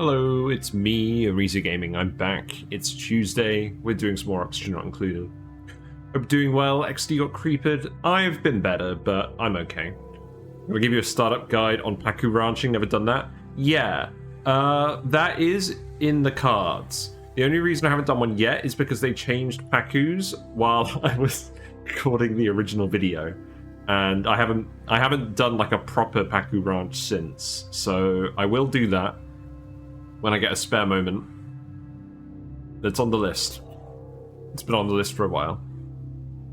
Hello, it's me, Ariza Gaming. I'm back. It's Tuesday. We're doing some more Oxygen Not Included. Hope doing well. XD got creeped. I've been better, but I'm okay. I'm gonna give you a startup guide on Pacu ranching. Never done that? Yeah. That is in the cards. The only reason I haven't done one yet is because they changed Pacus while I was recording the original video. And I haven't done like a proper Pacu ranch since. So I will do that when I get a spare moment. It's on the list. It's been on the list for a while.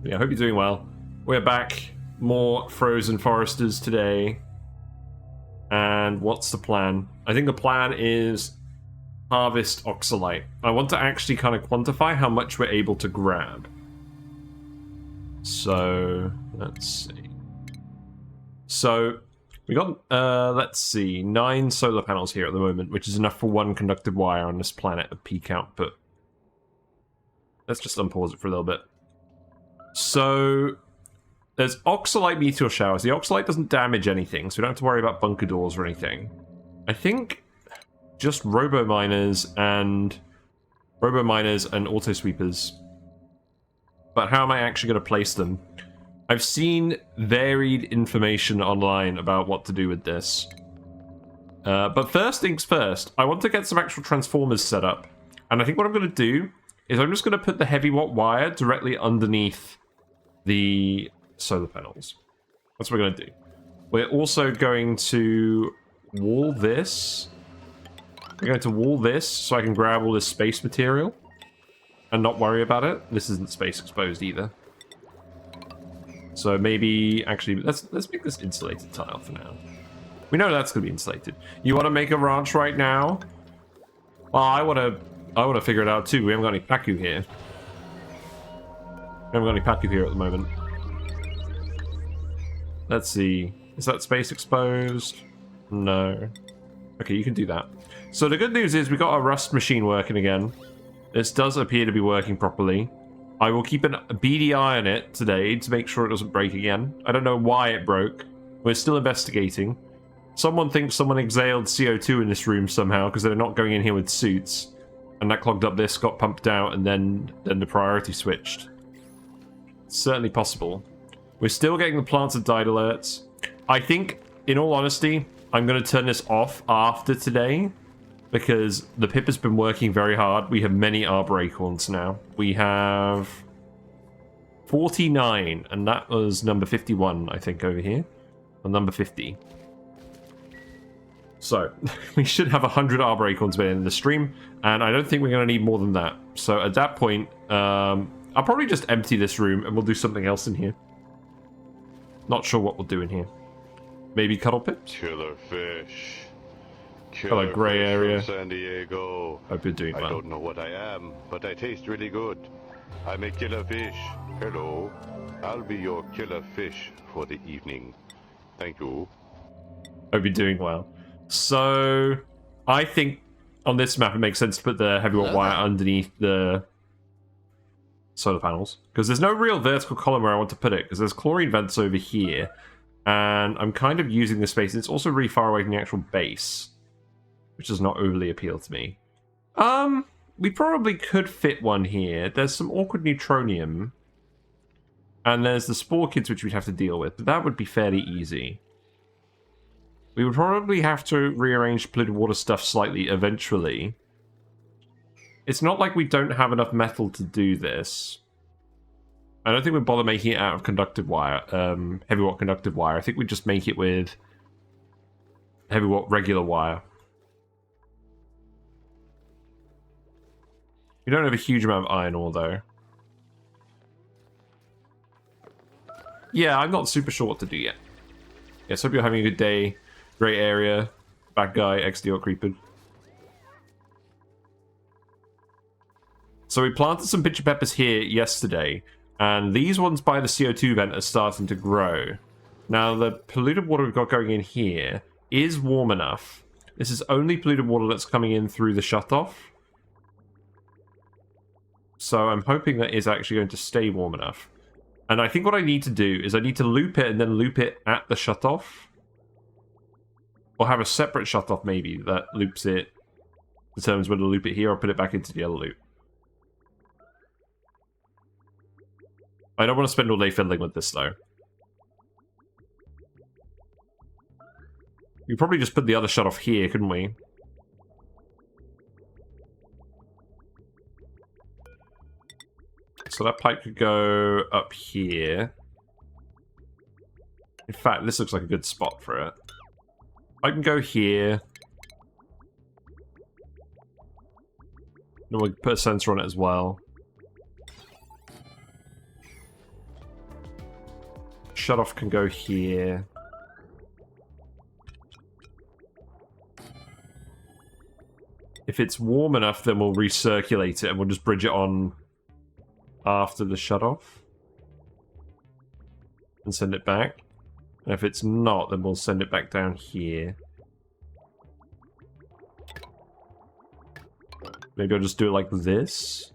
Yeah, I hope you're doing well. We're back. More Frozen Foresters today. And what's the plan? I think the plan is harvest Oxylite. I want to actually kind of quantify how much we're able to grab. So, let's see. So, we got, let's see, 9 solar panels here at the moment, which is enough for 1 conductive wire on this planet of peak output. Let's just unpause it for a little bit. So, there's Oxylite meteor showers. The Oxylite doesn't damage anything, so we don't have to worry about bunker doors or anything. I think just robo-miners and auto-sweepers. But how am I actually going to place them? I've seen varied information online about what to do with this. But first things first, I want to get some actual transformers set up. And I think what I'm going to do is I'm just going to put the heavy watt wire directly underneath the solar panels. That's what we're going to do. We're also going to wall this. We're going to wall this so I can grab all this space material and not worry about it. This isn't space exposed either. So maybe, actually, let's make this insulated tile for now. We know that's going to be insulated. You want to make a ranch right now? Well, I want to figure it out too. We haven't got any Pacu here. We haven't got any Pacu here at the moment. Let's see. Is that space exposed? No. Okay, you can do that. So the good news is we got our rust machine working again. This does appear to be working properly. I will keep a beady eye on it today to make sure it doesn't break again. I don't know why it broke. We're still investigating. Someone thinks someone exhaled CO2 in this room somehow because they're not going in here with suits. And that clogged up this, got pumped out, and then the priority switched. It's certainly possible. We're still getting the plants that died alerts. I think, in all honesty, I'm going to turn this off after today, because the pip has been working very hard. We have many arbor acorns now. We have 49, and that was number 51, I think, over here. Or number 50. So, we should have 100 arbor acorns by the end of the stream, and I don't think we're going to need more than that. So, at that point, I'll probably just empty this room, and we'll do something else in here. Not sure what we'll do in here. Maybe cuddle pips? Killer fish. Hello, grey area. San Diego. Hope you're doing well. I don't know what I am, but I taste really good. I'm a killer fish. Hello. I'll be your killer fish for the evening. Thank you. Hope you're doing well. So, I think on this map it makes sense to put the heavy watt wire underneath the solar panels, because there's no real vertical column where I want to put it, because there's chlorine vents over here, and I'm kind of using the space. It's also really far away from the actual base, which does not overly appeal to me. We probably could fit one here. There's some awkward neutronium, and there's the spore kids which we'd have to deal with, but that would be fairly easy. We would probably have to rearrange polluted water stuff slightly eventually. It's not like we don't have enough metal to do this. I don't think we'd bother making it out of conductive wire, heavy watt conductive wire. I think we'd just make it with heavy watt regular wire. We don't have a huge amount of iron ore, though. Yeah, I'm not super sure what to do yet. Yes, hope you're having a good day. Great area. Bad guy, XD or creeped. So we planted some pitcher peppers here yesterday, and these ones by the CO2 vent are starting to grow. Now, the polluted water we've got going in here is warm enough. This is only polluted water that's coming in through the shutoff. So I'm hoping that is actually going to stay warm enough. And I think what I need to do is I need to loop it and then loop it at the shutoff. Or have a separate shutoff maybe that loops it determines whether to loop it here or put it back into the other loop. I don't want to spend all day fiddling with this, though. We could probably just put the other shut off here, couldn't we? So that pipe could go up here. In fact, this looks like a good spot for it. I can go here. Then we'll put a sensor on it as well. Shut off can go here. If it's warm enough, then we'll recirculate it and we'll just bridge it on after the shut off. And send it back. And if it's not, then we'll send it back down here. Maybe I'll just do it like this.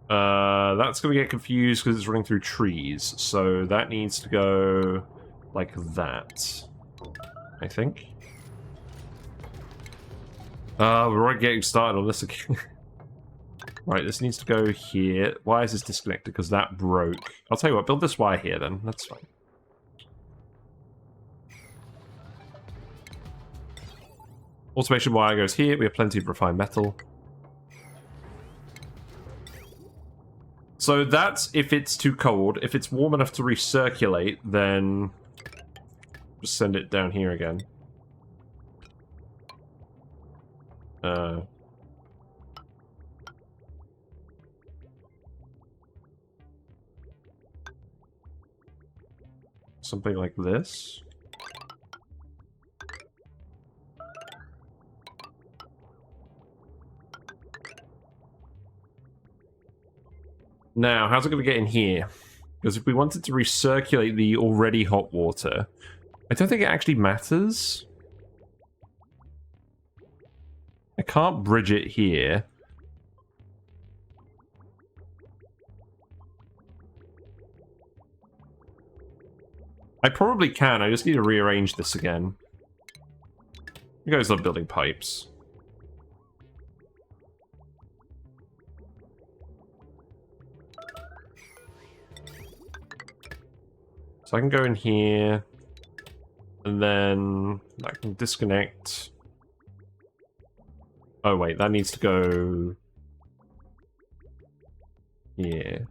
That's going to get confused because it's running through trees. So that needs to go like that, I think. We're already getting started on this again. Right, this needs to go here. Why is this disconnected? Because that broke. I'll tell you what, build this wire here then. That's fine. Automation wire goes here. We have plenty of refined metal. So that's if it's too cold. If it's warm enough to recirculate, then just send it down here again. Something like this. Now, how's it going to get in here? Because if we wanted to recirculate the already hot water, I don't think it actually matters. I can't bridge it here. I probably can, I just need to rearrange this again. You guys love building pipes. So I can go in here, and then I can disconnect. Oh wait, that needs to go here.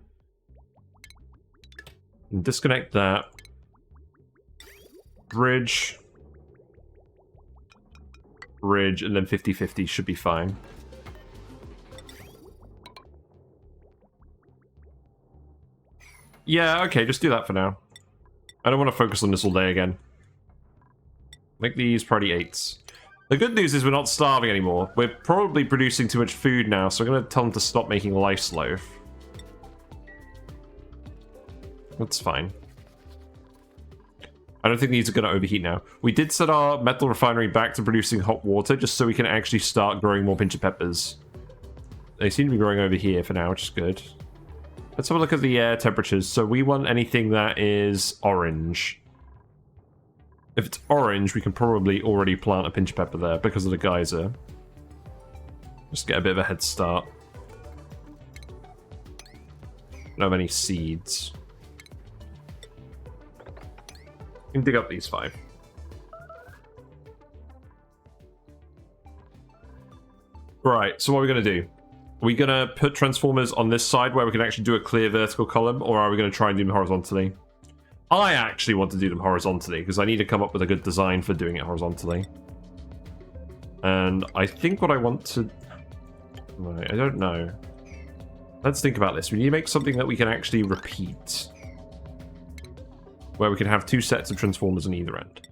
And disconnect that. Bridge. Bridge, and then 50-50 should be fine. Yeah, okay, just do that for now. I don't want to focus on this all day again. Make these priority 8s. The good news is we're not starving anymore. We're probably producing too much food now, so I'm going to tell them to stop making lice loaf. That's fine. I don't think these are going to overheat now. We did set our metal refinery back to producing hot water, just so we can actually start growing more pincher peppers. They seem to be growing over here for now, which is good. Let's have a look at the air temperatures. So we want anything that is orange. If it's orange, we can probably already plant a pincher pepper there because of the geyser. Just get a bit of a head start. Don't have any seeds. You can dig up these 5. Right, so what are we going to do? Are we going to put transformers on this side where we can actually do a clear vertical column, or are we going to try and do them horizontally? I actually want to do them horizontally, because I need to come up with a good design for doing it horizontally. And I think what I want to... Right, I don't know. Let's think about this. We need to make something that we can actually repeat. Where we can have 2 sets of transformers on either end.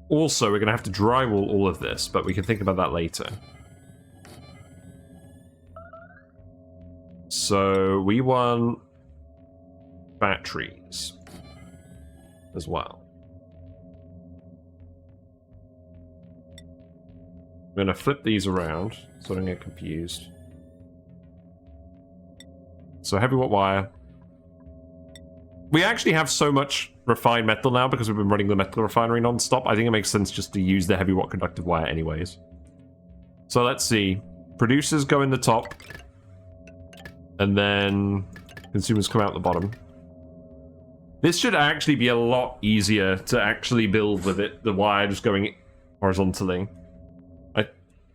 Also, we're going to have to drywall all of this, but we can think about that later. So, we want batteries as well. I'm going to flip these around so I don't get confused. So, heavy watt wire. We actually have so much refine metal now because we've been running the metal refinery non-stop. I think it makes sense just to use the heavy rock conductive wire anyways. So let's see. Producers go in the top. And then consumers come out the bottom. This should actually be a lot easier to actually build with it. The wire just going horizontally.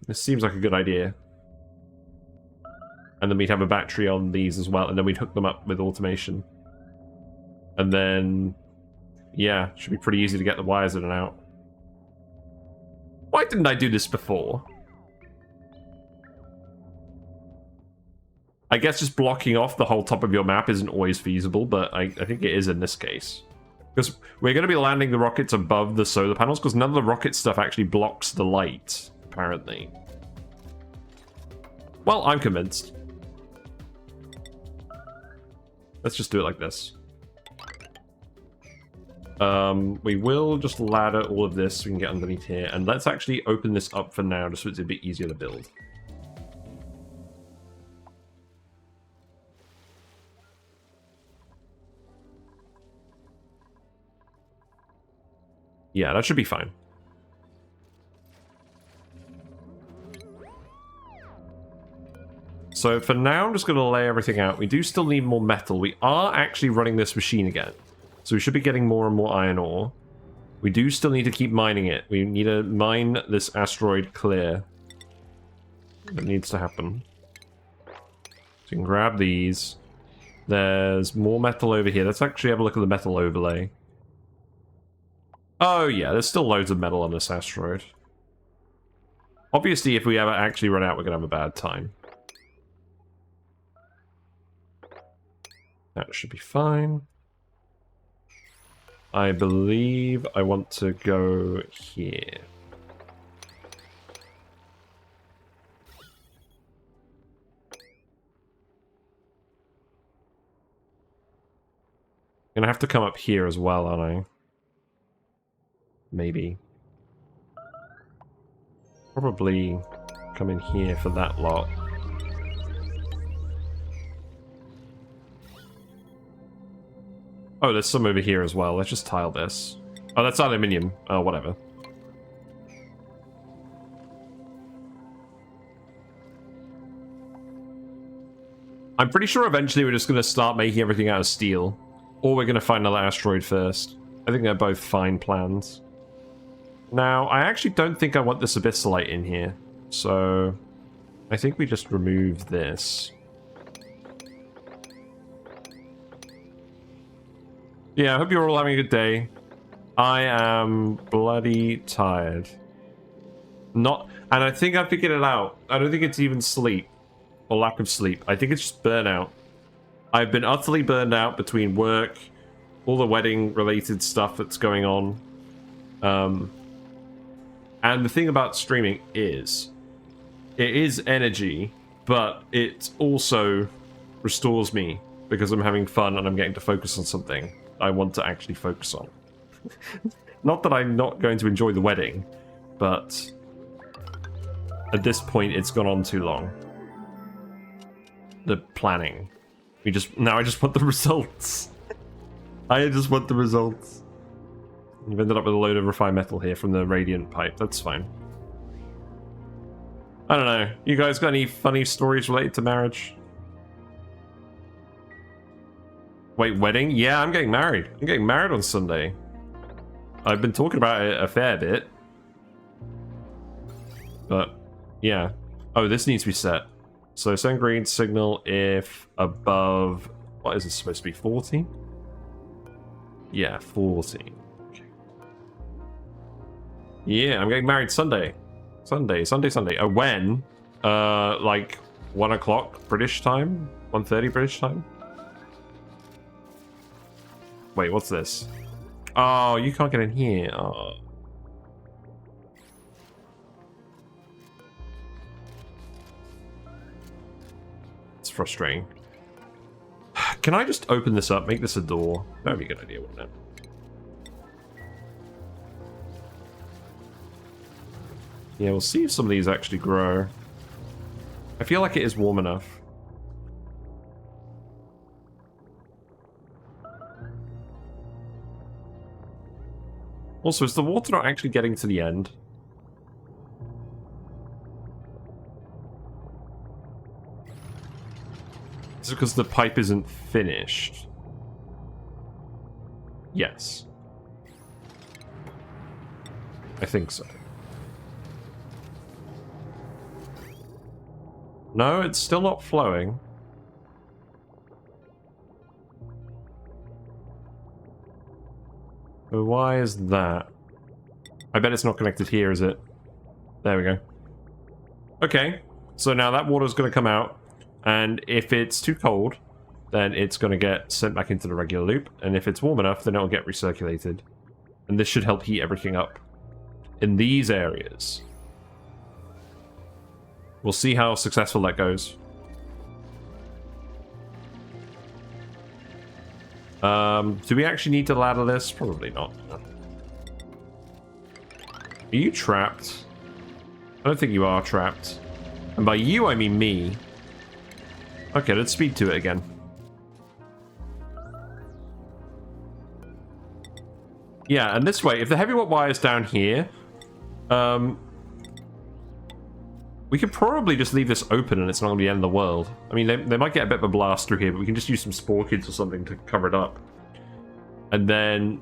This seems like a good idea. And then we'd have a battery on these as well. And then we'd hook them up with automation. And then... yeah, should be pretty easy to get the wires in and out. Why didn't I do this before? I guess just blocking off the whole top of your map isn't always feasible, but I think it is in this case. Because we're going to be landing the rockets above the solar panels, because none of the rocket stuff actually blocks the light, apparently. Well, I'm convinced. Let's just do it like this. We will just ladder all of this so we can get underneath here. And let's actually open this up for now, just so it's a bit easier to build. Yeah, that should be fine. So for now, I'm just going to lay everything out. We do still need more metal. We are actually running this machine again. So we should be getting more and more iron ore. We do still need to keep mining it. We need to mine this asteroid clear. That needs to happen. So you can grab these. There's more metal over here. Let's actually have a look at the metal overlay. Oh yeah, there's still loads of metal on this asteroid. Obviously, if we ever actually run out, we're going to have a bad time. That should be fine. I believe I want to go here. Gonna have to come up here as well, aren't I? Maybe. Probably come in here for that lot. Oh, there's some over here as well. Let's just tile this. Oh, that's aluminium. Oh, whatever. I'm pretty sure eventually we're just going to start making everything out of steel. Or we're going to find another asteroid first. I think they're both fine plans. Now, I actually don't think I want this abyssalite in here. So, I think we just remove this. Yeah, I hope you're all having a good day. I am bloody tired. And I think I figured it out. I don't think it's even sleep. Or lack of sleep. I think it's just burnout. I've been utterly burned out between work, all the wedding-related stuff that's going on. And the thing about streaming is, it is energy, but it also restores me because I'm having fun and I'm getting to focus on something I want to actually focus on. Not that I'm not going to enjoy the wedding, but at this point it's gone on too long. The planning. Now I just want the results. I just want the results. We've ended up with a load of refined metal here from the radiant pipe. That's fine. I don't know. You guys got any funny stories related to marriage? Wait, wedding? Yeah, I'm getting married. I'm getting married on Sunday. I've been talking about it a fair bit. But, yeah. Oh, this needs to be set. So send green signal if above... What is this supposed to be? 14? Yeah, 14. Okay. Yeah, I'm getting married Sunday. Sunday. Oh, when? Like 1 o'clock British time? 1:30 British time? Wait, what's this? Oh, you can't get in here. Oh. It's frustrating. Can I just open this up, make this a door? That would be a good idea, wouldn't it? Yeah, we'll see if some of these actually grow. I feel like it is warm enough. Also, is the water not actually getting to the end? Is it because the pipe isn't finished? Yes. I think so. No, it's still not flowing. So why is that? I bet it's not connected here, is it? There we go. Okay, so now that water's going to come out, and if it's too cold, then it's going to get sent back into the regular loop, and if it's warm enough, then it'll get recirculated. And this should help heat everything up in these areas. We'll see how successful that goes. Do we actually need to ladder this? Probably not. Are you trapped? I don't think you are trapped. And by you, I mean me. Okay, let's speed to it again. Yeah, and this way, if the heavyweight wire is down here, we could probably just leave this open and it's not going to be the end of the world. I mean, they might get a bit of a blast through here, but we can just use some spore kids or something to cover it up. And then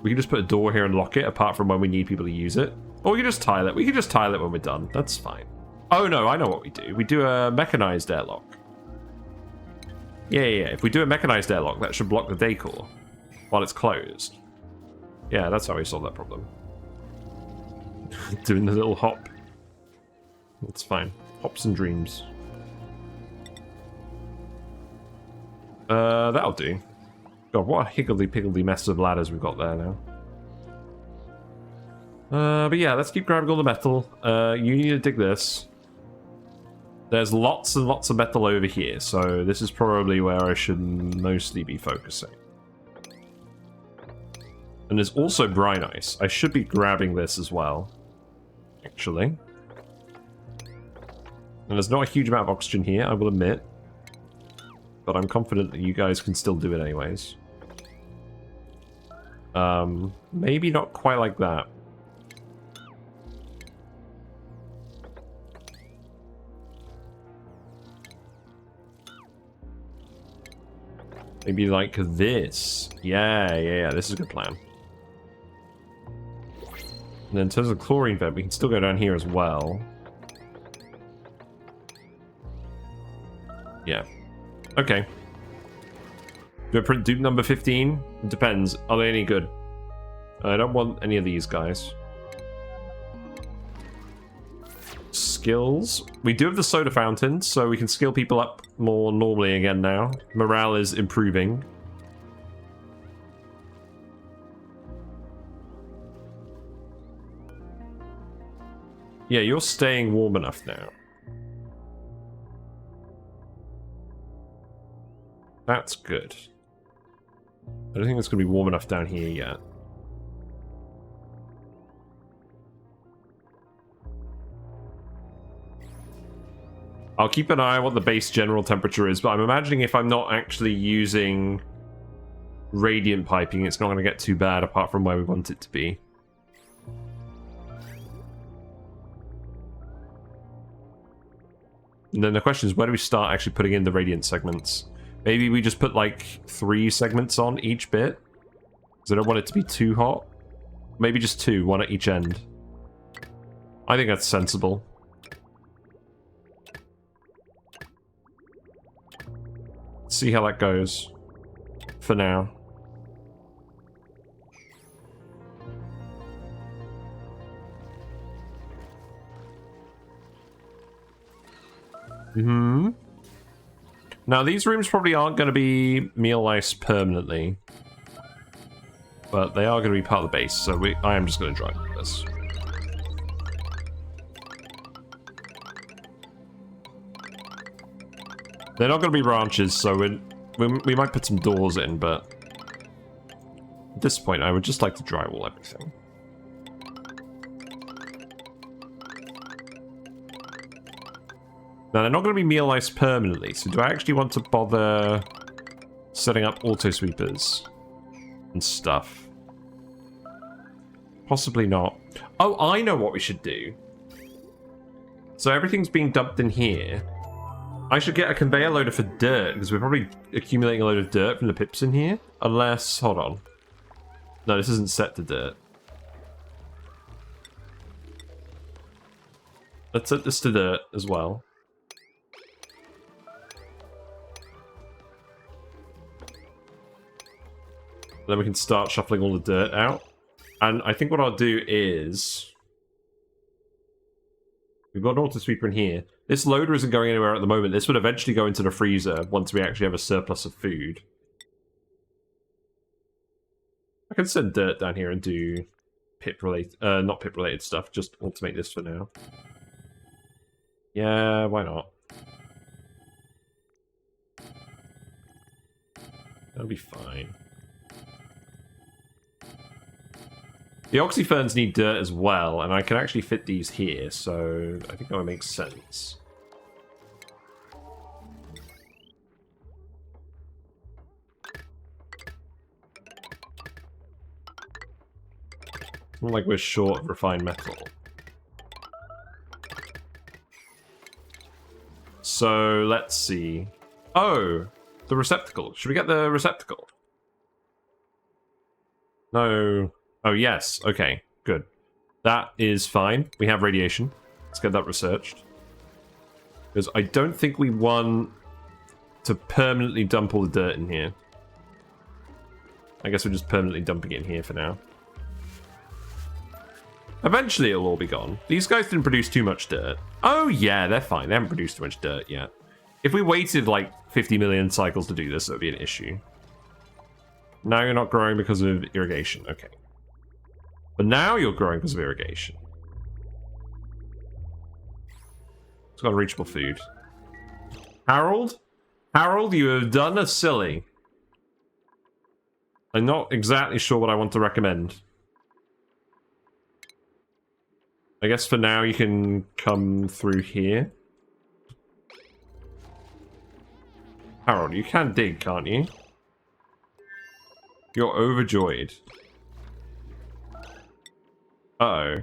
we can just put a door here and lock it, apart from when we need people to use it. Or we can just tile it. We can just tile it when we're done. That's fine. Oh no, I know what we do. We do a mechanized airlock. Yeah. If we do a mechanized airlock, that should block the decor while it's closed. Yeah, that's how we solve that problem. Doing the little hop. That's fine. Hops and dreams. That'll do. God, what a higgledy-piggledy mess of ladders we've got there now. But yeah, let's keep grabbing all the metal. You need to dig this. There's lots and lots of metal over here, so this is probably where I should mostly be focusing. And there's also brine ice. I should be grabbing this as well, actually. And there's not a huge amount of oxygen here, I will admit. But I'm confident that you guys can still do it anyways. Maybe not quite like that. Maybe like this. Yeah, this is a good plan. And then in terms of chlorine vent, we can still go down here as well. Yeah. Okay. Do I print dupe number 15? It depends. Are they any good? I don't want any of these guys. Skills. We do have the soda fountain, so we can skill people up more normally again now. Morale is improving. Yeah, you're staying warm enough now. That's good. I don't think it's going to be warm enough down here yet. I'll keep an eye on what the base general temperature is, but I'm imagining if I'm not actually using radiant piping, it's not going to get too bad apart from where we want it to be. And then the question is, where do we start actually putting in the radiant segments? Maybe we just put like 3 segments on each bit, because I don't want it to be too hot. Maybe just 2, 1 at each end. I think that's sensible. See how that goes for now. Now these rooms probably aren't going to be meal ice permanently, but they are going to be part of the base, so I am just going to try this. They're not going to be branches, so we might put some doors in, but at this point I would just like to drywall everything. Now they're not going to be meal ice permanently, so do I actually want to bother setting up auto sweepers and stuff? Possibly not. Oh, I know what we should do. So everything's being dumped in here. I should get a conveyor loader for dirt, because we're probably accumulating a load of dirt from the pips in here. Unless, hold on. No, this isn't set to dirt. Let's set this to dirt as well. Then we can start shuffling all the dirt out. And I think what I'll do is... We've got an auto sweeper in here. This loader isn't going anywhere at the moment. This would eventually go into the freezer once we actually have a surplus of food. I can send dirt down here and do pip-related... not pip-related stuff. Just automate this for now. Yeah, why not? That'll be fine. The oxyferns need dirt as well, and I can actually fit these here, so I think that would make sense. Not like we're short of refined metal. So, let's see. Oh! The receptacle. Should we get the receptacle? No... Oh, yes. Okay, good. That is fine. We have radiation. Let's get that researched. Because I don't think we want to permanently dump all the dirt in here. I guess we're just permanently dumping it in here for now. Eventually it'll all be gone. These guys didn't produce too much dirt. Oh, yeah, they're fine. They haven't produced too much dirt yet. If we waited like 50 million cycles to do this, it would be an issue. Now you're not growing because of irrigation. Okay. But now you're growing because of irrigation. It's got reachable food. Harold? Harold, you have done a silly. I'm not exactly sure what I want to recommend. I guess for now you can come through here. Harold, you can dig, can't you? You're overjoyed. Uh-oh.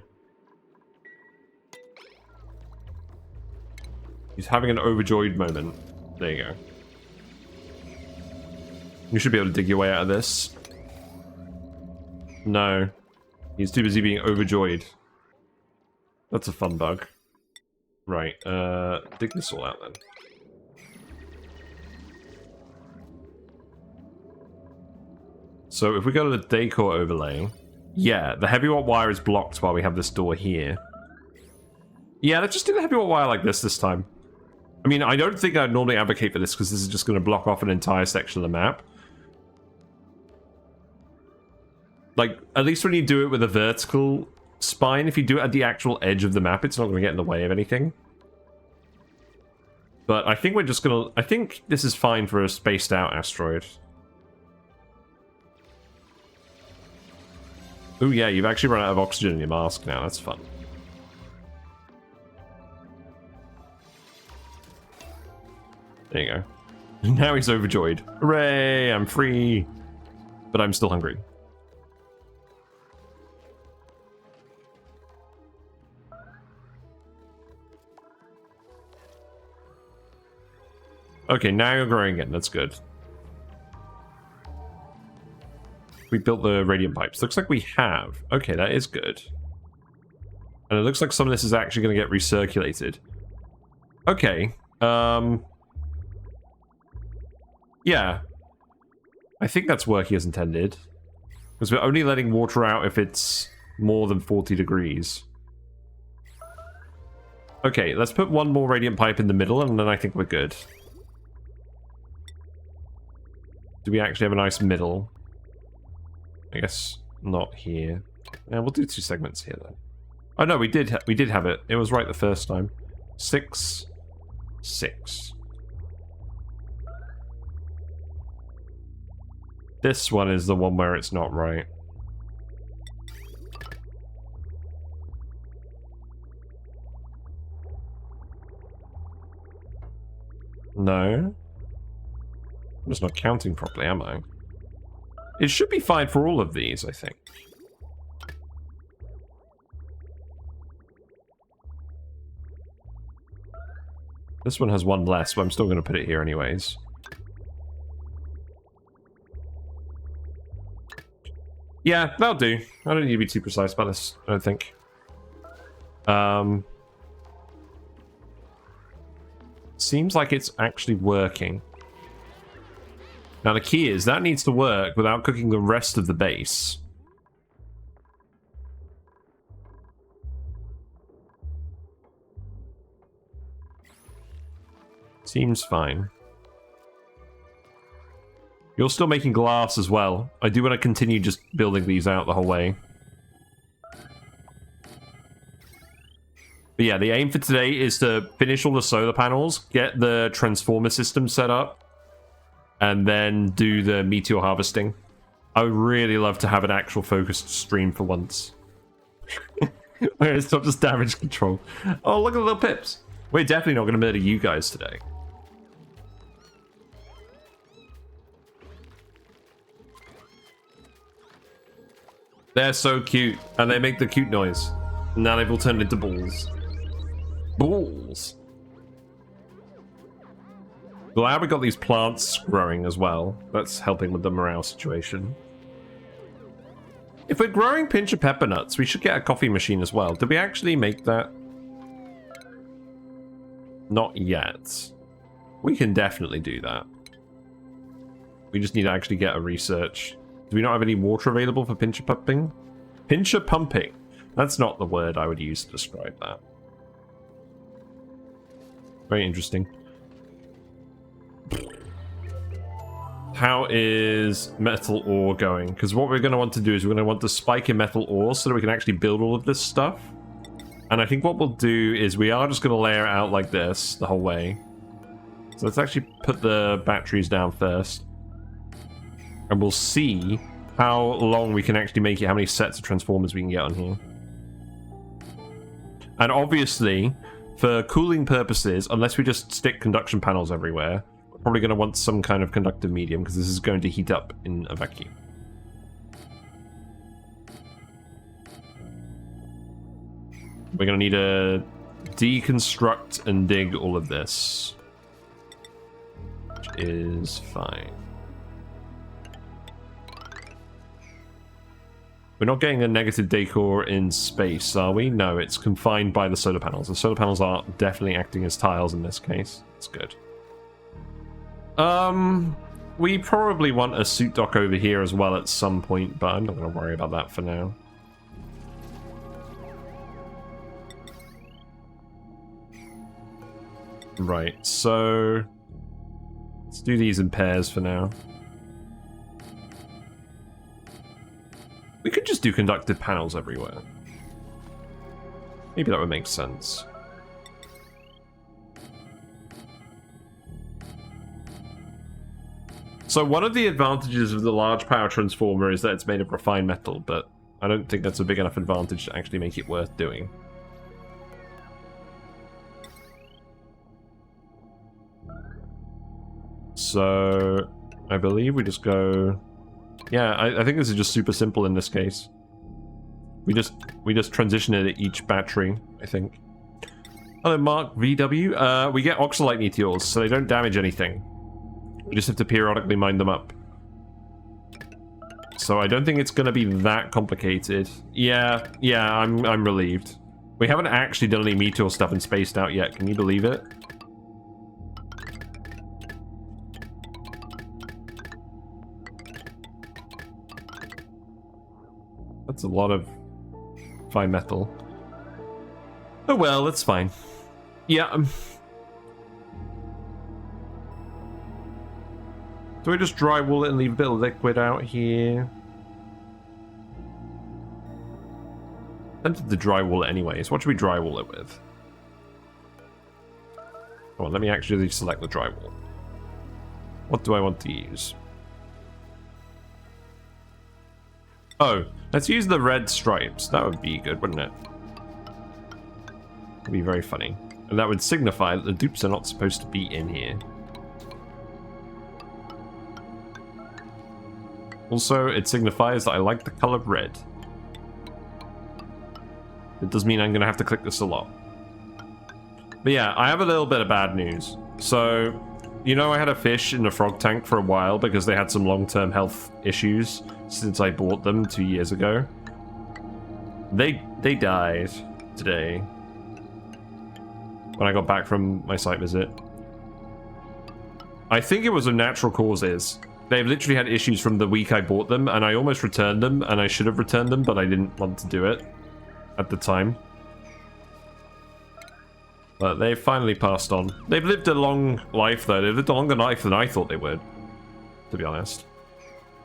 He's having an overjoyed moment. There you go. You should be able to dig your way out of this. No. He's too busy being overjoyed. That's a fun bug. Right, dig this all out then. So if we go to the decor overlay... Yeah, the heavy watt wire is blocked while we have this door here. Yeah, let's just do the heavy watt wire like this time. I mean, I don't think I'd normally advocate for this because this is just going to block off an entire section of the map. Like, at least when you do it with a vertical spine, if you do it at the actual edge of the map, it's not going to get in the way of anything. But I think we're just going to... I think this is fine for a spaced out asteroid. Oh yeah, you've actually run out of oxygen in your mask now. That's fun. There you go. Now he's overjoyed. Hooray! I'm free! But I'm still hungry. Okay, now you're growing again. That's good. We built the radiant pipes. Looks like we have. Okay, that is good. And it looks like some of this is actually going to get recirculated. Okay. Yeah. I think that's working as intended. Because we're only letting water out if it's more than 40 degrees. Okay, let's put one more radiant pipe in the middle and then I think we're good. Do we actually have a nice middle? I guess not here. Yeah, we'll do 2 segments here then. Oh no, we did have it. It was right the first time. 6, 6. This one is the one where it's not right. No. I'm just not counting properly, am I? It should be fine for all of these, I think. This one has one less, but I'm still going to put it here anyways. Yeah, that'll do. I don't need to be too precise about this, I don't think. Seems like it's actually working. Now the key is that needs to work without cooking the rest of the base. Seems fine. You're still making glass as well. I do want to continue just building these out the whole way. But yeah, the aim for today is to finish all the solar panels, get the transformer system set up, and then do the meteor harvesting. I would really love to have an actual focused stream for once. Where it's not just damage control. Oh, look at the little pips. We're definitely not going to murder you guys today. They're so cute, and they make the cute noise. Now they've all turned into balls. Balls! Glad we got these plants growing as well. That's helping with the morale situation. If we're growing pinch of pepper nuts, we should get a coffee machine as well. Did we actually make that? Not yet. We can definitely do that. We just need to actually get a research. Do we not have any water available for pincher pumping? Pincher pumping. That's not the word I would use to describe that. Very interesting. How is metal ore going? Because what we're going to want to do is we're going to want to spike in metal ore so that we can actually build all of this stuff. And I think what we'll do is we are just going to layer it out like this the whole way. So let's actually put the batteries down first. And we'll see how long we can actually make it, how many sets of transformers we can get on here. And obviously, for cooling purposes, unless we just stick conduction panels everywhere, we're probably going to want some kind of conductive medium, because this is going to heat up in a vacuum. We're going to need to deconstruct and dig all of this, which is fine. We're not getting a negative decor in space, are we? No, it's confined by the solar panels. The solar panels are definitely acting as tiles in this case. That's good. We probably want a suit dock over here as well at some point, but I'm not going to worry about that for now. Right, so let's do these in pairs for now. We could just do conductive panels everywhere. Maybe that would make sense. So one of the advantages of the large power transformer is that it's made of refined metal, but I don't think that's a big enough advantage to actually make it worth doing. So I believe we just go... Yeah, I think this is just super simple in this case. We just transition it at each battery, I think. Hello, Mark VW. We get Oxylite meteors, so they don't damage anything. We just have to periodically mine them up. So I don't think it's going to be that complicated. Yeah, I'm relieved. We haven't actually done any meteor stuff and spaced out yet. Can you believe it? That's a lot of fine metal. Oh well, that's fine. Yeah. Do we just drywall it and leave a bit of liquid out here? I'm tempted to drywall it anyways. What should we drywall it with? Come on, let me actually select the drywall. What do I want to use? Oh, let's use the red stripes. That would be good, wouldn't it? It'd be very funny. And that would signify that the dupes are not supposed to be in here. Also, it signifies that I like the color red. It does mean I'm going to have to click this a lot. But yeah, I have a little bit of bad news. So, you know, I had a fish in the frog tank for a while because they had some long-term health issues since I bought them 2 years ago. They died today when I got back from my site visit. I think it was of natural causes. They've literally had issues from the week I bought them, and I almost returned them, and I should have returned them, but I didn't want to do it at the time. But they finally passed on. They've lived a long life, though. They've lived a longer life than I thought they would, to be honest.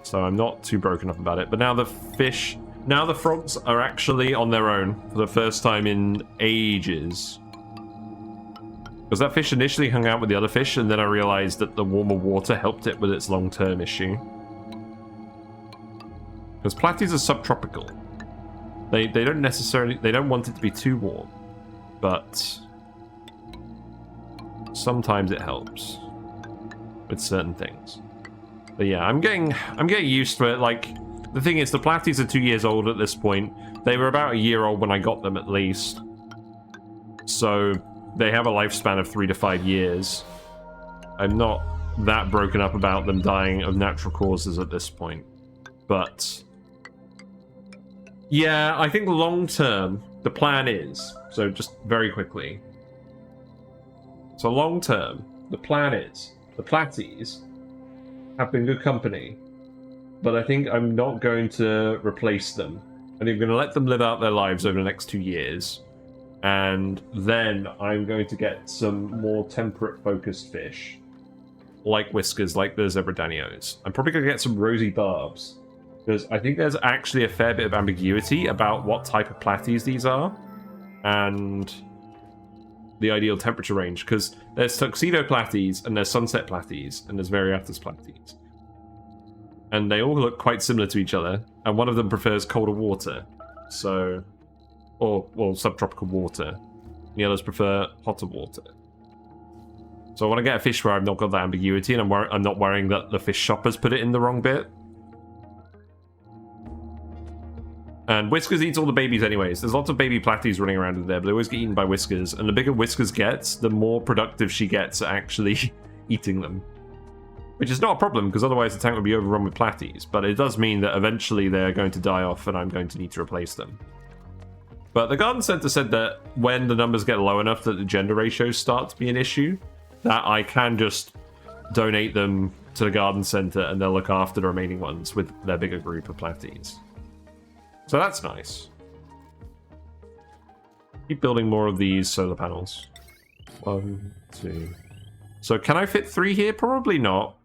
So I'm not too broken up about it. But now the fish... Now the frogs are actually on their own for the first time in ages. Because that fish initially hung out with the other fish, and then I realized that the warmer water helped it with its long-term issue. Because platies are subtropical. They don't necessarily... They don't want it to be too warm. But... sometimes it helps. With certain things. But yeah, I'm getting used to it. Like, the thing is, the platies are 2 years old at this point. They were about a year old when I got them, at least. So... they have a lifespan of 3 to 5 years. I'm not that broken up about them dying of natural causes at this point. But... yeah, I think long term, the plan is... so just very quickly. So long term, the plan is... the platies have been good company. But I think I'm not going to replace them. I think I'm going to let them live out their lives over the next 2 years. And then I'm going to get some more temperate focused fish. Like whiskers, like the zebradanios. I'm probably going to get some rosy barbs. Because I think there's actually a fair bit of ambiguity about what type of platies these are. And the ideal temperature range. Because there's tuxedo platies, and there's sunset platies, and there's variatus platies. And they all look quite similar to each other. And one of them prefers colder water. So... or, well, subtropical water. The others prefer hotter water. So I want to get a fish where I've not got that ambiguity, and I'm not worrying that the fish shoppers put it in the wrong bit. And Whiskers eats all the babies anyways. There's lots of baby platies running around in there, but they always get eaten by Whiskers. And the bigger Whiskers gets, the more productive she gets at actually eating them. Which is not a problem, because otherwise the tank would be overrun with platies. But it does mean that eventually they're going to die off, and I'm going to need to replace them. But the garden center said that when the numbers get low enough that the gender ratios start to be an issue, that I can just donate them to the garden center and they'll look after the remaining ones with their bigger group of platies. So that's nice. Keep building more of these solar panels. 1, 2. So can I fit 3 here? Probably not.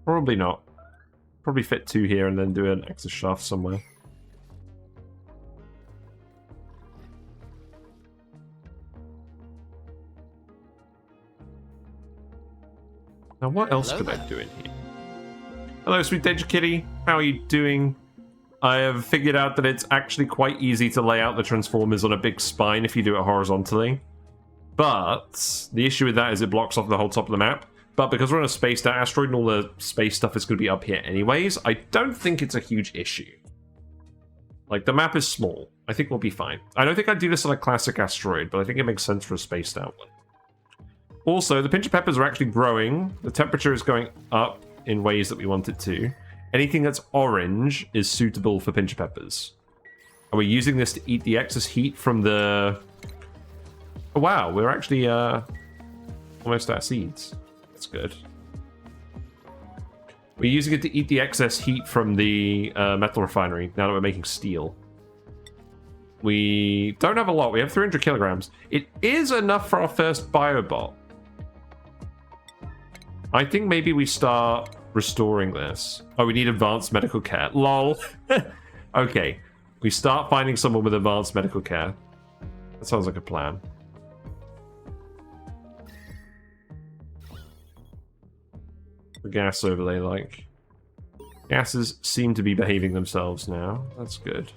Probably not. Probably fit 2 here and then do an extra shaft somewhere. Now, what else could I do in here? Hello, Sweet Danger Kitty. How are you doing? I have figured out that it's actually quite easy to lay out the transformers on a big spine if you do it horizontally. But the issue with that is it blocks off the whole top of the map. But because we're on a spaced out asteroid and all the space stuff is going to be up here anyways, I don't think it's a huge issue. Like, the map is small. I think we'll be fine. I don't think I'd do this on a classic asteroid, but I think it makes sense for a spaced out one. Also, the pinch of peppers are actually growing. The temperature is going up in ways that we want it to. Anything that's orange is suitable for pinch of peppers. And we're using this to eat the excess heat from the... oh, wow, we're actually almost out of seeds. That's good. We're using it to eat the excess heat from the metal refinery now that we're making steel. We don't have a lot. We have 300 kilograms. It is enough for our first biobot. I think maybe we start restoring this. Oh, we need advanced medical care. Lol. Okay. We start finding someone with advanced medical care. That sounds like a plan. The gas overlay, like. Gases seem to be behaving themselves now. That's good.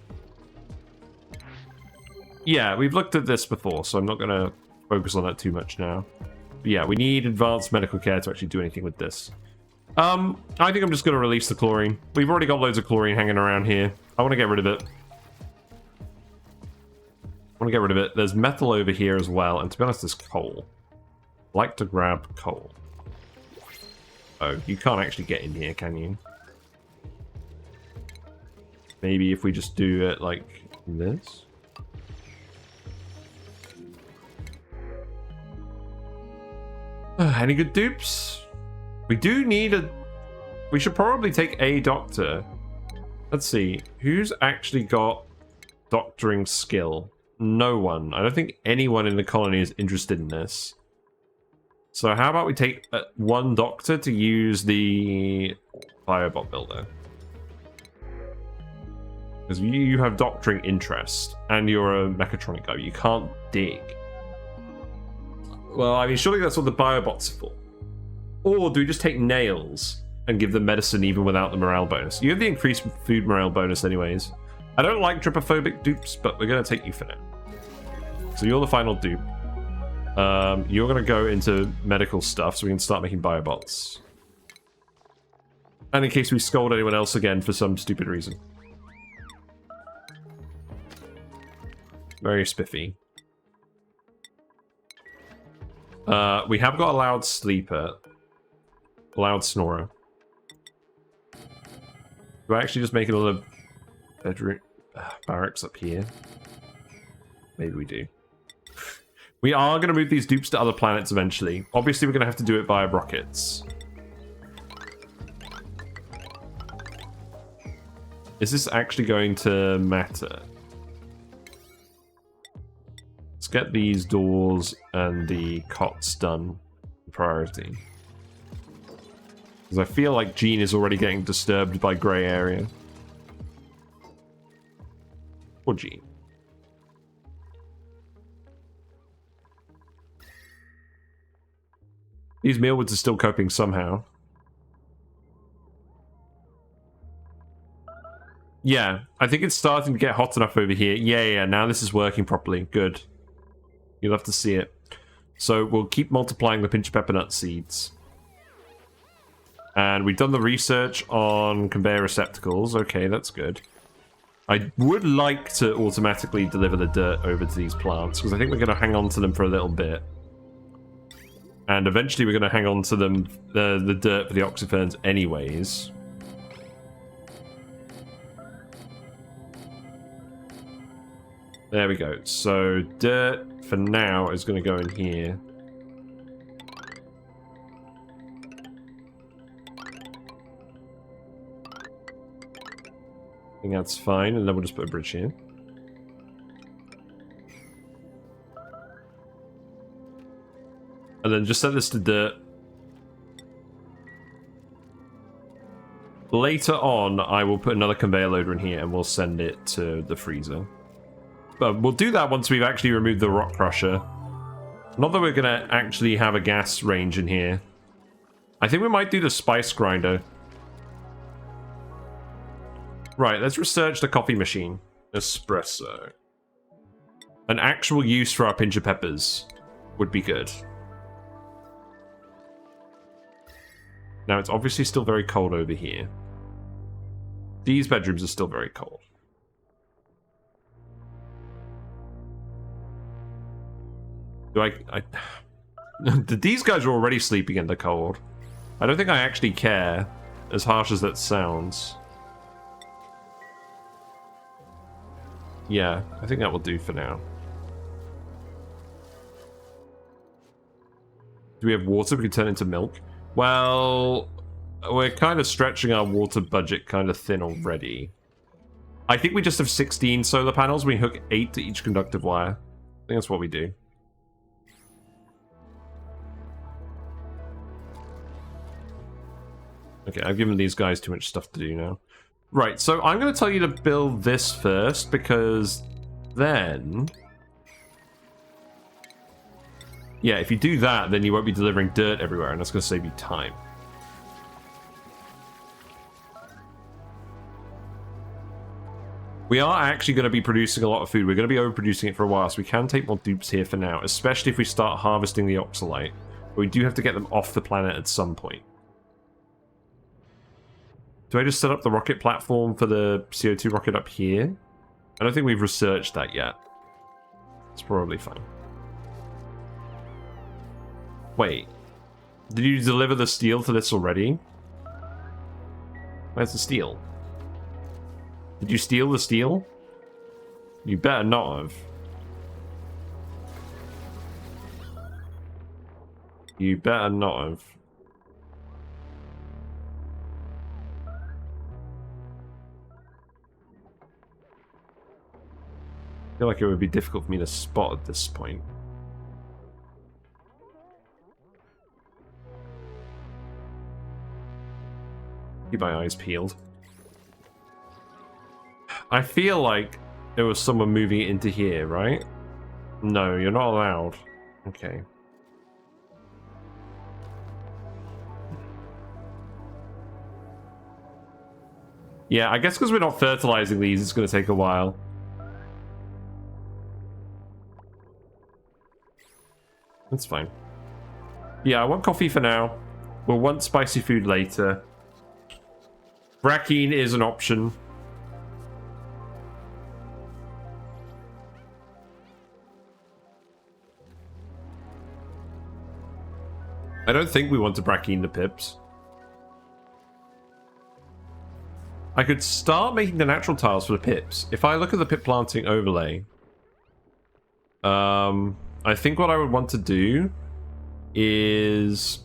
Yeah, we've looked at this before, so I'm not going to focus on that too much now. But yeah, we need advanced medical care to actually do anything with this. I think I'm just going to release the chlorine. We've already got loads of chlorine hanging around here. I want to get rid of it. want to get rid of it. There's metal over here as well, and to be honest, there's coal. I'd like to grab coal. Oh, you can't actually get in here, can you? Maybe if we just do it like this? Any good dupes? We do need a... We should probably take a doctor. Let's see. Who's actually got doctoring skill? No one. I don't think anyone in the colony is interested in this. So how about we take one doctor to use the biobot builder? Because you have doctoring interest, and you're a mechatronic guy. You can't dig. Well, I mean, surely that's what the biobots are for. Or do we just take nails and give them medicine even without the morale bonus? You have the increased food morale bonus anyways. I don't like trypophobic dupes, but we're going to take you for now. So you're the final dupe. You're going to go into medical stuff so we can start making biobots. And in case we scold anyone else again for some stupid reason. Very spiffy. We have got a loud sleeper. A loud snorer. Do I actually just make another bedroom barracks up here? Maybe we do. We are going to move these dupes to other planets eventually. Obviously, we're going to have to do it via rockets. Is this actually going to matter? Let's get these doors and the cots done. Priority. Because I feel like Gene is already getting disturbed by grey area. Or Gene. These mealwoods are still coping somehow. Yeah, I think it's starting to get hot enough over here. Yeah, now this is working properly. Good. You'll have to see it. So we'll keep multiplying the pinch peppermint seeds. And we've done the research on conveyor receptacles. Okay, that's good. I would like to automatically deliver the dirt over to these plants, because I think we're going to hang on to them for a little bit. And eventually we're going to hang on to them, the dirt for the oxyferns anyways. There we go. So dirt for now is going to go in here. I think that's fine, and then we'll just put a bridge here. And then just set this to dirt. Later on, I will put another conveyor loader in here and we'll send it to the freezer. But we'll do that once we've actually removed the rock crusher. Not that we're going to actually have a gas range in here. I think we might do the spice grinder. Right, let's research the coffee machine. Espresso. An actual use for our pinch of peppers would be good. Now, it's obviously still very cold over here. These bedrooms are still very cold. Do these guys are already sleeping in the cold. I don't think I actually care, as harsh as that sounds. Yeah, I think that will do for now. Do we have water we can turn into milk? Well, we're kind of stretching our water budget kind of thin already. I think we just have 16 solar panels. We hook 8 to each conductive wire. I think that's what we do. Okay, I've given these guys too much stuff to do now. Right, so I'm going to tell you to build this first, because then... yeah, if you do that, then you won't be delivering dirt everywhere, and that's going to save you time. We are actually going to be producing a lot of food. We're going to be overproducing it for a while, so we can take more dupes here for now, especially if we start harvesting the Oxylite. But we do have to get them off the planet at some point. Do I just set up the rocket platform for the CO2 rocket up here? I don't think we've researched that yet. It's probably fine. Wait. Did you deliver the steel to this already? Where's the steel? Did you steal the steel? You better not have. You better not have. I feel like it would be difficult for me to spot at this point. Keep my eyes peeled. I feel like there was someone moving it into here, right? No, you're not allowed. Okay. Yeah, I guess because we're not fertilizing these, it's going to take a while. That's fine. Yeah, I want coffee for now. We'll want spicy food later. Brackine is an option. I don't think we want to brackine the pips. I could start making the natural tiles for the pips. If I look at the pip planting overlay, I think what I would want to do is...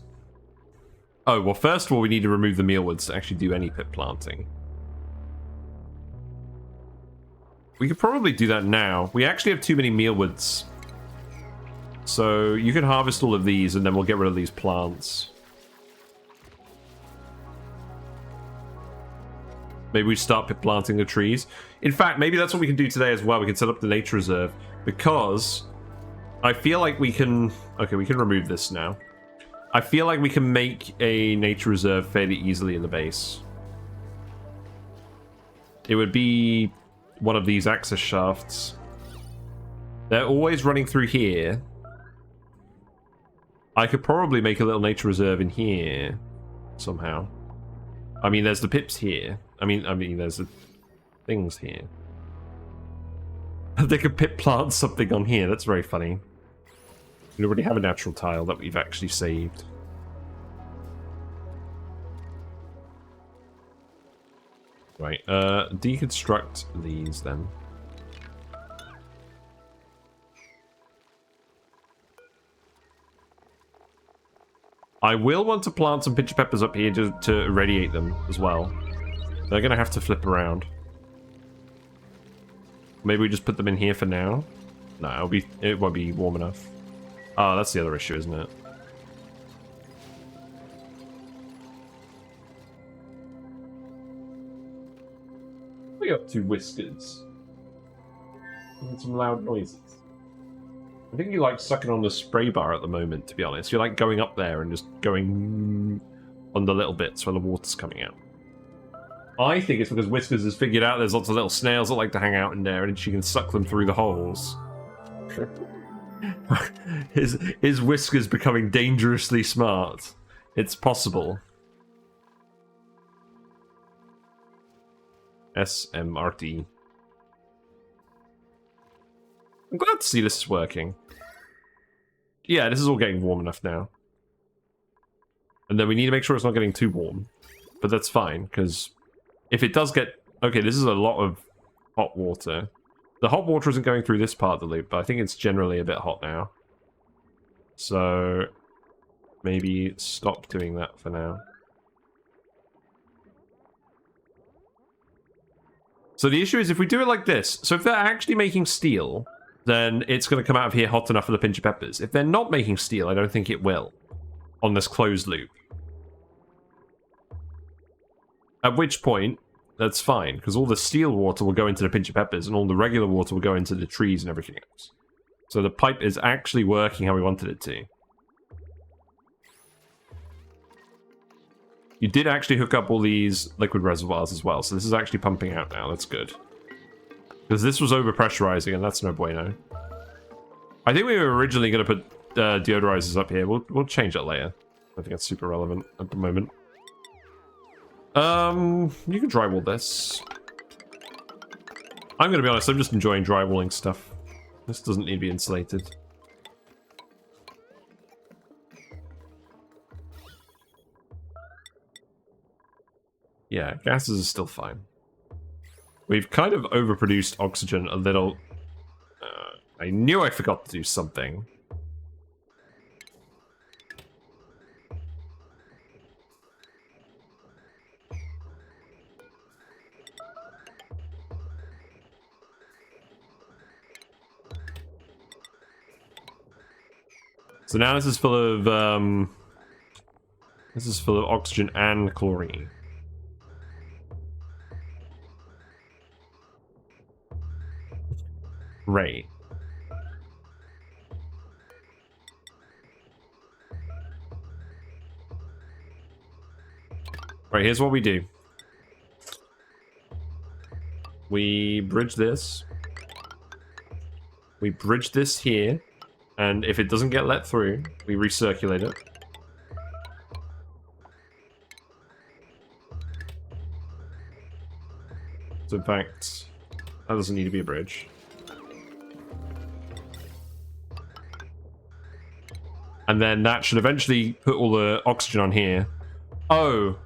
Oh, well, first of all, we need to remove the mealwoods to actually do any pip planting. We could probably do that now. We actually have too many mealwoods. So you can harvest all of these, and then we'll get rid of these plants. Maybe we start pip planting the trees. In fact, maybe that's what we can do today as well. We can set up the nature reserve, because I feel like we can... Okay, we can remove this now. I feel like we can make a nature reserve fairly easily in the base. It would be one of these access shafts. They're always running through here. I could probably make a little nature reserve in here somehow. I mean, there's the pips here. I mean, there's the things here. They could pip plant something on here. That's very funny. We already have a natural tile that we've actually saved. Right, deconstruct these then. I will want to plant some pinch peppers up here to irradiate them as well. They're going to have to flip around. Maybe we just put them in here for now? No, it won't be warm enough. Oh, that's the other issue, isn't it? What are you up to, Whiskers? Making some loud noises. I think you like sucking on the spray bar at the moment, to be honest. You like going up there and just going on the little bits where the water's coming out. I think it's because Whiskers has figured out there's lots of little snails that like to hang out in there, and she can suck them through the holes. His Whiskers becoming dangerously smart. It's possible. SMRT. I'm glad to see this is working. Yeah, this is all getting warm enough now. And then we need to make sure it's not getting too warm. But that's fine, because if it does get... Okay, this is a lot of hot water. The hot water isn't going through this part of the loop, but I think it's generally a bit hot now. So maybe stop doing that for now. So the issue is if we do it like this, so if they're actually making steel, then it's going to come out of here hot enough for the pinch of peppers. If they're not making steel, I don't think it will on this closed loop. At which point, that's fine, because all the steel water will go into the pinch of peppers, and all the regular water will go into the trees and everything else. So the pipe is actually working how we wanted it to. You did actually hook up all these liquid reservoirs as well, so this is actually pumping out now. That's good. Because this was over-pressurizing, and that's no bueno. I think we were originally going to put deodorizers up here. We'll change that later. I think that's super relevant at the moment. You can drywall this. I'm going to be honest, I'm just enjoying drywalling stuff. This doesn't need to be insulated. Yeah, gases are still fine. We've kind of overproduced oxygen a little. I knew I forgot to do something. So now this is full of oxygen and chlorine. Right. Right, here's what we do. We bridge this. We bridge this here. And if it doesn't get let through, we recirculate it. So in fact, that doesn't need to be a bridge. And then that should eventually put all the oxygen on here. Oh,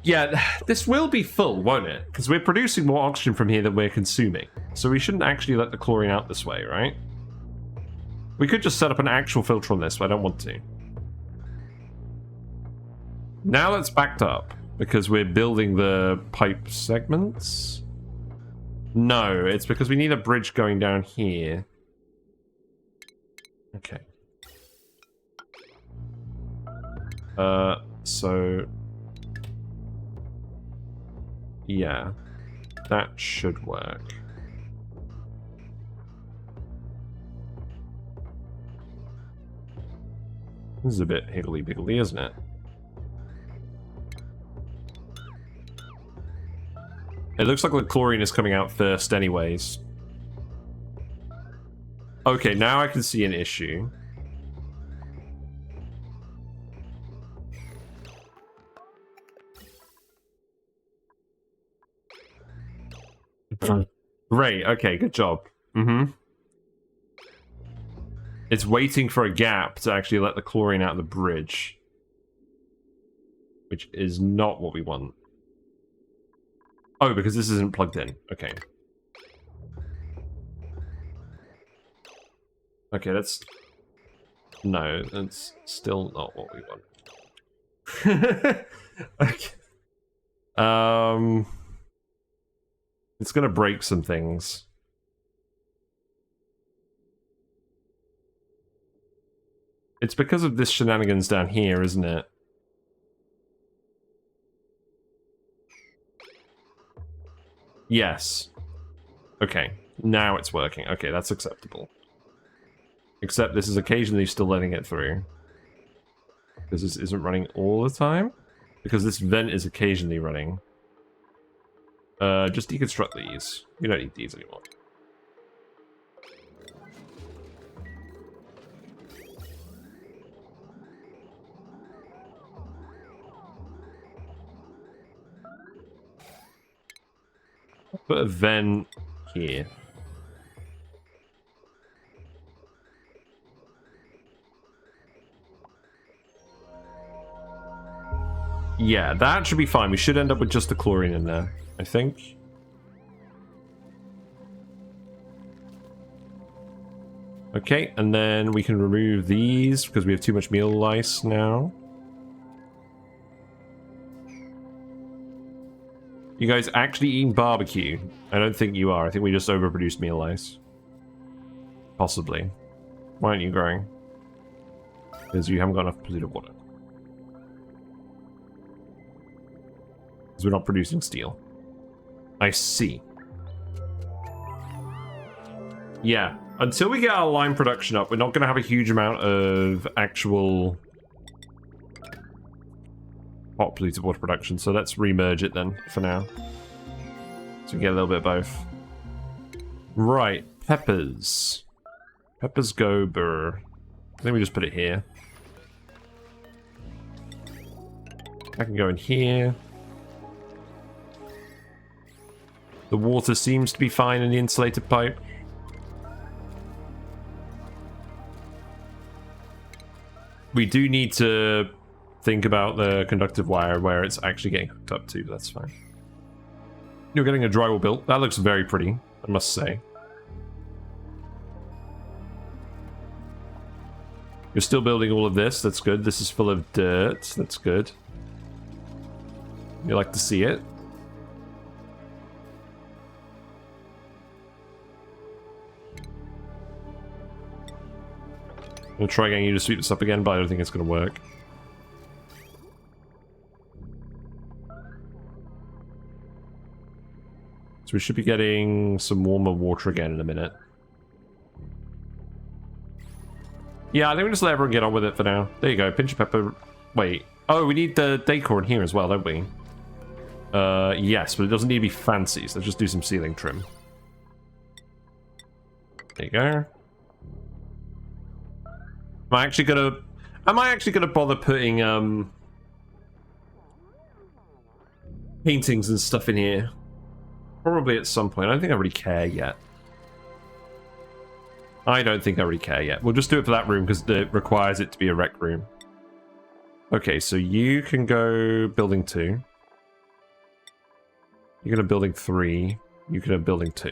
yeah, this will be full, won't it? Because we're producing more oxygen from here than we're consuming. So we shouldn't actually let the chlorine out this way, right? We could just set up an actual filter on this, but I don't want to. Now it's backed up, because we're building the pipe segments. No, it's because we need a bridge going down here. Okay. So... yeah. That should work. This is a bit higgledy-piggledy, isn't it? It looks like the chlorine is coming out first anyways. Okay, now I can see an issue. Great, okay, good job. Mm-hmm. It's waiting for a gap to actually let the chlorine out of the bridge. Which is not what we want. Oh, because this isn't plugged in. Okay. Okay, that's... no, that's still not what we want. Okay. It's gonna break some things. It's because of this shenanigans down here, isn't it? Yes. Okay, now it's working. Okay, that's acceptable. Except this is occasionally still letting it through. Because this isn't running all the time? Because this vent is occasionally running. Just deconstruct these. We don't need these anymore. Put a vent here. Yeah, that should be fine. We should end up with just the chlorine in there, I think. Okay, and then we can remove these because we have too much meal lice now. You guys actually eating barbecue? I don't think you are. I think we just overproduced meal lice. Possibly. Why aren't you growing? Because you haven't got enough polluted water. Because we're not producing steel. I see. Yeah. Until we get our lime production up, we're not going to have a huge amount of actual hot polluted water production, so let's remerge it then, for now. So we get a little bit of both. Right, peppers. Peppers go burr. I think we just put it here. I can go in here. The water seems to be fine in the insulated pipe. We do need to think about the conductive wire where it's actually getting hooked up to, but that's fine. You're getting a drywall built. That looks very pretty, I must say. You're still building all of this. That's good. This is full of dirt. That's good. You like to see it. I'm gonna try getting you to sweep this up again, but I don't think it's gonna work. So we should be getting some warmer water again in a minute. Yeah, I think we just let everyone get on with it for now. There you go, pinch of pepper. Wait. Oh, we need the decor in here as well, don't we? Yes, but it doesn't need to be fancy, so let's just do some ceiling trim. There you go. Am I actually gonna bother putting, paintings and stuff in here? Probably at some point. I don't think I really care yet. I don't think I really care yet. We'll just do it for that room because it requires it to be a rec room. Okay, so you can go building 2. You're gonna building 3. You can have building 2.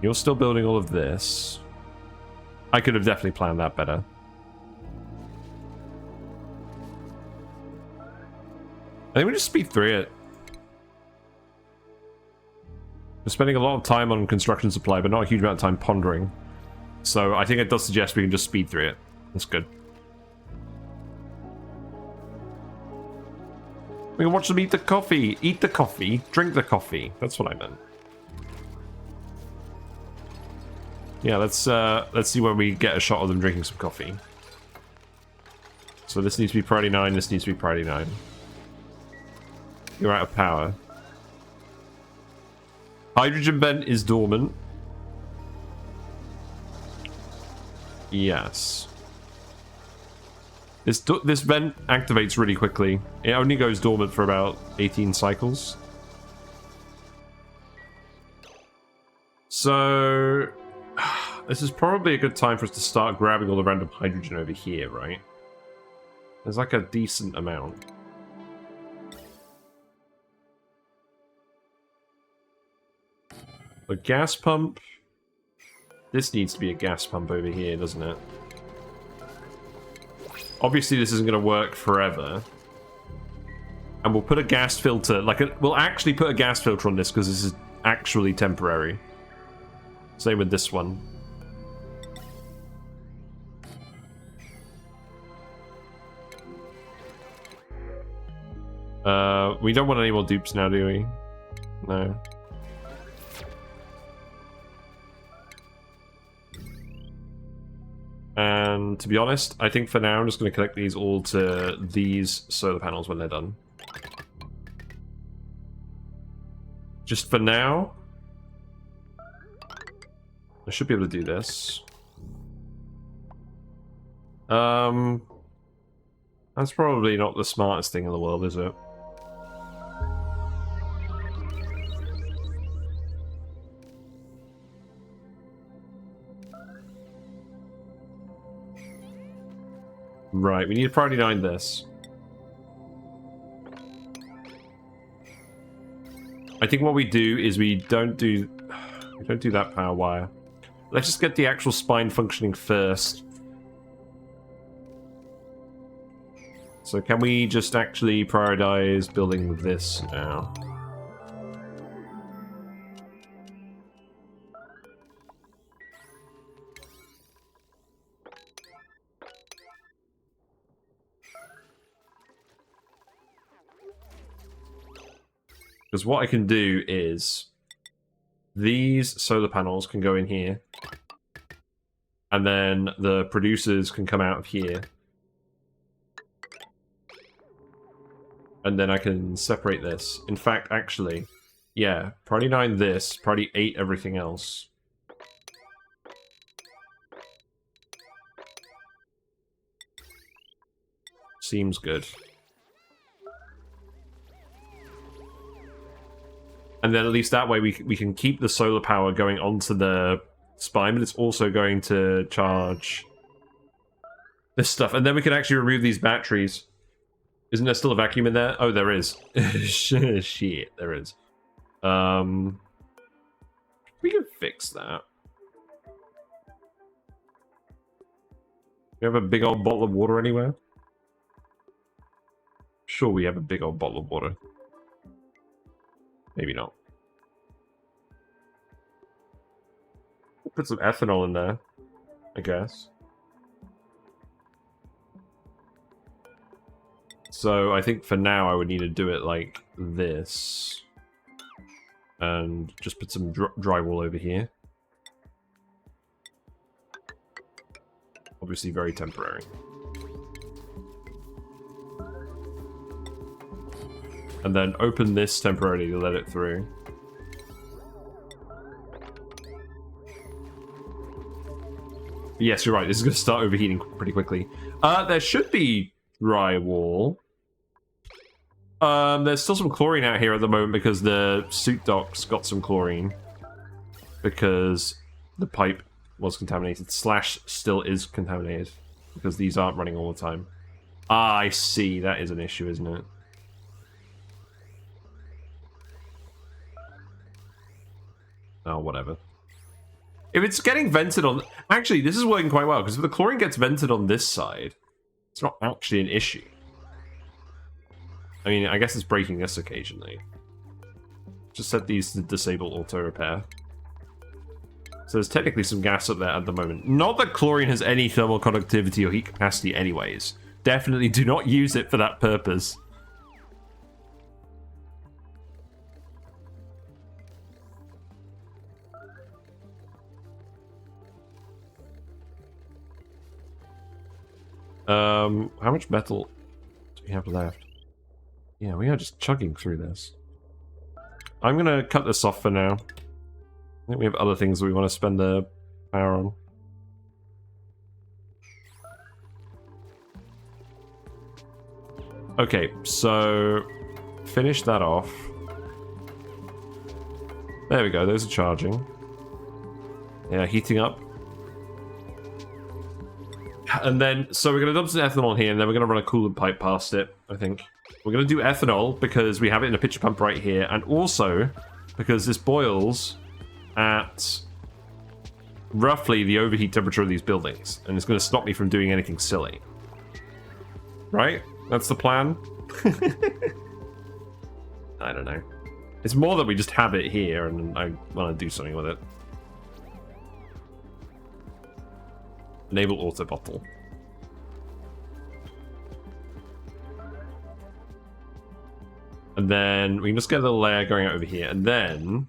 You're still building all of this. I could have definitely planned that better. I think we just speed through it. We're spending a lot of time on construction supply, but not a huge amount of time pondering. So I think it does suggest we can just speed through it. That's good. We can watch them eat the coffee. Eat the coffee. Drink the coffee. That's what I meant. Yeah, let's see when we get a shot of them drinking some coffee. So this needs to be priority 9. This needs to be priority 9. You're out of power. Hydrogen vent is dormant. Yes. This vent activates really quickly. It only goes dormant for about 18 cycles. So this is probably a good time for us to start grabbing all the random hydrogen over here, right? There's like a decent amount. A gas pump. This needs to be a gas pump over here, doesn't it? Obviously, this isn't going to work forever. And we'll put a gas filter, we'll actually put a gas filter on this because this is actually temporary. Same with this one. We don't want any more dupes now, do we? No. And to be honest, I think for now I'm just going to connect these all to these solar panels when they're done. Just for now, I should be able to do this. That's probably not the smartest thing in the world, is it? Right, we need to priority 9 this. I think what we do is we don't do that power wire. Let's just get the actual spine functioning first. So can we just actually prioritize building this now? Because what I can do is these solar panels can go in here, and then the producers can come out of here, and then I can separate this. In fact, actually, yeah, priority 9 this, priority 8 everything else. Seems good. And then at least that way we can keep the solar power going onto the spine, but it's also going to charge this stuff. And then we can actually remove these batteries. Isn't there still a vacuum in there? Oh, there is. Shit, there is. We can fix that. We have a big old bottle of water anywhere? Sure, we have a big old bottle of water. Maybe not. We'll put some ethanol in there, I guess. So I think for now I would need to do it like this. And just put some drywall over here. Obviously very temporary. And then open this temporarily to let it through. Yes, you're right. This is going to start overheating pretty quickly. There should be drywall. There's still some chlorine out here at the moment because the suit dock's got some chlorine. Because the pipe was contaminated. Slash still is contaminated. Because these aren't running all the time. Ah, I see. That is an issue, isn't it? Oh, whatever. If it's getting vented on... Actually, this is working quite well, because if the chlorine gets vented on this side, it's not actually an issue. I mean, I guess it's breaking this occasionally. Just set these to disable auto-repair. So there's technically some gas up there at the moment. Not that chlorine has any thermal conductivity or heat capacity anyways. Definitely do not use it for that purpose. How much metal do we have left? Yeah, we are just chugging through this. I'm gonna cut this off for now. I think we have other things that we want to spend the power on. Okay, so finish that off. There we go, those are charging. Yeah, heating up. And then, so we're going to dump some ethanol here, and then we're going to run a coolant pipe past it, I think. We're going to do ethanol, because we have it in a pitcher pump right here, and also, because this boils at roughly the overheat temperature of these buildings, and it's going to stop me from doing anything silly. Right? That's the plan? I don't know. It's more that we just have it here, and I want to do something with it. Enable auto bottle. And then we can just get the layer going out over here. And then...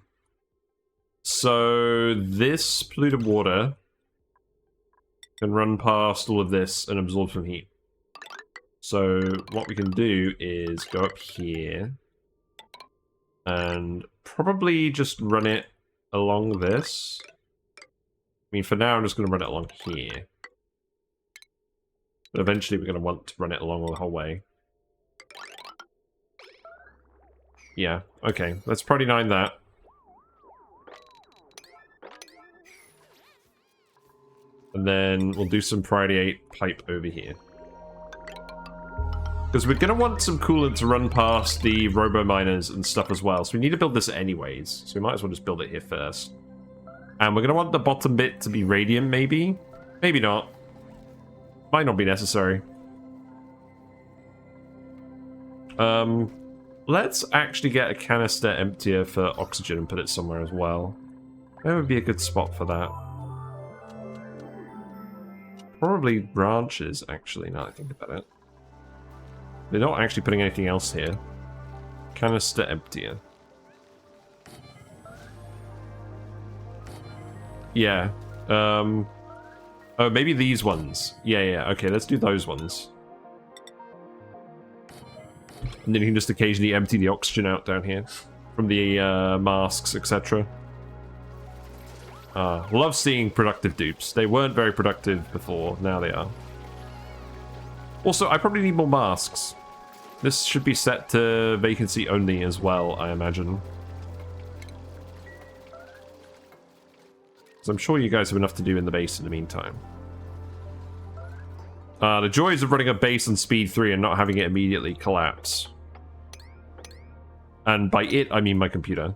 So this polluted water can run past all of this and absorb some heat. So what we can do is go up here and probably just run it along this. I mean, for now, I'm just going to run it along here. But eventually, we're going to want to run it along the whole way. Yeah, okay. Let's probably 9 that. And then we'll do some priority 8 pipe over here. Because we're going to want some coolant to run past the robo-miners and stuff as well. So we need to build this anyways. So we might as well just build it here first. And we're going to want the bottom bit to be radiant, maybe? Maybe not. Might not be necessary. Let's actually get a canister emptier for oxygen and put it somewhere as well. Where would be a good spot for that? Probably branches, actually, now that I think about it. They're not actually putting anything else here. Canister emptier. Yeah. Oh, maybe these ones. Yeah. Okay, let's do those ones. And then you can just occasionally empty the oxygen out down here. From the masks, etc. Love seeing productive dupes. They weren't very productive before, now they are. Also, I probably need more masks. This should be set to vacancy only as well, I imagine. So I'm sure you guys have enough to do in the base in the meantime. The joys of running a base on speed 3 and not having it immediately collapse. And by it, I mean my computer.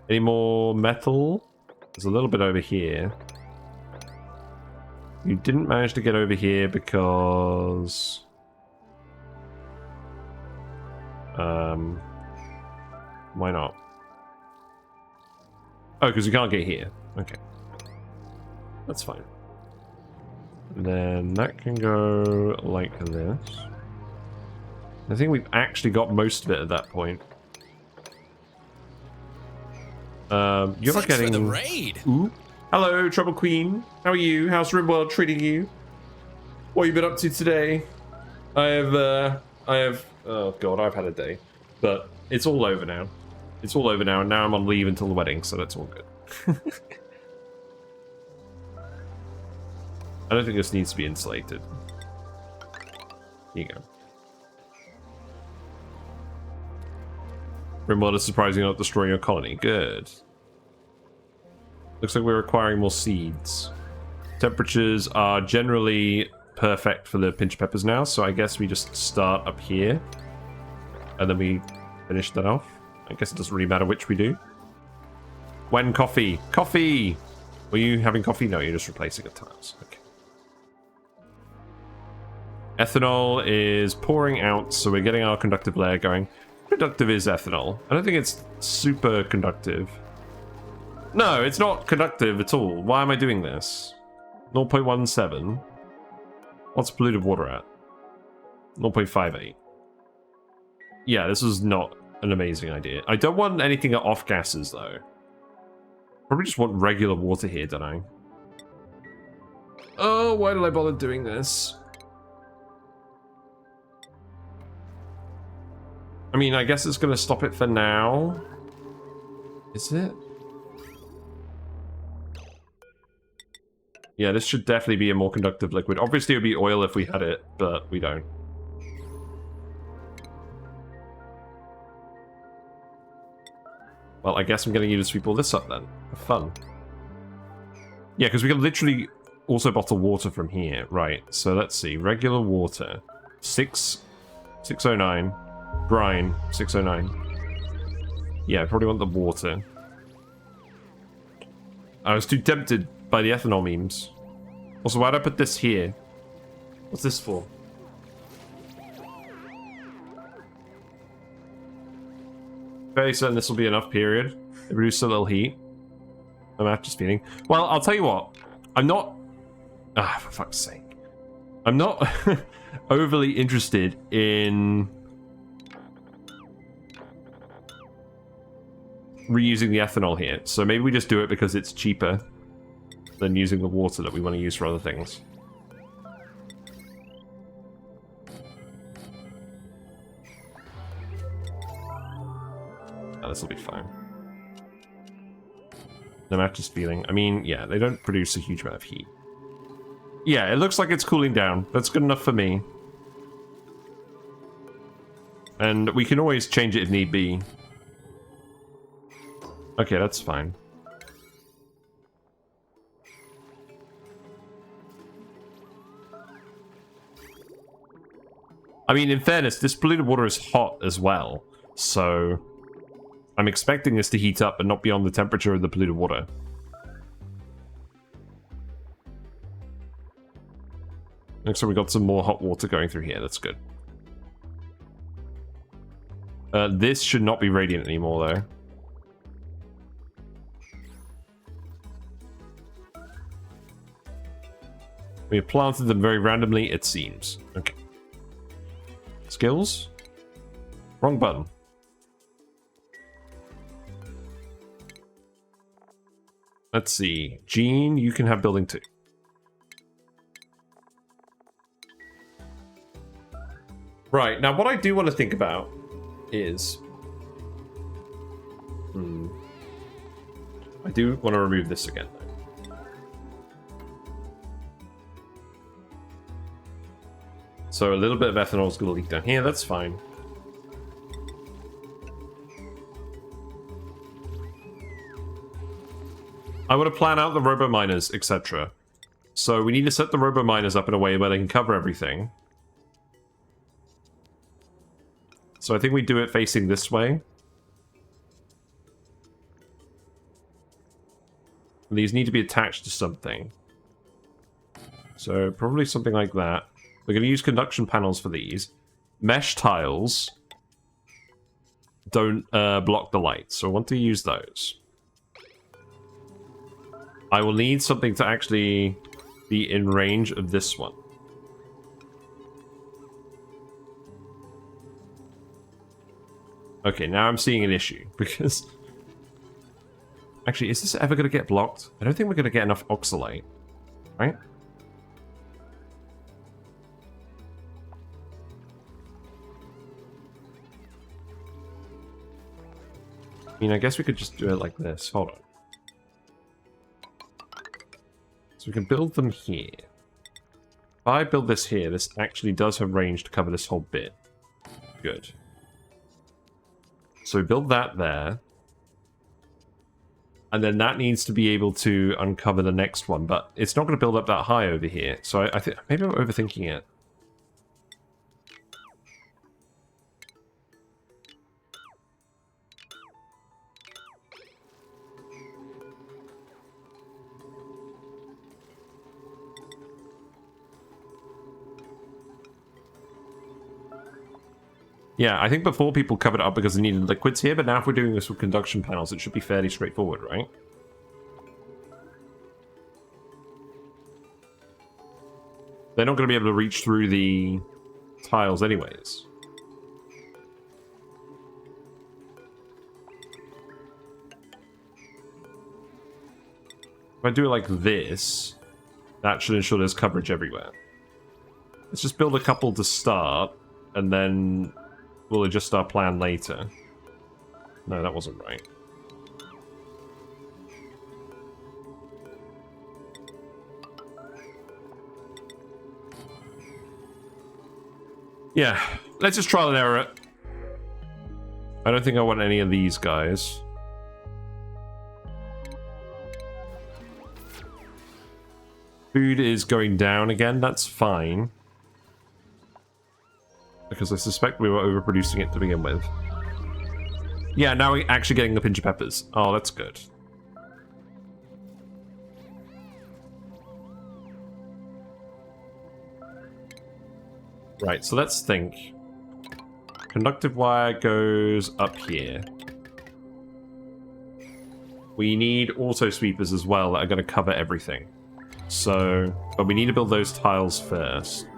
Any more metal? There's a little bit over here. You didn't manage to get over here because... why not? Oh, because you can't get here. Okay. That's fine. And then that can go like this. I think we've actually got most of it at that point. You're not getting... For the raid. Ooh. Hello, Trouble Queen. How are you? How's RimWorld treating you? What have you been up to today? I have... Oh god, I've had a day. But it's all over now. It's all over now, and now I'm on leave until the wedding, so that's all good. I don't think this needs to be insulated. Here you go. RimWorld is surprisingly not destroying your colony. Good. Looks like we're requiring more seeds. Temperatures are generally perfect for the pinch peppers now, so I guess we just start up here. And then we finish that off. I guess it doesn't really matter which we do. When coffee? Coffee! Were you having coffee? No, you're just replacing the tiles. Okay. Ethanol is pouring out, so we're getting our conductive layer going. Conductive is ethanol. I don't think it's super conductive. No, it's not conductive at all. Why am I doing this? 0.17. What's polluted water at? 0.58. Yeah, this is not an amazing idea. I don't want anything at off gases, though. Probably just want regular water here, don't I? Oh, why did I bother doing this? I mean, I guess it's going to stop it for now. Is it? Yeah, this should definitely be a more conductive liquid. Obviously, it would be oil if we had it, but we don't. Well, I guess I'm going to need to sweep all this up then. For fun. Yeah, because we can literally also bottle water from here. Right, so let's see. Regular water. 609. Brine, 609. Yeah, I probably want the water. I was too tempted by the ethanol memes. Also, why'd I put this here? What's this for? Very certain this will be enough, period. It produces a little heat. I'm just feeling. Well, I'll tell you what. I'm not... Ah, for fuck's sake. I'm not overly interested in... reusing the ethanol here, so maybe we just do it because it's cheaper than using the water that we want to use for other things. Oh, this will be fine. No matches feeling. I mean, yeah, they don't produce a huge amount of heat. Yeah, it looks like it's cooling down. That's good enough for me. And we can always change it if need be. Okay, that's fine. I mean, in fairness, this polluted water is hot as well, so I'm expecting this to heat up and not beyond the temperature of the polluted water. Looks like we got some more hot water going through here. That's good. This should not be radiant anymore, though. We have planted them very randomly, it seems. Okay. Skills? Wrong button. Let's see. Gene, you can have building 2. Right, now what I do want to think about is... I do want to remove this again, though. So a little bit of ethanol is going to leak down here, that's fine. I want to plan out the robo-miners, etc. So we need to set the robo-miners up in a way where they can cover everything. So I think we do it facing this way. And these need to be attached to something. So probably something like that. We're going to use conduction panels for these. Mesh tiles don't block the light, so I want to use those. I will need something to actually be in range of this one. Okay, now I'm seeing an issue, because... Actually, is this ever going to get blocked? I don't think we're going to get enough Oxylite, right? I mean, I guess we could just do it like this. Hold on. So we can build them here. If I build this here, this actually does have range to cover this whole bit. Good. So we build that there. And then that needs to be able to uncover the next one, but it's not going to build up that high over here. So I think maybe I'm overthinking it. Yeah, I think before people covered it up because they needed liquids here, but now if we're doing this with conduction panels, it should be fairly straightforward, right? They're not going to be able to reach through the tiles anyways. If I do it like this, that should ensure there's coverage everywhere. Let's just build a couple to start, and then we'll adjust our plan later. No, that wasn't right. Yeah, let's just trial and error it. I don't think I want any of these guys. Food is going down again, that's fine. Because I suspect we were overproducing it to begin with. Yeah, now we're actually getting the pinch of peppers. Oh, that's good. Right, so let's think. Conductive wire goes up here. We need auto sweepers as well that are going to cover everything. So, but we need to build those tiles first.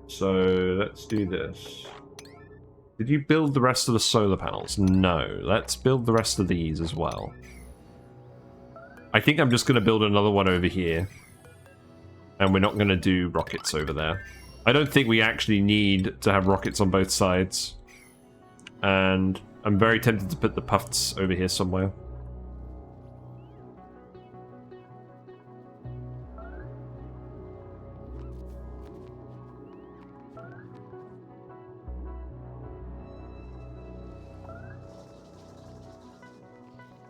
So, let's do this. Did you build the rest of the solar panels? No. Let's build the rest of these as well. I think I'm just going to build another one over here. And we're not going to do rockets over there. I don't think we actually need to have rockets on both sides. And I'm very tempted to put the puffs over here somewhere.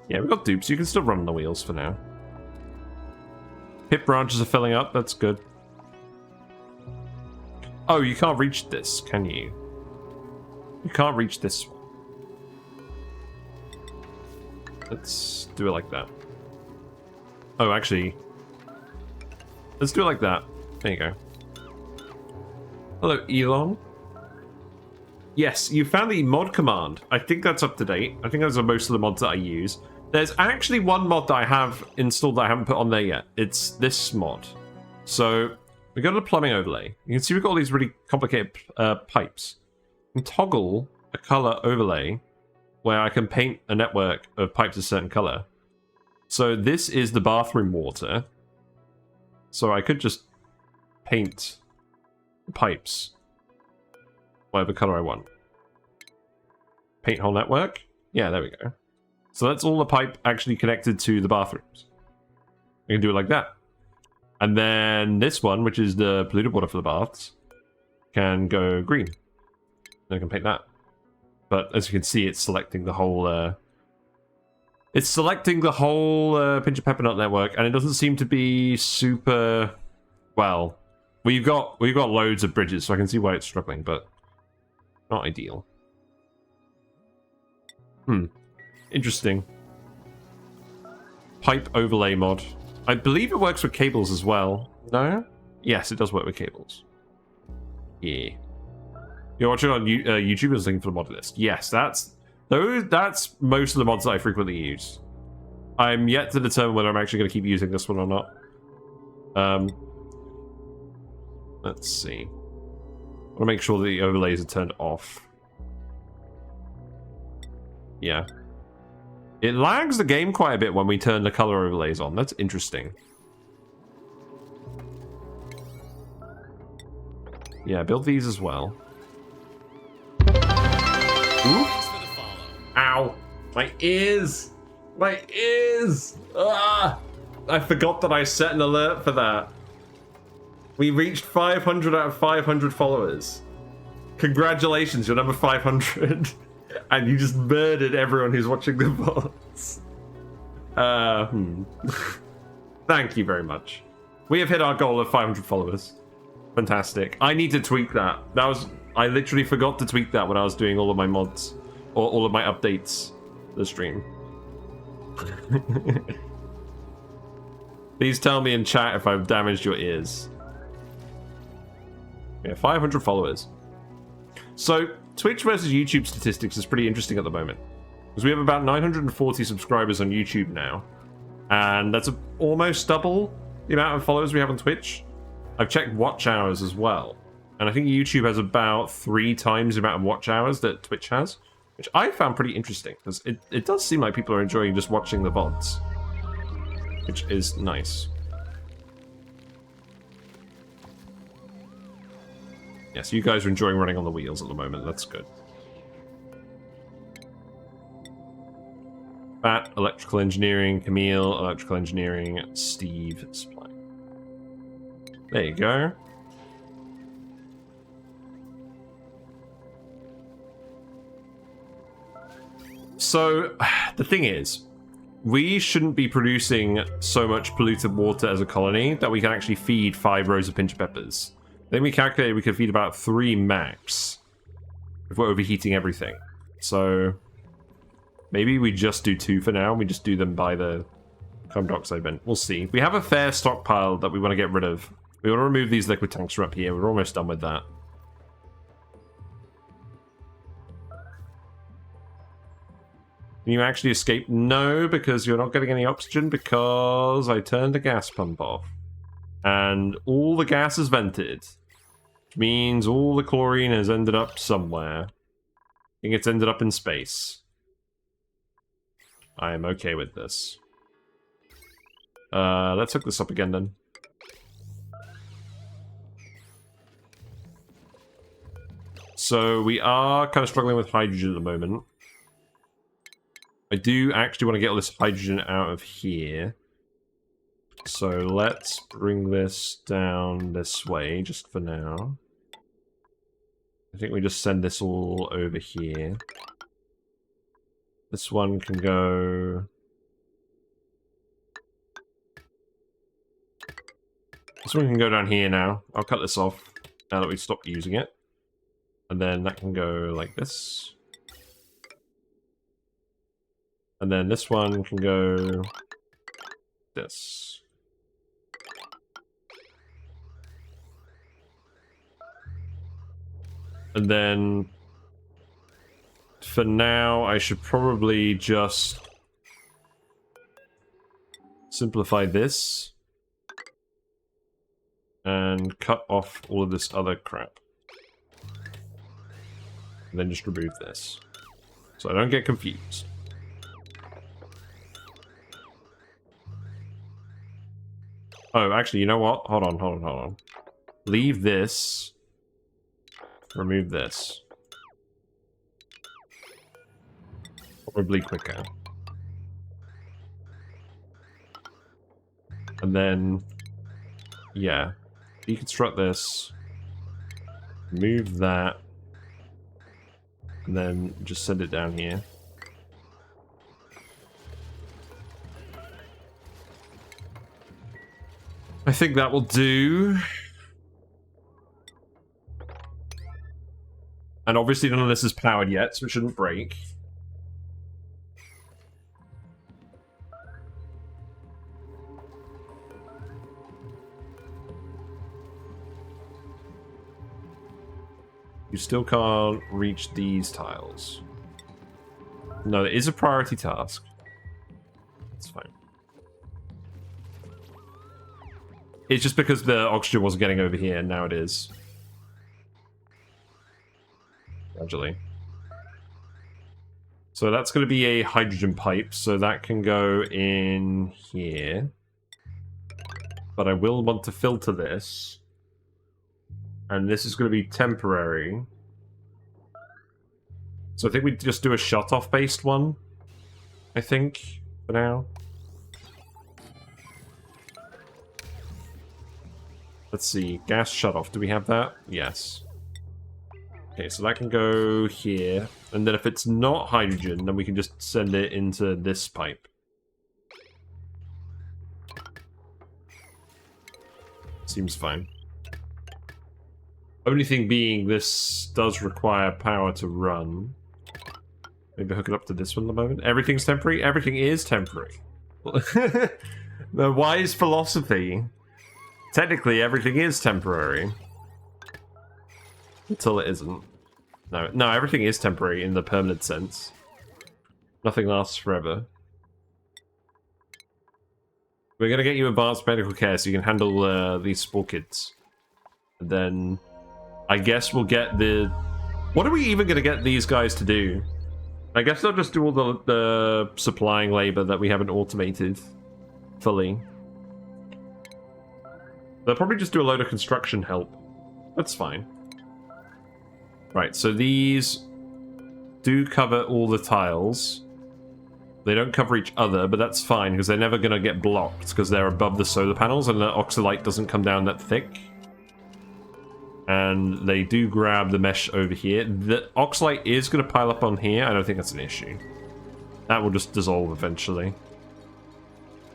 Yeah, we've got dupes. You can still run the wheels for now. Pip branches are filling up. That's good. Oh, you can't reach this, can you? You can't reach this one. Let's do it like that. Oh, actually. Let's do it like that. There you go. Hello, Elon. Yes, you found the mod command. I think that's up to date. I think those are most of the mods that I use. There's actually one mod that I have installed that I haven't put on there yet. It's this mod. So, we go to the plumbing overlay. You can see we've got all these really complicated pipes. You can toggle a color overlay where I can paint a network of pipes a certain color. So this is the bathroom water. So I could just paint the pipes whatever color I want. Paint whole network? Yeah, there we go. So that's all the pipe actually connected to the bathrooms. We can do it like that. And then this one, which is the polluted water for the baths, can go green. Then I can paint that. But as you can see, it's selecting the whole. It's selecting the whole Pinch of Pepper Nut network, and it doesn't seem to be super well. We've got loads of bridges, so I can see why it's struggling, but not ideal. Interesting. Pipe overlay mod. I believe it works with cables as well. No? Yes, it does work with cables. Yeah. You're watching on YouTube and looking for the mod list. Yes, that's most of the mods that I frequently use. I'm yet to determine whether I'm actually going to keep using this one or not. Let's see. I want to make sure the overlays are turned off. Yeah. It lags the game quite a bit when we turn the color overlays on. That's interesting. Yeah, build these as well. Ooh. Ow! My ears! My ears! Ah! I forgot that I set an alert for that. We reached 500 out of 500 followers. Congratulations, you're number 500. And you just murdered everyone who's watching the VODs. Thank you very much. We have hit our goal of 500 followers. Fantastic. I need to tweak that. I literally forgot to tweak that when I was doing all of my mods. Or all of my updates to the stream. Please tell me in chat if I've damaged your ears. Yeah, 500 followers. So, Twitch versus YouTube statistics is pretty interesting at the moment. Because we have about 940 subscribers on YouTube now. And that's almost double the amount of followers we have on Twitch. I've checked watch hours as well. And I think YouTube has about 3 times the amount of watch hours that Twitch has. Which I found pretty interesting. Because it does seem like people are enjoying just watching the VODs. Which is nice. Yeah, so you guys are enjoying running on the wheels at the moment. That's good. Bat, electrical engineering. Camille, electrical engineering. Steve, supply. There you go. So, the thing is, we shouldn't be producing so much polluted water as a colony that we can actually feed 5 rows of pinch of peppers. Then we calculated we could feed about 3 max if we're overheating everything. So maybe we just do 2 for now. We just do them by the carbon dioxide vent. We'll see. We have a fair stockpile that we want to get rid of. We want to remove these liquid tanks from up here. We're almost done with that. Can you actually escape? No, because you're not getting any oxygen because I turned the gas pump off. And all the gas is vented. Which means all the chlorine has ended up somewhere. I think it's ended up in space. I am okay with this. Let's hook this up again then. So we are kind of struggling with hydrogen at the moment. I do actually want to get all this hydrogen out of here. So let's bring this down this way, just for now. I think we just send this all over here. This one can go... This one can go down here now. I'll cut this off now that we've stopped using it. And then that can go like this. And then this one can go... this. And then... for now, I should probably just... simplify this. And cut off all of this other crap. And then just remove this. So I don't get confused. Oh, actually, you know what? Hold on. Leave this. Remove this. Probably quicker. And then... yeah. Deconstruct this. Remove that. And then just send it down here. I think that will do. And obviously none of this is powered yet, so it shouldn't break. You still can't reach these tiles. No, it is a priority task. That's fine. It's just because the oxygen wasn't getting over here, and now it is. Gradually. So that's going to be a hydrogen pipe, so that can go in here. But I will want to filter this. And this is going to be temporary. So I think we just do a shut-off based one. I think, for now. Let's see, gas shut-off. Do we have that? Yes. Okay, so that can go here. And then if it's not hydrogen, then we can just send it into this pipe. Seems fine. Only thing being, this does require power to run. Maybe hook it up to this one at the moment. Everything's temporary? Everything is temporary. The wise philosophy. Technically, everything is temporary. Until it isn't. No, everything is temporary in the permanent sense. Nothing lasts forever. We're going to get you advanced medical care so you can handle these spore kids. And then I guess we'll get the... What are we even going to get these guys to do? I guess they'll just do all the supplying labor that we haven't automated fully. They'll probably just do a load of construction help. That's fine. Right, so these do cover all the tiles. They don't cover each other, but that's fine, because they're never going to get blocked, because they're above the solar panels, and the Oxylite doesn't come down that thick. And they do grab the mesh over here. The Oxylite is going to pile up on here. I don't think that's an issue. That will just dissolve eventually.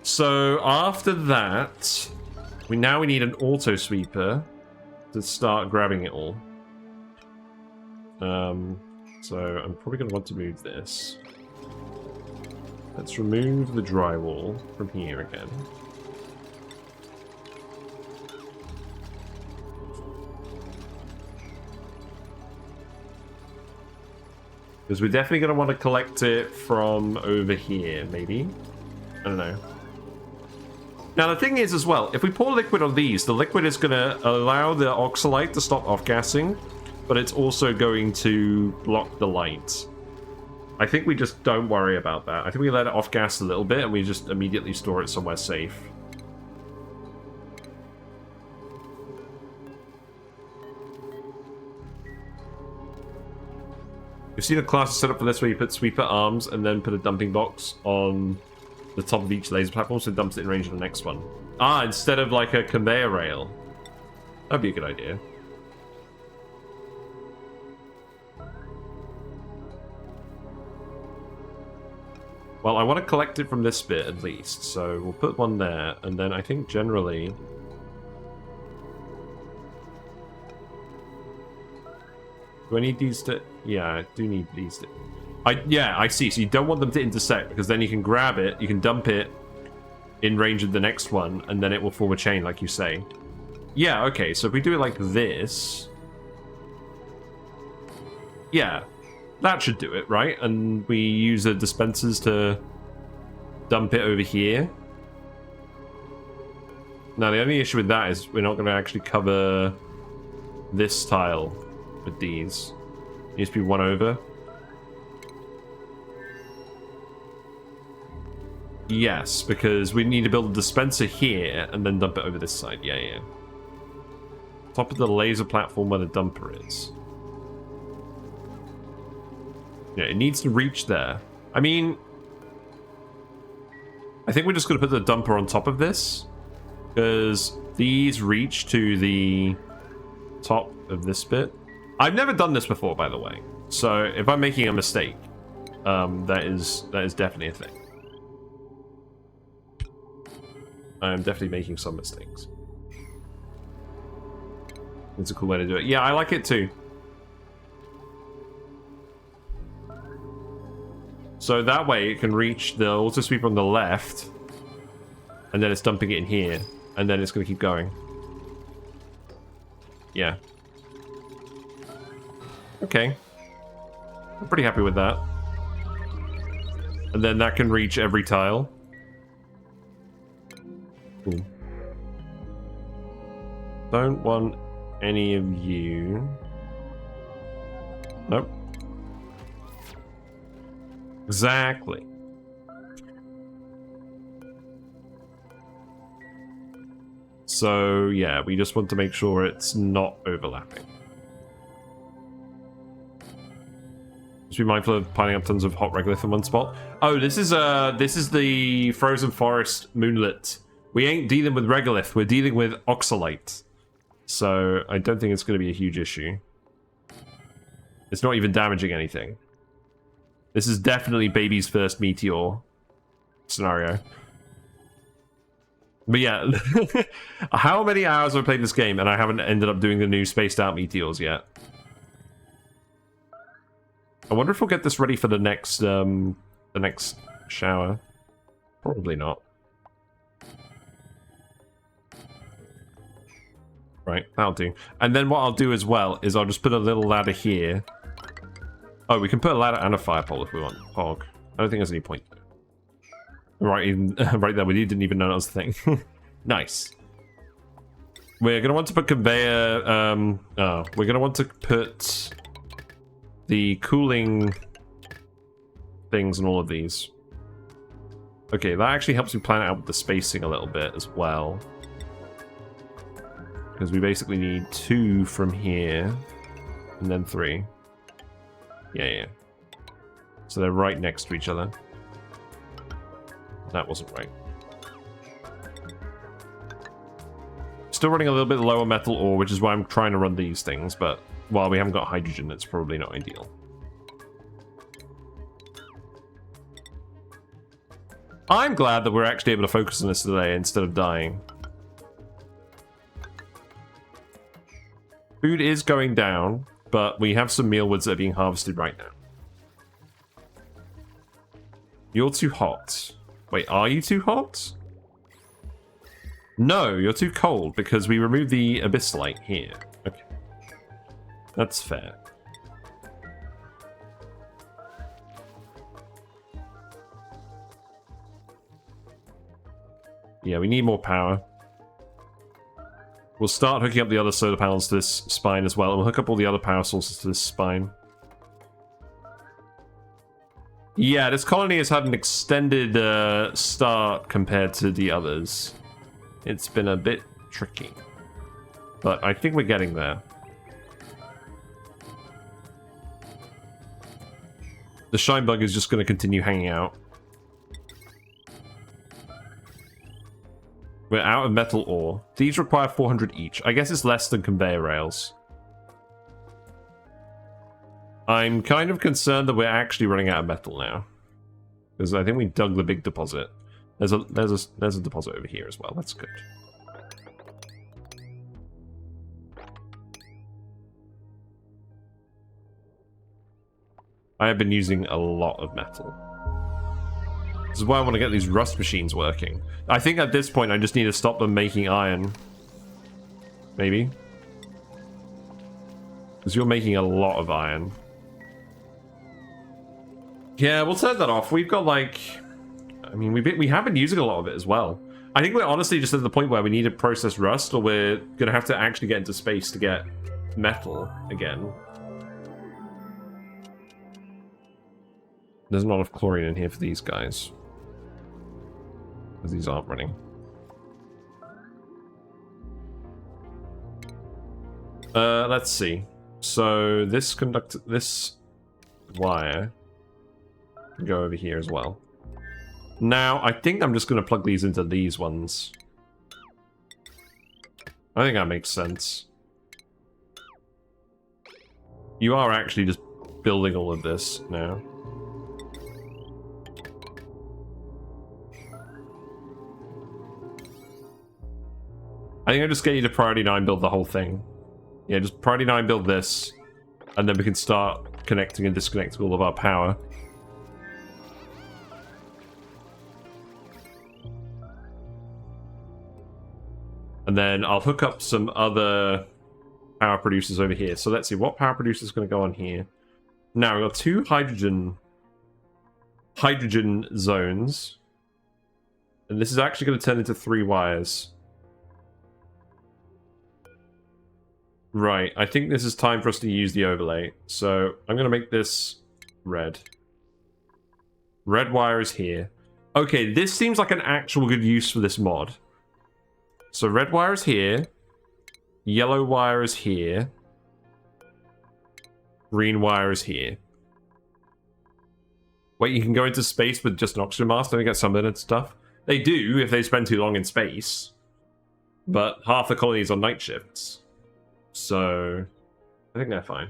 So after that, we need an auto sweeper to start grabbing it all. So I'm probably going to want to move this. Let's remove the drywall from here again. Because we're definitely going to want to collect it from over here, maybe. I don't know. Now, the thing is as well, if we pour liquid on these, the liquid is going to allow the Oxylite to stop off-gassing, but it's also going to block the light. I think we just don't worry about that. I think we let it off-gas a little bit, and we just immediately store it somewhere safe. We've seen a class set up for this where you put sweeper arms and then put a dumping box on the top of each laser platform so it dumps it in range of the next one. Ah, instead of like a conveyor rail. That'd be a good idea. Well, I want to collect it from this bit at least, so we'll put one there, and then I think generally... Do I need these to... Yeah, I do need these to... Yeah, I see. So you don't want them to intersect, because then you can grab it, you can dump it in range of the next one, and then it will form a chain, like you say. Yeah, okay, so if we do it like this... Yeah, that should do it, right? And we use the dispensers to dump it over here. Now, the only issue with that is we're not going to actually cover this tile with these. It needs to be one over. Yes, because we need to build a dispenser here and then dump it over this side. Yeah, yeah. Top of the laser platform where the dumper is. Yeah, it needs to reach there. I mean, I think we're just going to put the dumper on top of this, because these reach to the top of this bit. I've never done this before, by the way. So if I'm making a mistake, that is definitely a thing. I am definitely making some mistakes. It's a cool way to do it. Yeah, I like it too. So that way it can reach the auto sweep on the left, and then it's dumping it in here, and then it's going to keep going. Yeah. Okay. I'm pretty happy with that. And then that can reach every tile. Cool. Don't want any of you. Nope. Exactly. So, yeah, we just want to make sure it's not overlapping. Just be mindful of piling up tons of hot regolith in one spot. Oh, this is the frozen forest moonlit. We ain't dealing with regolith, we're dealing with oxylite. So, I don't think it's going to be a huge issue. It's not even damaging anything. This is definitely baby's first meteor scenario. But yeah, how many hours have I played this game and I haven't ended up doing the new spaced out meteors yet? I wonder if we'll get this ready for the next shower. Probably not. Right, that'll do. And then what I'll do as well is I'll just put a little ladder here. Oh, we can put a ladder and a fire pole if we want. Hog. I don't think there's any point. Right, even, right there, we didn't even know that was the thing. Nice. We're going to want to put conveyor... we're going to want to put the cooling things in all of these. Okay, that actually helps me plan out with the spacing a little bit as well. Because we basically need 2 from here, and then 3. Yeah. So they're right next to each other. That wasn't right. Still running a little bit lower metal ore, which is why I'm trying to run these things, but while we haven't got hydrogen, it's probably not ideal. I'm glad that we're actually able to focus on this today instead of dying. Food is going down, but we have some mealwoods that are being harvested right now. You're too hot. Wait, are you too hot? No, you're too cold because we removed the abyssite here. Okay. That's fair. Yeah, we need more power. We'll start hooking up the other solar panels to this spine as well, and we'll hook up all the other power sources to this spine. Yeah, this colony has had an extended start compared to the others. It's been a bit tricky. But I think we're getting there. The shine bug is just going to continue hanging out. We're out of metal ore. These require 400 each. I guess it's less than conveyor rails. I'm kind of concerned that we're actually running out of metal now. Because I think we dug the big deposit. There's a deposit over here as well. That's good. I have been using a lot of metal. This is why I want to get these rust machines working. I think at this point I just need to stop them making iron. Maybe. Because you're making a lot of iron. Yeah, we'll turn that off. We've got like... I mean, we have been using a lot of it as well. I think we're honestly just at the point where we need to process rust, or we're going to have to actually get into space to get metal again. There's not enough chlorine in here for these guys. Because these aren't running. Let's see. So this wire can go over here as well. Now, I think I'm just going to plug these into these ones. I think that makes sense. You are actually just building all of this now. I think I just get you to priority 9 build the whole thing. Yeah, just priority 9 build this, and then we can start connecting and disconnecting all of our power. And then I'll hook up some other power producers over here. So let's see, what power producer is going to go on here? Now, we've got 2 hydrogen zones. And this is actually going to turn into 3 wires. Right, I think this is time for us to use the overlay. So I'm going to make this red. Red wire is here. Okay, this seems like an actual good use for this mod. So red wire is here. Yellow wire is here. Green wire is here. Wait, you can go into space with just an oxygen mask? Don't you get sunburn and stuff? They do if they spend too long in space. But half the colonies on night shifts. So I think they're fine.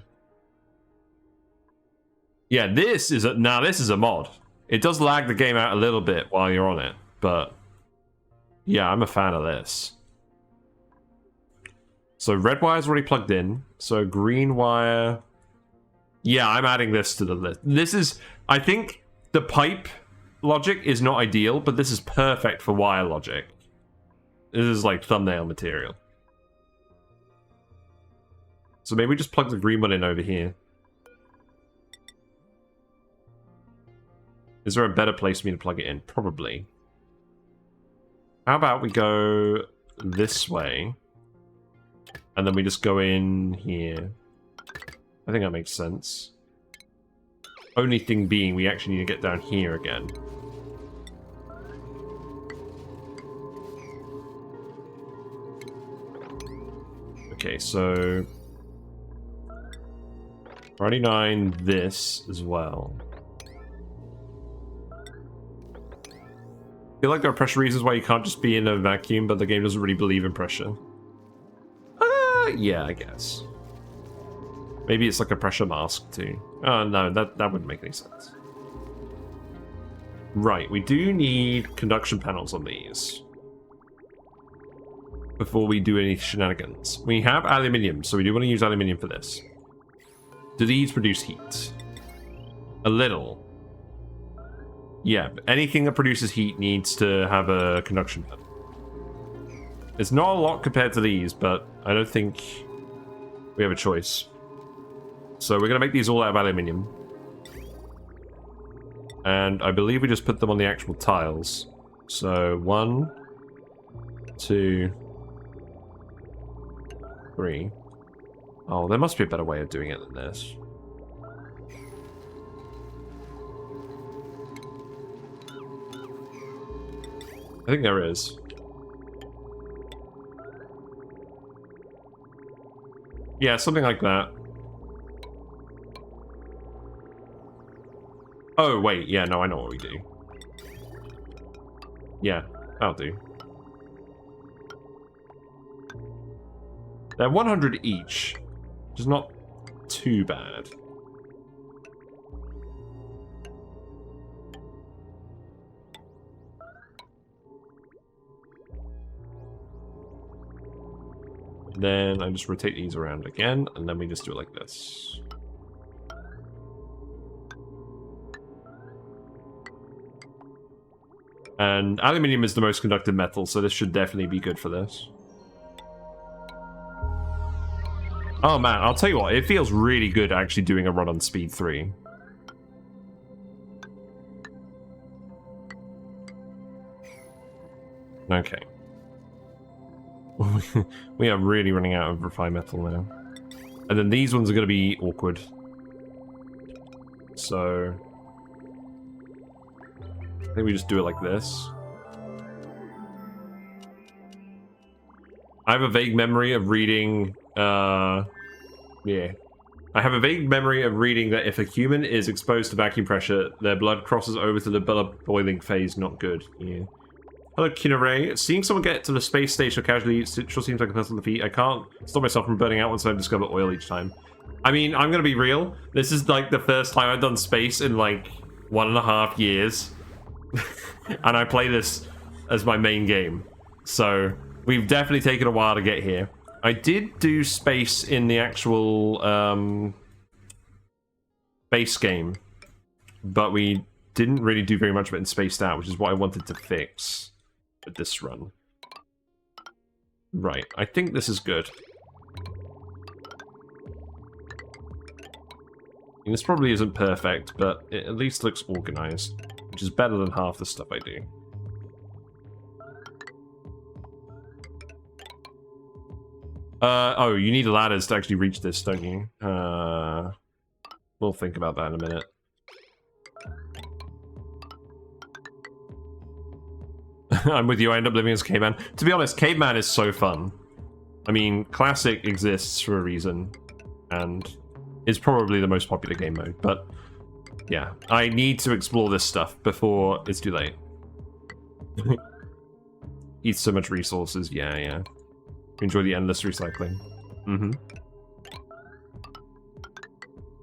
Yeah, this is a mod. It does lag the game out a little bit while you're on it, but yeah, I'm a fan of this. So red wire's already plugged in. So green wire. Yeah, I'm adding this to the list. This is, I think the pipe logic is not ideal, but this is perfect for wire logic. This is like thumbnail material. So maybe we just plug the green one in over here. Is there a better place for me to plug it in? Probably. How about we go this way, and then we just go in here. I think that makes sense. Only thing being, we actually need to get down here again. Okay, so 29 this as well. I feel like there are pressure reasons why you can't just be in a vacuum, but the game doesn't really believe in pressure. Yeah, I guess. Maybe it's like a pressure mask too. Oh no, that wouldn't make any sense. Right, we do need conduction panels on these before we do any shenanigans. We have aluminium, so we do want to use aluminium for this. Do these produce heat? A little. Yeah, but anything that produces heat needs to have a conduction panel. It's not a lot compared to these, but I don't think we have a choice. So we're going to make these all out of aluminium. And I believe we just put them on the actual tiles. So 1, 2, 3. Oh, there must be a better way of doing it than this. I think there is. Yeah, something like that. Oh, wait. Yeah, no, I know what we do. Yeah, that'll do. They're 100 each, which is not too bad. Then I just rotate these around again, and then we just do it like this. And aluminium is the most conductive metal, so this should definitely be good for this. Oh man, I'll tell you what, it feels really good actually doing a run on speed 3. Okay. We are really running out of refined metal now. And then these ones are going to be awkward. So I think we just do it like this. I have a vague memory of reading... yeah. I have a vague memory of reading that if a human is exposed to vacuum pressure, their blood crosses over to the blood boiling phase, not good. Yeah. Hello, Kinare. Seeing someone get to the space station casually sure seems like a personal defeat. I can't stop myself from burning out once I discover oil each time. I mean, I'm gonna be real. This is like the first time I've done space in like 1.5 years. And I play this as my main game. So we've definitely taken a while to get here. I did do space in the actual base game, but we didn't really do very much of it in Spaced Out, which is what I wanted to fix with this run. Right, I think this is good. And this probably isn't perfect, but it at least looks organized, which is better than half the stuff I do. Oh, you need ladders to actually reach this, don't you? We'll think about that in a minute. I'm with you, I end up living as Caveman. To be honest, Caveman is so fun. I mean, Classic exists for a reason, and is probably the most popular game mode, but yeah, I need to explore this stuff before it's too late. Eats so much resources, yeah. Enjoy the endless recycling.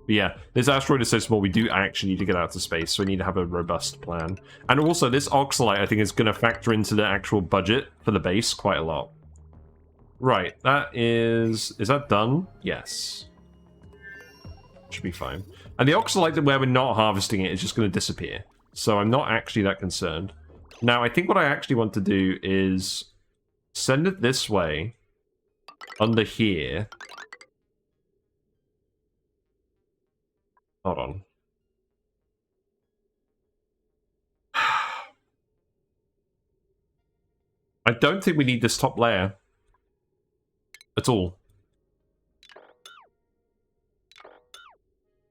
But yeah, this asteroid is so small, we do actually need to get out to space, so we need to have a robust plan. And also, this Oxylite, I think, is going to factor into the actual budget for the base quite a lot. Right, that is... Is that done? Yes. Should be fine. And the Oxylite, where we're not harvesting it, is just going to disappear. So I'm not actually that concerned. Now, I think what I actually want to do is send it this way, under here. Hold on. I don't think we need this top layer at all.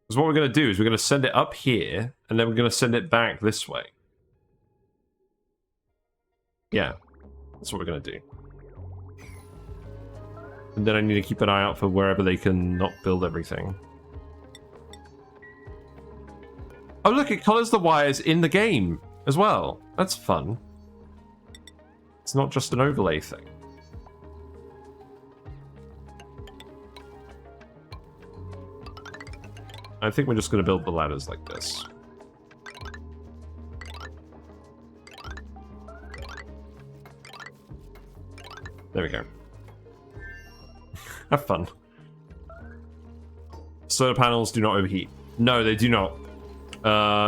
Because what we're going to do is we're going to send it up here, and then we're going to send it back this way. Yeah, that's what we're going to do. And then I need to keep an eye out for wherever they can not build everything. Oh look, it colors the wires in the game as well. That's fun. It's not just an overlay thing. I think we're just going to build the ladders like this. There we go. Have fun. Solar panels do not overheat. No, they do not.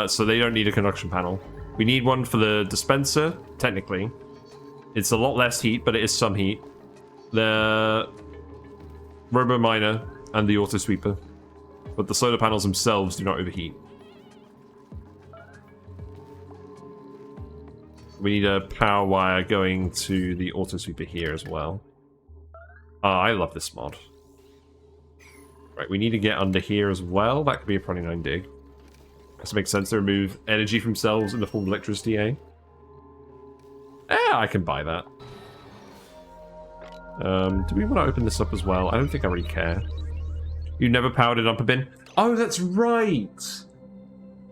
So they don't need a conduction panel. We need one for the dispenser, technically. It's a lot less heat, but it is some heat. The Robo Miner and the Auto Sweeper. But the solar panels themselves do not overheat. We need a power wire going to the Auto Sweeper here as well. Oh, I love this mod. Right, we need to get under here as well. That could be a 29 dig. Does it make sense to remove energy from cells in the form of electricity, eh? I can buy that. Do we want to open this up as well? I don't think I really care. You never powered an upper bin? Oh, that's right!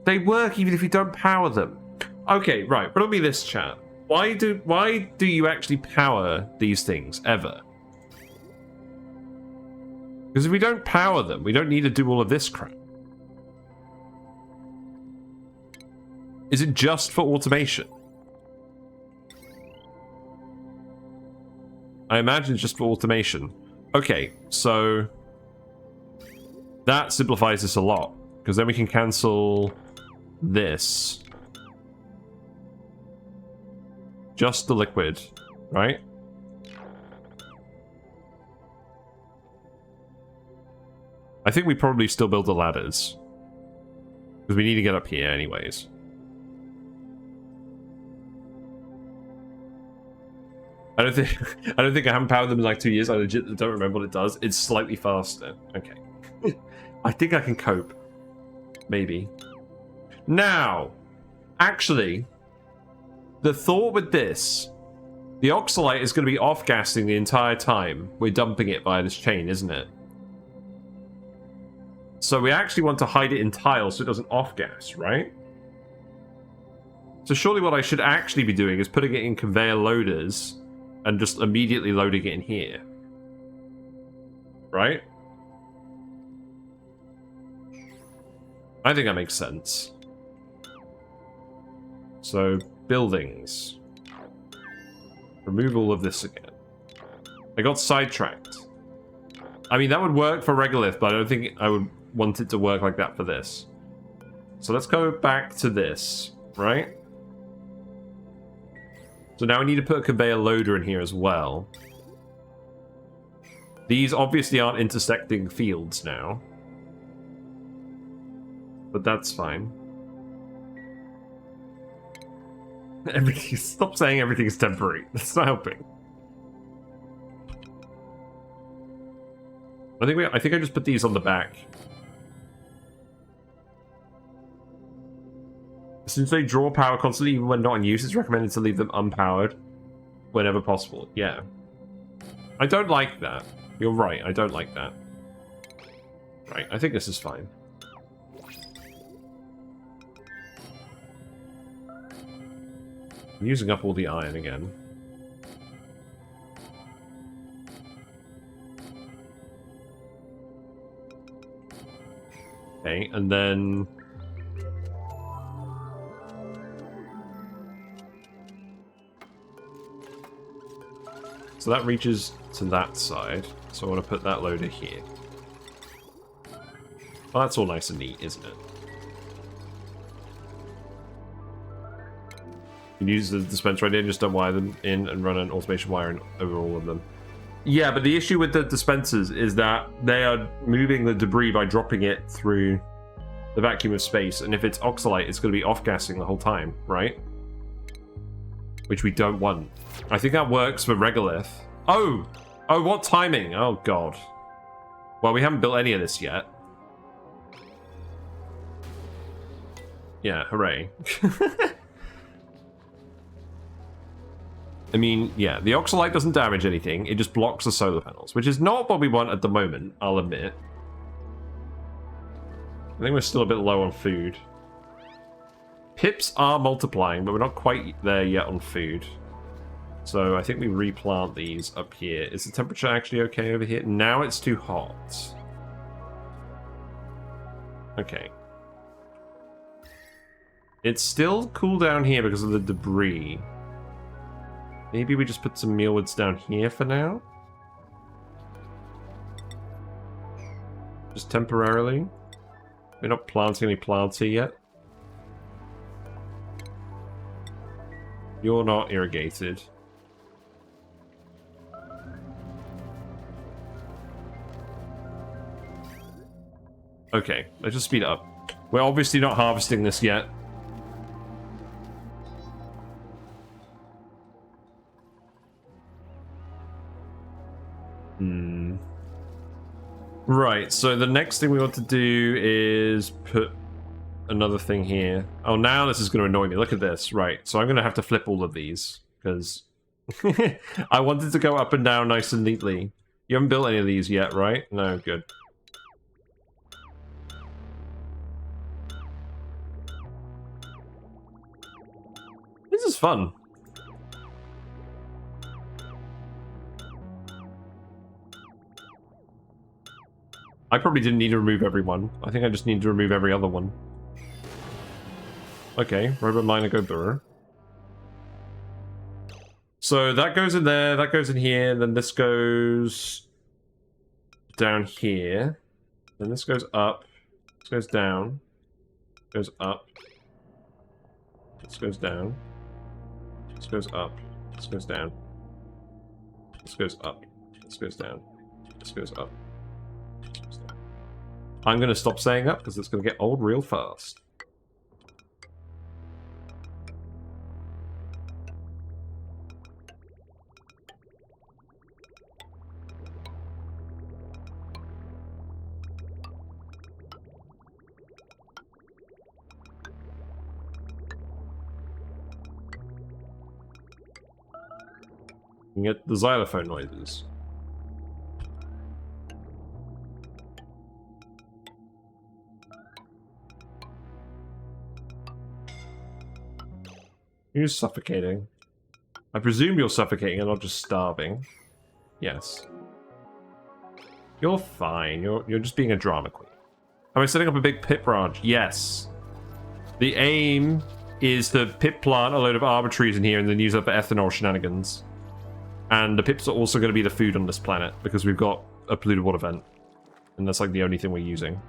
They work even if you don't power them. Okay, right, riddle me this, chat. Why do you actually power these things, ever? Because if we don't power them, we don't need to do all of this crap. Is it just for automation? I imagine it's just for automation. Okay, so that simplifies this a lot, because then we can cancel this. Just the liquid, right? I think we probably still build the ladders, because we need to get up here anyways. I don't think I haven't powered them in like 2 years. I legit don't remember what it does. It's slightly faster. Okay. I think I can cope. Maybe. Now, actually, the thought with this, the Oxylite is going to be off-gassing the entire time we're dumping it via this chain, isn't it? So we actually want to hide it in tiles so it doesn't off-gas, right? So surely what I should actually be doing is putting it in conveyor loaders and just immediately loading it in here. Right? I think that makes sense. So, buildings. Remove all of this again. I got sidetracked. I mean, that would work for Regolith, but I don't think I would want it to work like that for this. So let's go back to this, right? So now we need to put a conveyor loader in here as well. These obviously aren't intersecting fields now. But that's fine. Stop saying everything's temporary. That's not helping. I think I just put these on the back. Since they draw power constantly even when not in use, it's recommended to leave them unpowered whenever possible. Yeah. I don't like that. You're right, I don't like that. Right, I think this is fine. I'm using up all the iron again. Okay, and then... So that reaches to that side, so I want to put that loader here. Well, that's all nice and neat, isn't it? You can use the dispenser right there, just unwire them in and run an automation wire over all of them. Yeah, but the issue with the dispensers is that they are moving the debris by dropping it through the vacuum of space, and if it's Oxylite, it's going to be off-gassing the whole time, right? Which we don't want. I think that works for Regolith. Oh! Oh, what timing? Oh, God. Well, we haven't built any of this yet. Yeah, hooray. I mean, yeah, the Oxylite doesn't damage anything. It just blocks the solar panels, which is not what we want at the moment, I'll admit. I think we're still a bit low on food. Pips are multiplying, but we're not quite there yet on food. So I think we replant these up here. Is the temperature actually okay over here? Now it's too hot. Okay. It's still cool down here because of the debris. Maybe we just put some mealwoods down here for now? Just temporarily? We're not planting any plants here yet. You're not irrigated. Okay, let's just speed it up. We're obviously not harvesting this yet. Right, so the next thing we want to do is put another thing here. Oh, now this is going to annoy me. Look at this. Right, so I'm going to have to flip all of these, because I wanted to go up and down nice and neatly. You haven't built any of these yet, right? No, good. This is fun. I probably didn't need to remove everyone. I think I just need to remove every other one. Okay, robot miner go burr. So that goes in there, that goes in here, then this goes down here. Then this goes up, this goes down, goes up, this goes down, this goes up, this goes down, this goes up, this goes down, this goes up. I'm going to stop saying that because it's going to get old real fast. You can get the xylophone noises. Who's suffocating? I presume you're suffocating and not just starving. Yes. You're fine. You're just being a drama queen. Am I setting up a big pit branch? Yes. The aim is to pip plant a load of arbitraries in here and then use up for ethanol shenanigans. And the pips are also going to be the food on this planet because we've got a polluted water vent. And that's like the only thing we're using.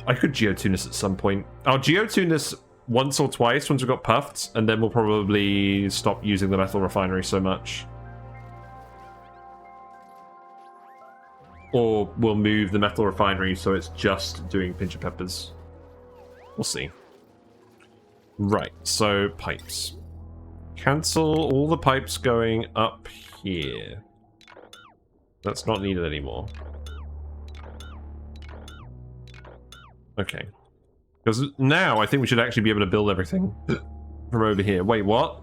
I could geotune this at some point. I'll geotune this once or twice once we've got puffed, and then we'll probably stop using the metal refinery so much. Or we'll move the metal refinery so it's just doing pinch of peppers. We'll see. Right, so pipes. Cancel all the pipes going up here. That's not needed anymore. Okay. Because now I think we should actually be able to build everything from over here. Wait, what?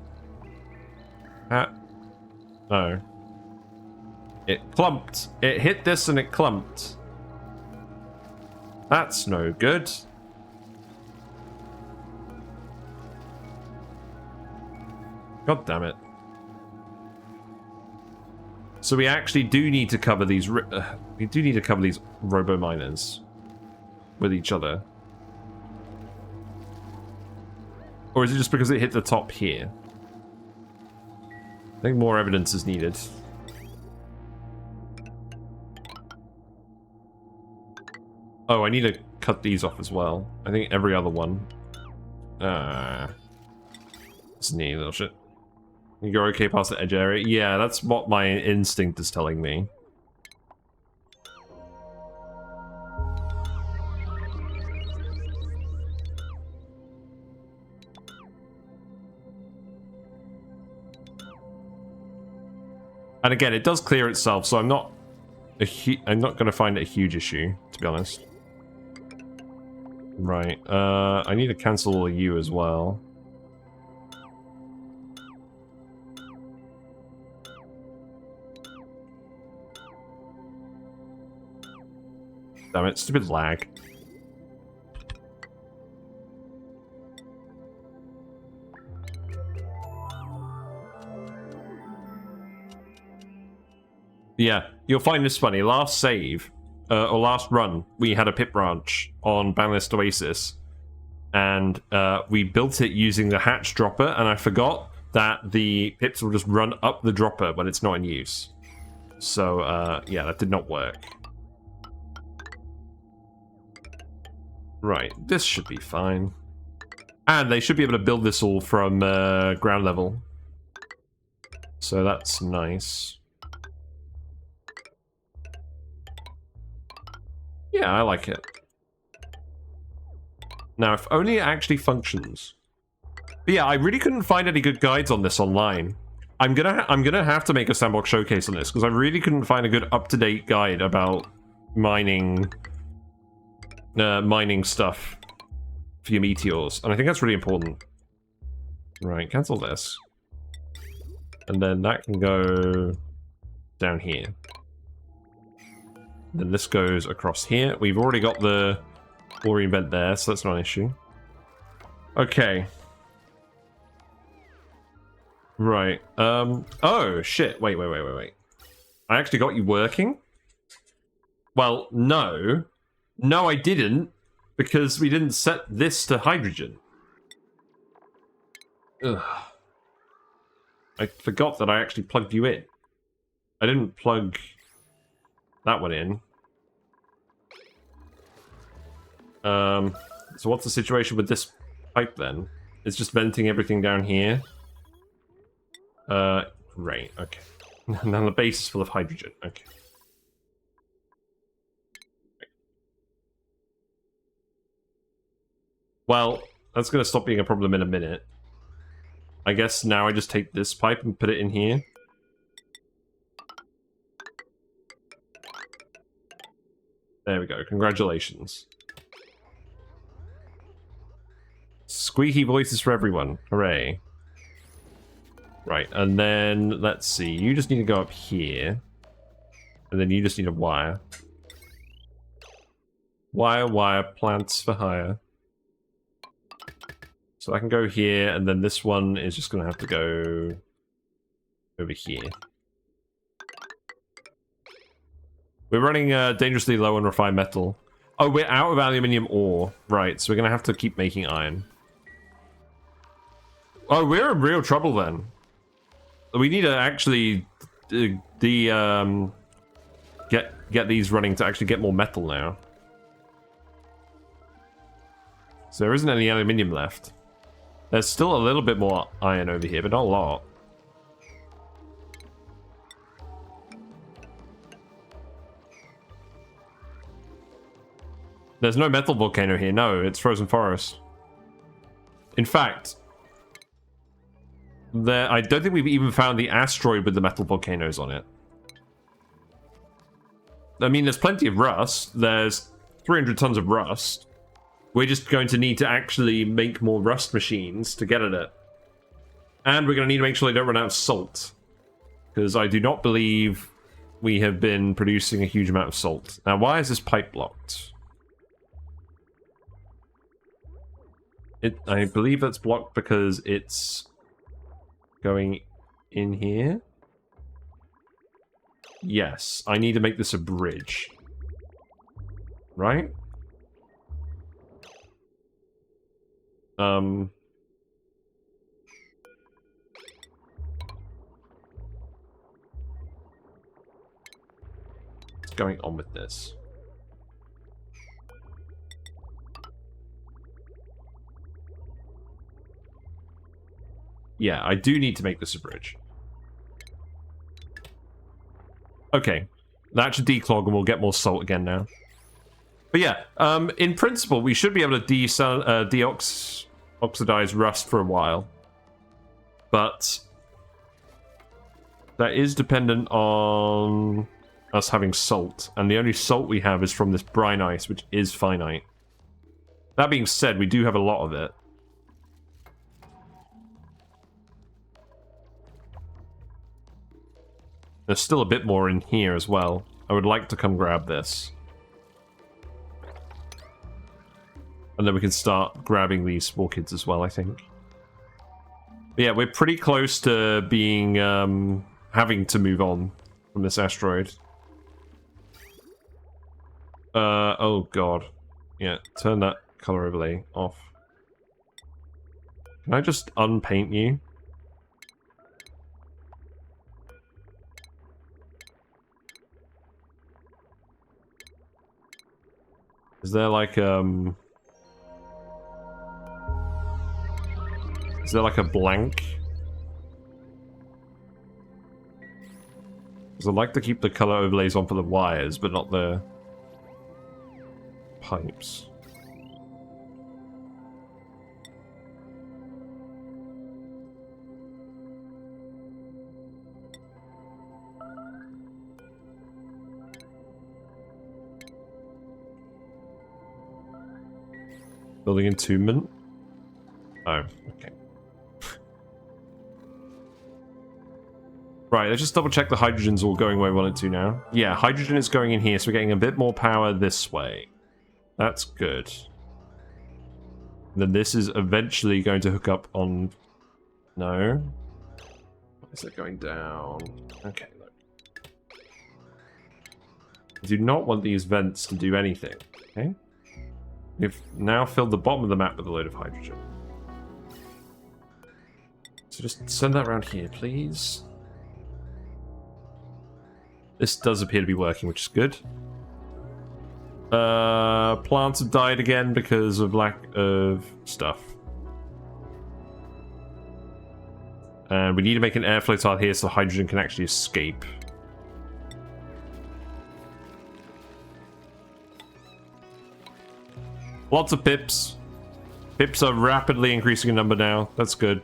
No. It clumped. It hit this and it clumped. That's no good. God damn it. So we actually do need to cover these robo miners with each other. Or is it just because it hit the top here? I think more evidence is needed. Oh, I need to cut these off as well. I think every other one. It's neat little shit. You're okay past the edge area? Yeah, that's what my instinct is telling me. And again, it does clear itself, so I'm not going to find it a huge issue, to be honest. Right, I need to cancel you as well. Damn it, stupid lag. Yeah, you'll find this funny. Last save, or last run, we had a pit branch on Banlist Oasis. And we built it using the hatch dropper, and I forgot that the pips will just run up the dropper when it's not in use. So, yeah, that did not work. Right, this should be fine. And they should be able to build this all from ground level. So that's nice. Yeah, I like it. Now, if only it actually functions. But yeah, I really couldn't find any good guides on this online. I'm gonna have to make a sandbox showcase on this because I really couldn't find a good up-to-date guide about mining stuff for your meteors, and I think that's really important. Right, cancel this. And then that can go down here. Then this goes across here. We've already got the chlorine vent there, so that's not an issue. Okay. Right. Oh, shit. Wait. I actually got you working? Well, no. No, I didn't, because we didn't set this to hydrogen. Ugh. I forgot that I actually plugged you in. I didn't plug that one in. So what's the situation with this pipe then? It's just venting everything down here. Right, okay. Now the base is full of hydrogen, okay. Well, that's going to stop being a problem in a minute. I guess now I just take this pipe and put it in here. There we go. Congratulations. Squeaky voices for everyone. Hooray. Right, and then, let's see. You just need to go up here. And then you just need a wire. Wire, plants for hire. So I can go here, and then this one is just going to have to go over here. We're running dangerously low on refined metal. Oh, we're out of aluminium ore. Right, so we're going to have to keep making iron. Oh, we're in real trouble then. We need to actually get these running to actually get more metal now. So there isn't any aluminium left. There's still a little bit more iron over here, but not a lot. There's no metal volcano here. No, it's frozen forest. In fact, I don't think we've even found the asteroid with the metal volcanoes on it. I mean, there's plenty of rust. There's 300 tons of rust. We're just going to need to actually make more rust machines to get at it. And we're going to need to make sure they don't run out of salt. Because I do not believe we have been producing a huge amount of salt. Now, why is this pipe blocked? I believe that's blocked because it's going in here. Yes, I need to make this a bridge. Right? What's going on with this? Yeah, I do need to make this a bridge. Okay, that should declog and we'll get more salt again now. But yeah, in principle, we should be able to oxidize rust for a while. But that is dependent on us having salt. And the only salt we have is from this brine ice, which is finite. That being said, we do have a lot of it. There's still a bit more in here as well. I would like to come grab this. And then we can start grabbing these orchids as well, I think. But yeah, we're pretty close to being, having to move on from this asteroid. Oh god. Yeah, turn that color overlay off. Can I just unpaint you? Is there like, is there like a blank? Because I'd like to keep the color overlays on for the wires, but not the pipes. Building entombment? Oh, okay. Right, let's just double check the hydrogen's all going where we want it to now. Yeah, hydrogen is going in here, so we're getting a bit more power this way. That's good. And then this is eventually going to hook up on... No. Why is it going down? Okay, look. I do not want these vents to do anything, okay? We've now filled the bottom of the map with a load of hydrogen. So just send that around here, please. This does appear to be working, which is good. Plants have died again because of lack of stuff. And we need to make an airflow tile here so hydrogen can actually escape. Lots of pips. Pips are rapidly increasing in number now. That's good.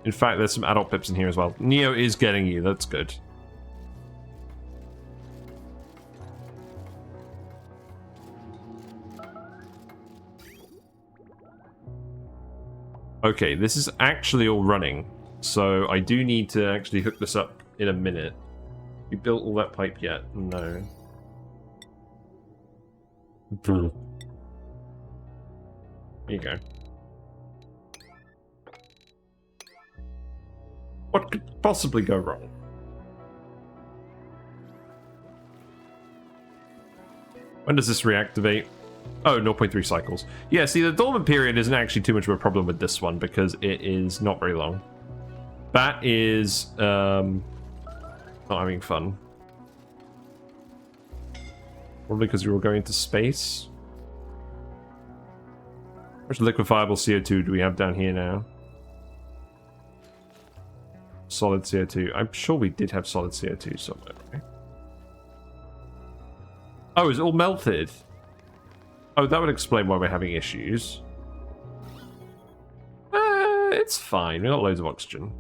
In fact, there's some adult pips in here as well. Neo is getting you. That's good. Okay, this is actually all running. So I do need to actually hook this up in a minute. You built all that pipe yet? No. Here you go. What could possibly go wrong? When does this reactivate? Oh, 0.3 cycles. Yeah, see, the dormant period isn't actually too much of a problem with this one because it is not very long. That is not having fun. Probably because you're all going to space. How much liquefiable CO2 do we have down here now? Solid CO2. I'm sure we did have solid CO2 somewhere. Right? Oh, is it all melted? Oh, that would explain why we're having issues. It's fine. We've got loads of oxygen.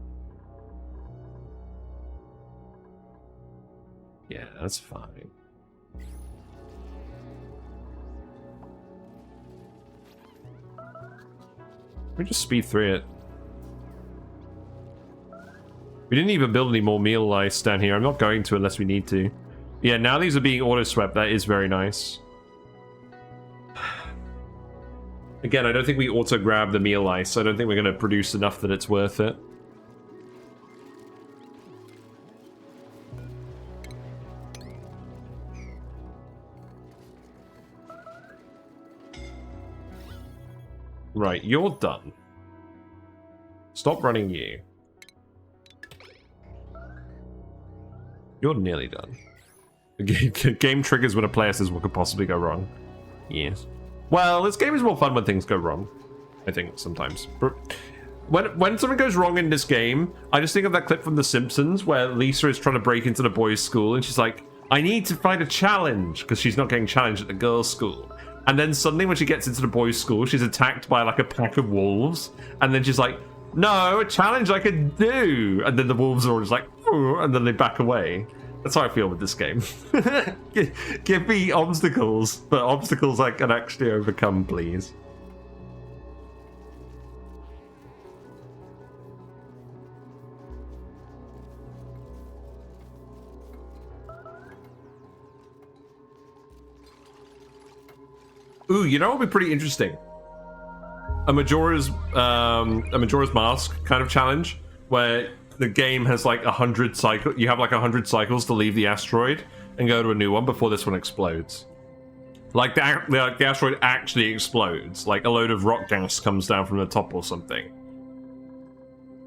Yeah, that's fine. We just speed through it. We didn't even build any more meal ice down here. I'm not going to unless we need to. Yeah, now these are being auto-swept. That is very nice. Again, I don't think we auto-grab the meal ice. I don't think we're going to produce enough that it's worth it. Right, you're done. Stop running you. You're nearly done. The game triggers when a player says what could possibly go wrong. Yes. Well, this game is more fun when things go wrong. I think, sometimes. When something goes wrong in this game, I just think of that clip from The Simpsons where Lisa is trying to break into the boys' school and she's like, I need to find a challenge, because she's not getting challenged at the girls' school. And then suddenly when she gets into the boys' school, she's attacked by like a pack of wolves. And then she's like, no, a challenge I could do. And then the wolves are all just like, oh, and then they back away. That's how I feel with this game. Give me obstacles, but obstacles I can actually overcome, please. Ooh, you know what would be pretty interesting? A Majora's Mask kind of challenge where the game has like 100 cycles. You have like 100 cycles to leave the asteroid and go to a new one before this one explodes. Like the asteroid actually explodes. Like a load of rock gas comes down from the top or something.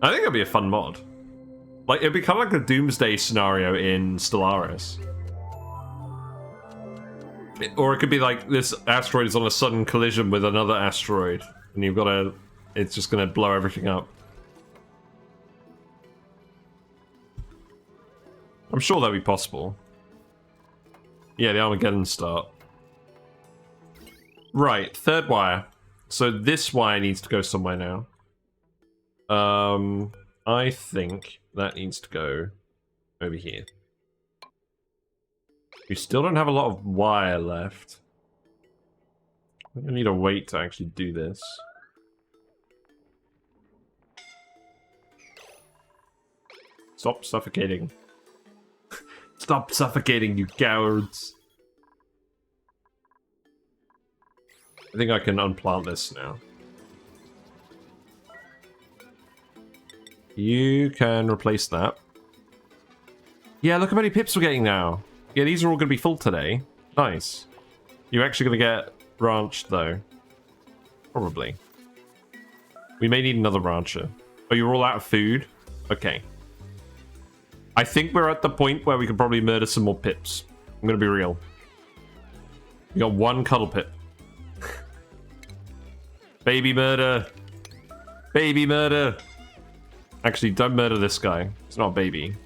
I think it'd be a fun mod. Like it'd be kind of like a doomsday scenario in Stellaris. Or it could be like this asteroid is on a sudden collision with another asteroid and you've got to, it's just going to blow everything up. I'm sure that'd be possible. Yeah, the Armageddon start. Right, third wire. So this wire needs to go somewhere now. I think that needs to go over here. We still don't have a lot of wire left. I'm gonna need to wait to actually do this. Stop suffocating. Stop suffocating, you cowards. I think I can unplant this now. You can replace that. Yeah, look how many pips we're getting now. Yeah, these are all going to be full today. Nice. You're actually going to get ranched, though. Probably. We may need another rancher. Oh, you're all out of food? Okay. I think we're at the point where we can probably murder some more pips. I'm going to be real. We got one cuddle pip. Baby murder. Baby murder. Actually, don't murder this guy. It's not a baby.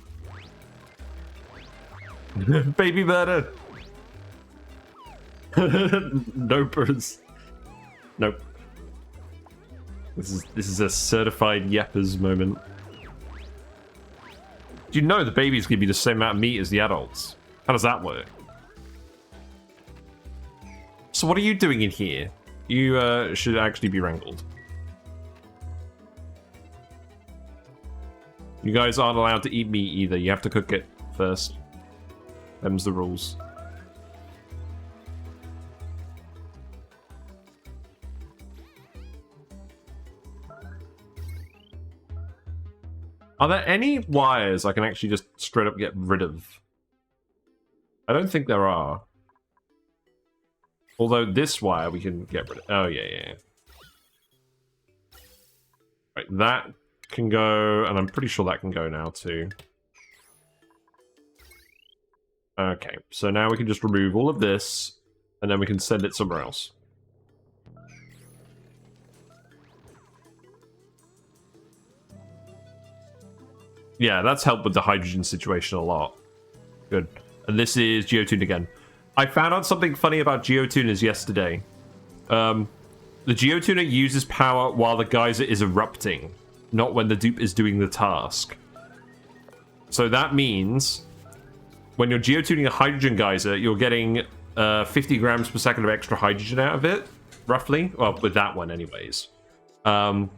Baby murder. Nopers. Nope. This is a certified yappers moment. Do you know the babies give you the same amount of meat as the adults? How does that work? So what are you doing in here? You should actually be wrangled. You guys aren't allowed to eat meat either. You have to cook it first. Them's the rules. Are there any wires I can actually just straight up get rid of? I don't think there are. Although this wire we can get rid of. Oh, yeah. Right, that can go, and I'm pretty sure that can go now too. Okay, so now we can just remove all of this, and then we can send it somewhere else. Yeah, that's helped with the hydrogen situation a lot. Good. And this is Geotune again. I found out something funny about geotuners yesterday. The geotuner uses power while the geyser is erupting, not when the dupe is doing the task. So that means when you're geotuning a hydrogen geyser, you're getting 50 grams per second of extra hydrogen out of it, roughly. Well, with that one anyways.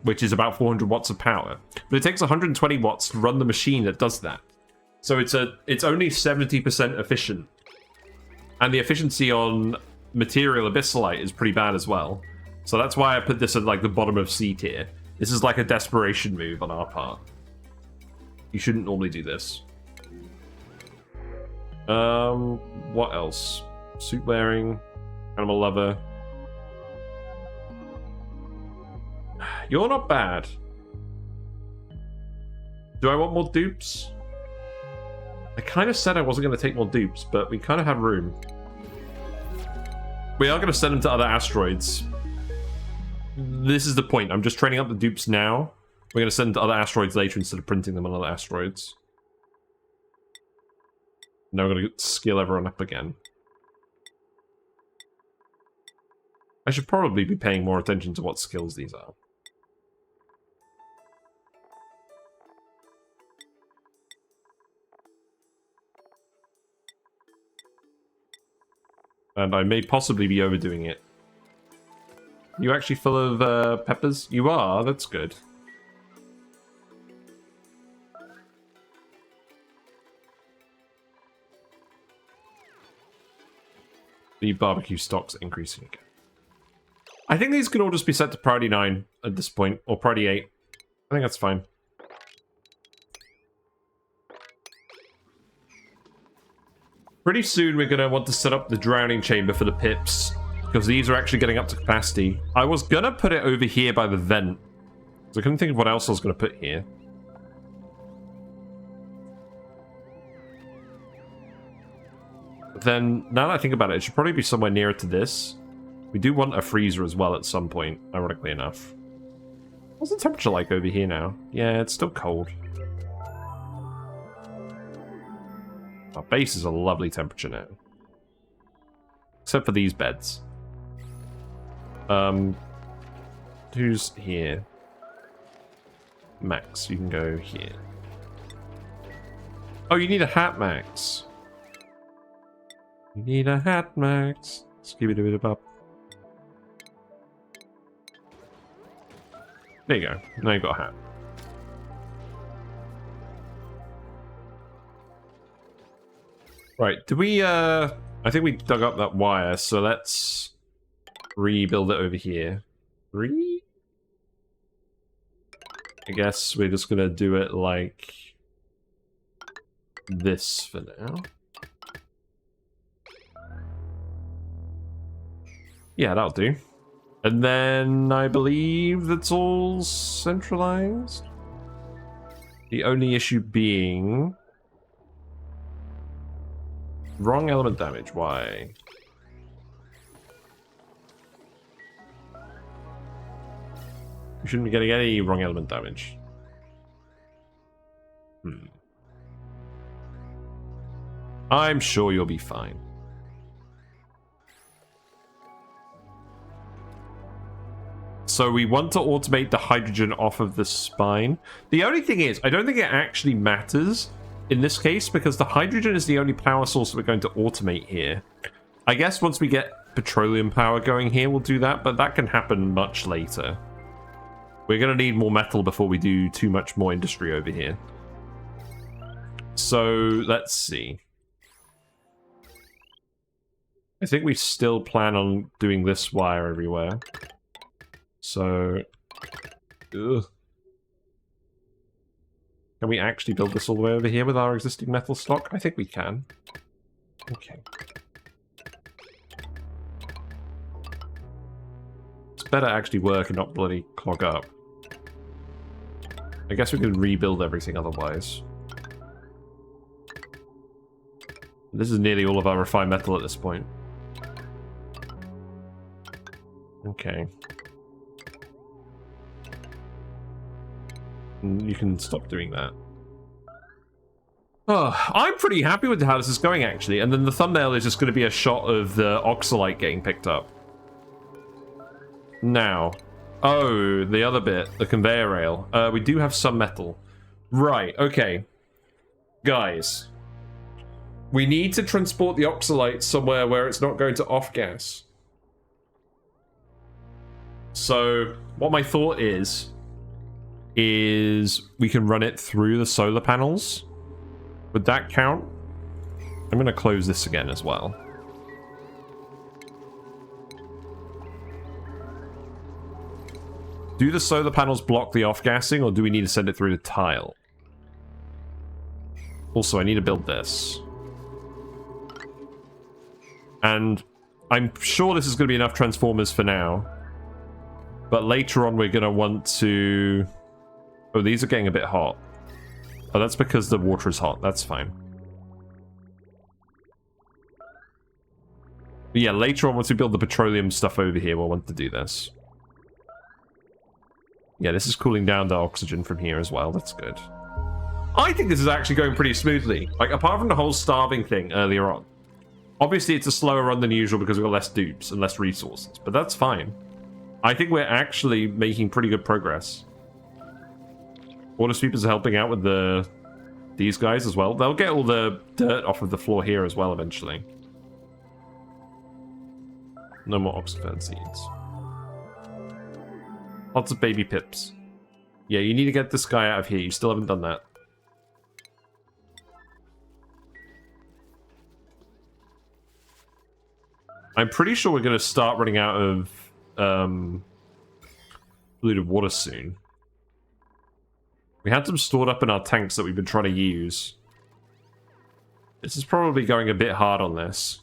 Which is about 400 watts of power. But it takes 120 watts to run the machine that does that. So it's only 70% efficient. And the efficiency on material abyssalite is pretty bad as well. So that's why I put this at like the bottom of C tier. This is like a desperation move on our part. You shouldn't normally do this. What else? Suit wearing, animal lover. You're not bad. Do I want more dupes? I kind of said I wasn't going to take more dupes, but we kind of have room. We are going to send them to other asteroids. This is the point. I'm just training up the dupes now. We're going to send them to other asteroids later instead of printing them on other asteroids. Now we're going to skill everyone up again. I should probably be paying more attention to what skills these are. And I may possibly be overdoing it. You actually full of peppers? You are? That's good. The barbecue stock's increasing again. I think these can all just be set to priority 9 at this point, or priority 8. I think that's fine. Pretty soon we're going to want to set up the drowning chamber for the pips, because these are actually getting up to capacity. I was going to put it over here by the vent, so I couldn't think of what else I was going to put here. But then, now that I think about it, it should probably be somewhere nearer to this. We do want a freezer as well at some point, ironically enough. What's the temperature like over here now? Yeah, it's still cold. Our base is a lovely temperature now. Except for these beds. Who's here? Max, you can go here. Oh, you need a hat, Max. You need a hat, Max. Skibidi-bidi-bop. There you go. Now you've got a hat. Right, did we, I think we dug up that wire, so let's rebuild it over here. I guess we're just gonna do it like this for now. Yeah, that'll do. And then I believe that's all centralized. The only issue being... wrong element damage, why? We shouldn't be getting any wrong element damage. I'm sure you'll be fine. So we want to automate the hydrogen off of the spine. The only thing is, I don't think it actually matters in this case, because the hydrogen is the only power source that we're going to automate here. I guess once we get petroleum power going here, we'll do that, but that can happen much later. We're going to need more metal before we do too much more industry over here. So, let's see. I think we still plan on doing this wire everywhere. So... ugh. Can we actually build this all the way over here with our existing metal stock? I think we can. Okay. It's better actually work and not bloody clog up. I guess we can rebuild everything otherwise. This is nearly all of our refined metal at this point. Okay. You can stop doing that. Oh, I'm pretty happy with how this is going, actually. And then the thumbnail is just going to be a shot of the Oxylite getting picked up. Now. Oh, the other bit. The conveyor rail. We do have some metal. Right, okay. Guys. We need to transport the Oxylite somewhere where it's not going to off-gas. So, what my thought is we can run it through the solar panels. Would that count? I'm going to close this again as well. Do the solar panels block the off-gassing, or do we need to send it through the tile? Also, I need to build this. And I'm sure this is going to be enough transformers for now. But later on, we're going to want to... Oh, these are getting a bit hot. Oh, that's because the water is hot. That's fine. But yeah, later on, once we build the petroleum stuff over here, we'll want to do this. Yeah, this is cooling down the oxygen from here as well. That's good. I think this is actually going pretty smoothly. Like, apart from the whole starving thing earlier on. Obviously, it's a slower run than usual because we've got less dupes and less resources. But that's fine. I think we're actually making pretty good progress. Water sweepers are helping out with these guys as well. They'll get all the dirt off of the floor here as well eventually. No more oxyfern seeds. Lots of baby pips. Yeah, you need to get this guy out of here. You still haven't done that. I'm pretty sure we're going to start running out of polluted water soon. We had some stored up in our tanks that we've been trying to use. This is probably going a bit hard on this.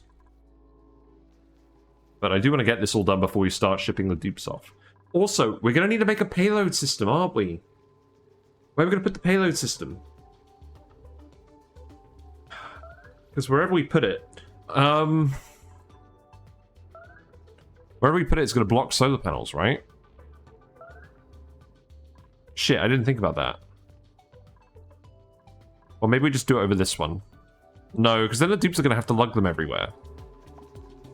But I do want to get this all done before we start shipping the dupes off. Also, we're going to need to make a payload system, aren't we? Where are we going to put the payload system? Because wherever we put it... Wherever we put it, it's going to block solar panels, right? Shit, I didn't think about that. Or maybe we just do it over this one. No, because then the dupes are going to have to lug them everywhere.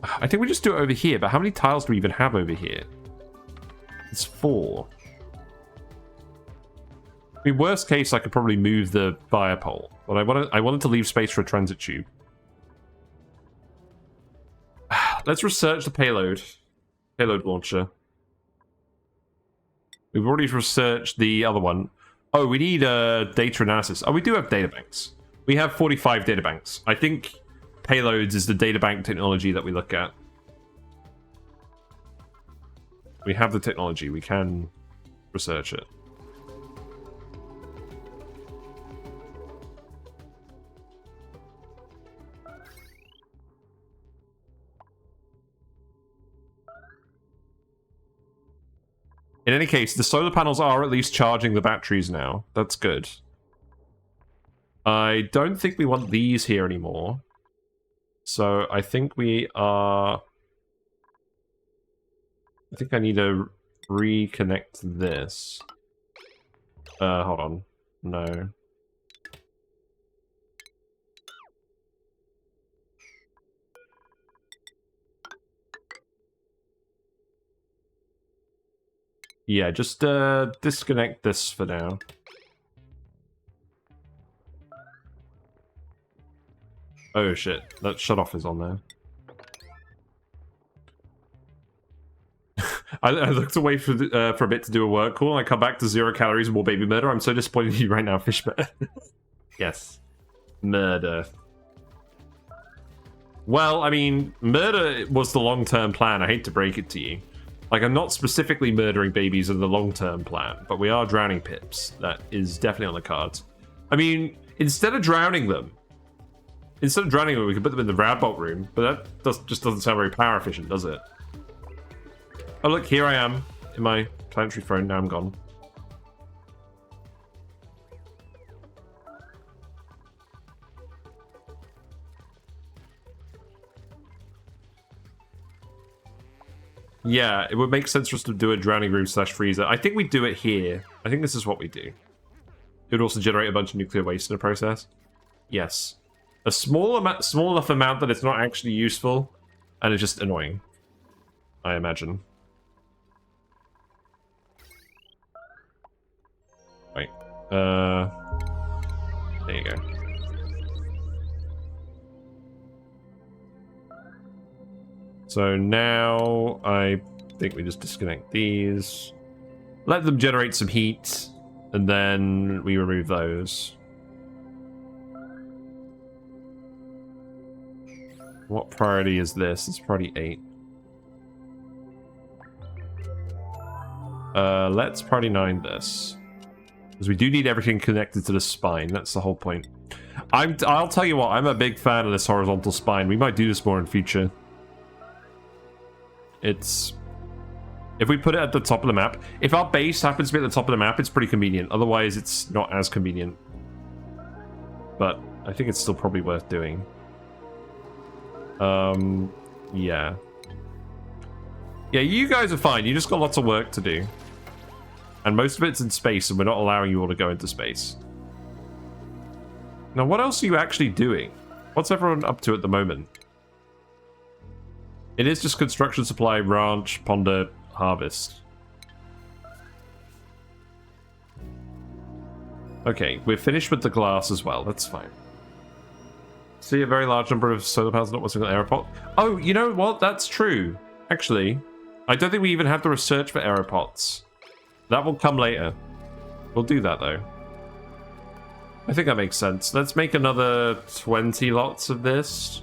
I think we just do it over here, but how many tiles do we even have over here? It's 4. I mean, worst case, I could probably move the fire pole. But I wanted to leave space for a transit tube. Let's research the payload. Payload launcher. We've already researched the other one. Oh, we need data analysis. Oh, we do have databanks. We have 45 databanks. I think payloads is the databank technology that we look at. We have the technology. We can research it. In any case, the solar panels are at least charging the batteries now. That's good. I don't think we want these here anymore. So I think we are... I think I need to reconnect this. Hold on. No. Yeah, just disconnect this for now. Oh shit, that shut-off is on there. I looked away for a bit to do a work call, and I come back to 0 calories and more baby murder. I'm so disappointed in you right now, Fishbear. Yes. Murder. Well, I mean, murder was the long-term plan. I hate to break it to you. Like, I'm not specifically murdering babies in the long-term plan, but we are drowning pips. That is definitely on the cards. I mean, instead of drowning them, we could put them in the rad bolt room, but that just doesn't sound very power efficient, does it? Oh look, here I am in my planetary throne. Now I'm gone. Yeah, it would make sense for us to do a drowning room / freezer. I think we do it here. I think this is what we do. It would also generate a bunch of nuclear waste in the process. Yes. A small enough amount that it's not actually useful, and it's just annoying, I imagine. Right. There you go. So now I think we just disconnect these, let them generate some heat, and then we remove those. What priority is this? It's priority 8. Let's priority 9 this. Because we do need everything connected to the spine. That's the whole point. I'll tell you what, I'm a big fan of this horizontal spine. We might do this more in future. If we put it at the top of the map, if our base happens to be at the top of the map, it's pretty convenient. Otherwise, it's not as convenient. But I think it's still probably worth doing. Yeah. Yeah, you guys are fine. You just got lots of work to do. And most of it's in space, and we're not allowing you all to go into space. Now, what else are you actually doing? What's everyone up to at the moment? It is just construction, supply, ranch, ponder, harvest. Okay, we're finished with the glass as well. That's fine. See a very large number of solar panels, not one single aeropod. Oh, you know what? That's true. Actually, I don't think we even have to research for aeropods. That will come later. We'll do that, though. I think that makes sense. Let's make another 20 lots of this.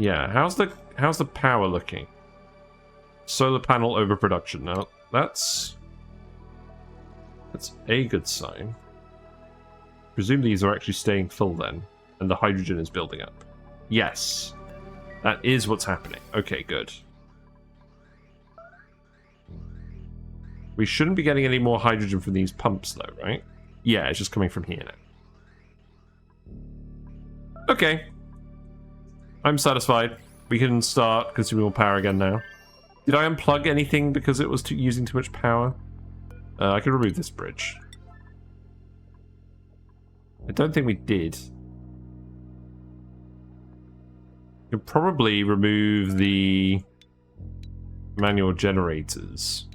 Yeah, how's the power looking? Solar panel overproduction. Now, that's a good sign. Presume these are actually staying full then, and the hydrogen is building up. Yes, that is what's happening. Okay, good. We shouldn't be getting any more hydrogen from these pumps, though, right? Yeah, it's just coming from here now. Okay. I'm satisfied. We can start consuming more power again now. Did I unplug anything because it was using too much power? I can remove this bridge. I don't think we did. Could probably remove the manual generators.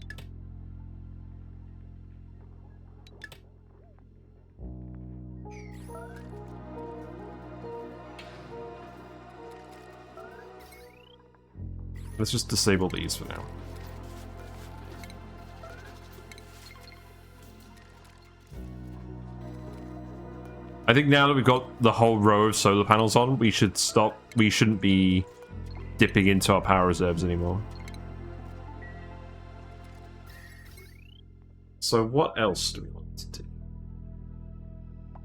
Let's just disable these for now. I think now that we've got the whole row of solar panels on, we should stop. We shouldn't be dipping into our power reserves anymore. So what else do we want to do? I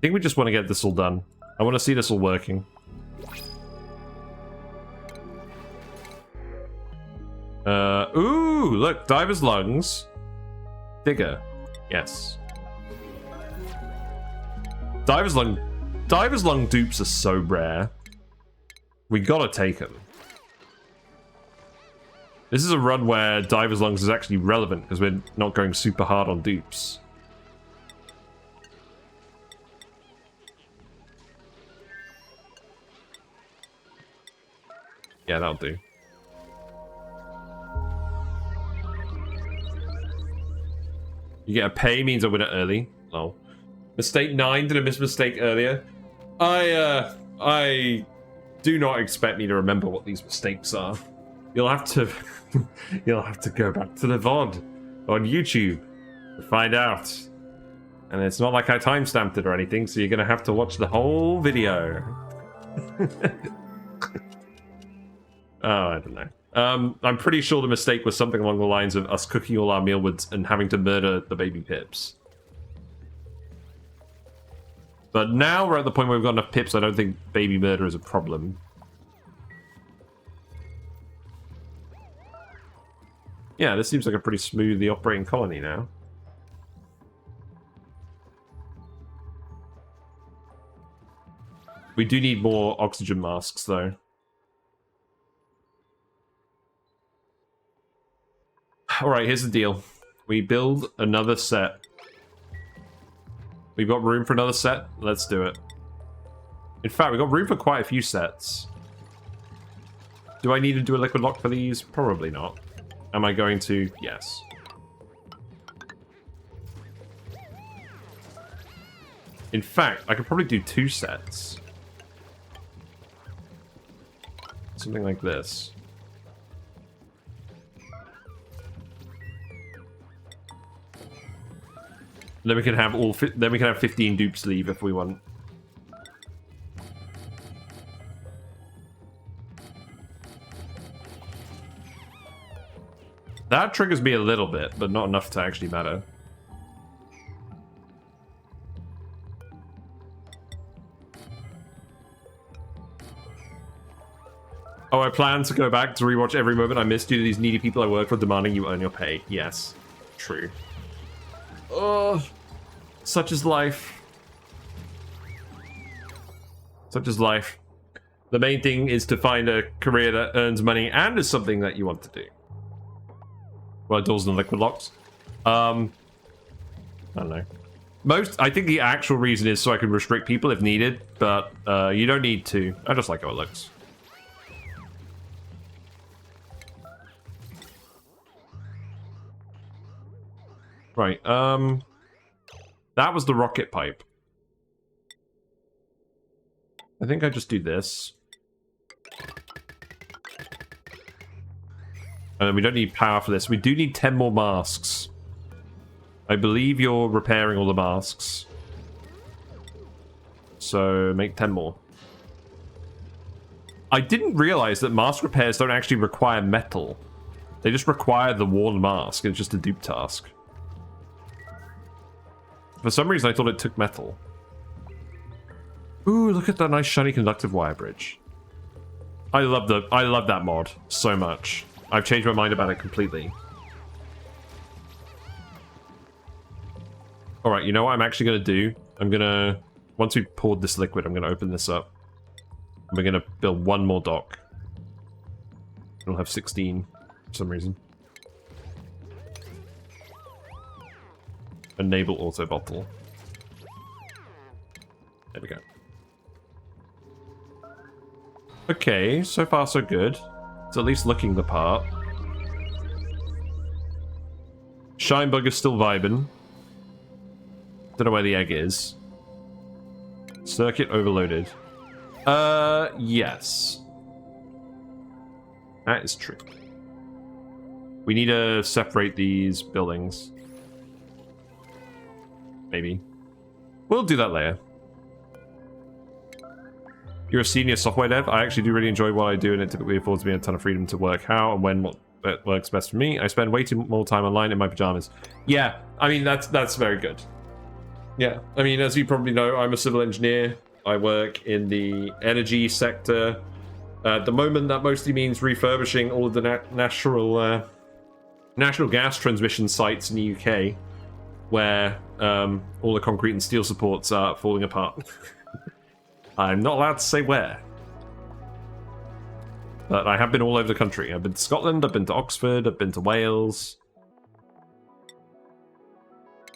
think we just want to get this all done. I want to see this all working. Ooh, look, diver's lungs. Digger. Yes. Diver's lung dupes are so rare. We gotta take them. This is a run where diver's lungs is actually relevant because we're not going super hard on dupes. Yeah, that'll do. You get a pay means I win it early. Oh. Mistake 9, did I miss mistake earlier? I do not expect me to remember what these mistakes are. You'll have to you'll have to go back to the VOD on YouTube to find out. And it's not like I timestamped it or anything, so you're gonna have to watch the whole video. Oh, I don't know. I'm pretty sure the mistake was something along the lines of us cooking all our mealwoods and having to murder the baby pips. But now we're at the point where we've got enough pips, I don't think baby murder is a problem. Yeah, this seems like a pretty smoothly operating colony now. We do need more oxygen masks, though. Alright, here's the deal. We build another set. We've got room for another set. Let's do it. In fact, we've got room for quite a few sets. Do I need to do a liquid lock for these? Probably not. Am I going to? Yes. In fact, I could probably do 2 sets. Something like this. Then we can have then we can have 15 dupes leave if we want. That triggers me a little bit, but not enough to actually matter. Oh, I plan to go back to rewatch every moment I missed due to these needy people I work for demanding you earn your pay. Yes, true. Oh, such is life. Such is life. The main thing is to find a career that earns money and is something that you want to do. Well, doors and liquid locks. I don't know. I think the actual reason is so I can restrict people if needed, but you don't need to. I just like how it looks. Right, that was the rocket pipe. I think I just do this. And we don't need power for this. We do need 10 more masks. I believe you're repairing all the masks. So make 10 more. I didn't realize that mask repairs don't actually require metal. They just require the worn mask. It's just a dupe task. For some reason, I thought it took metal. Ooh, look at that nice shiny conductive wire bridge. I love that mod so much. I've changed my mind about it completely. Alright, you know what I'm actually going to do? I'm going to... Once we've poured this liquid, I'm going to open this up. And we're going to build one more dock. We'll have 16 for some reason. Enable auto bottle. There we go. Okay, so far so good. It's at least looking the part. Shinebug is still vibing. Don't know where the egg is. Circuit overloaded. Yes. That is true. We need to separate these buildings. Maybe. We'll do that later. You're a senior software dev. I actually do really enjoy what I do, and it typically affords me a ton of freedom to work how and when what works best for me. I spend way too more time online in my pajamas. Yeah, I mean, that's very good. Yeah, I mean, as you probably know, I'm a civil engineer. I work in the energy sector. At the moment, that mostly means refurbishing all of the natural gas transmission sites in the UK, where all the concrete and steel supports are falling apart. I'm not allowed to say where. But I have been all over the country. I've been to Scotland, I've been to Oxford, I've been to Wales.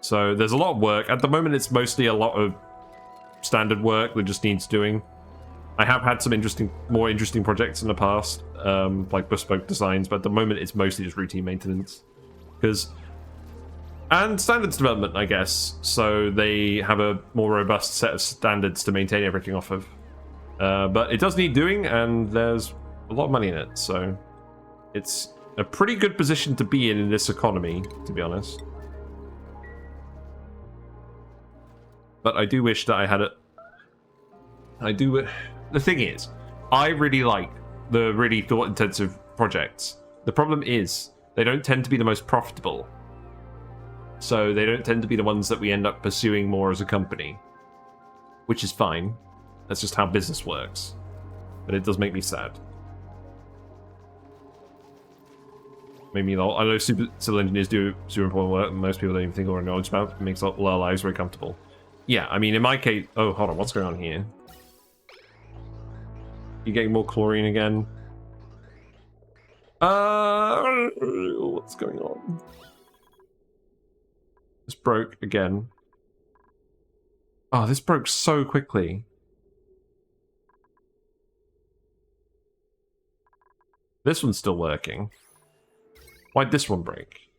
So there's a lot of work. At the moment, it's mostly a lot of standard work that just needs doing. I have had some more interesting projects in the past, like bespoke designs, but at the moment, it's mostly just routine maintenance. And standards development, I guess. So they have a more robust set of standards to maintain everything off of. But it does need doing, and there's a lot of money in it. So it's a pretty good position to be in this economy, to be honest. But I do wish that I had it. The thing is, I really like the really thought-intensive projects. The problem is they don't tend to be the most profitable. So they don't tend to be the ones that we end up pursuing more as a company. Which is fine. That's just how business works. But it does make me sad. Maybe I know civil engineers do super important work that most people don't even think or acknowledge about. It makes our lives very comfortable. Yeah, I mean, in my case... Oh, hold on. What's going on here? You getting more chlorine again? What's going on? This broke again. Oh, this broke so quickly. This one's still working. Why'd this one break?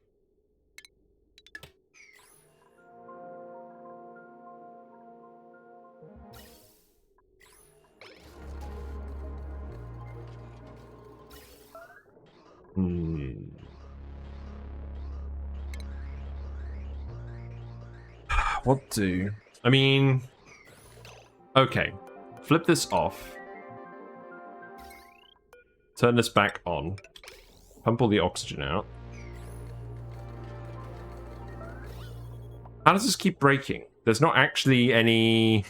What do? I mean... Okay. Flip this off. Turn this back on. Pump all the oxygen out. How does this keep breaking? There's not actually any...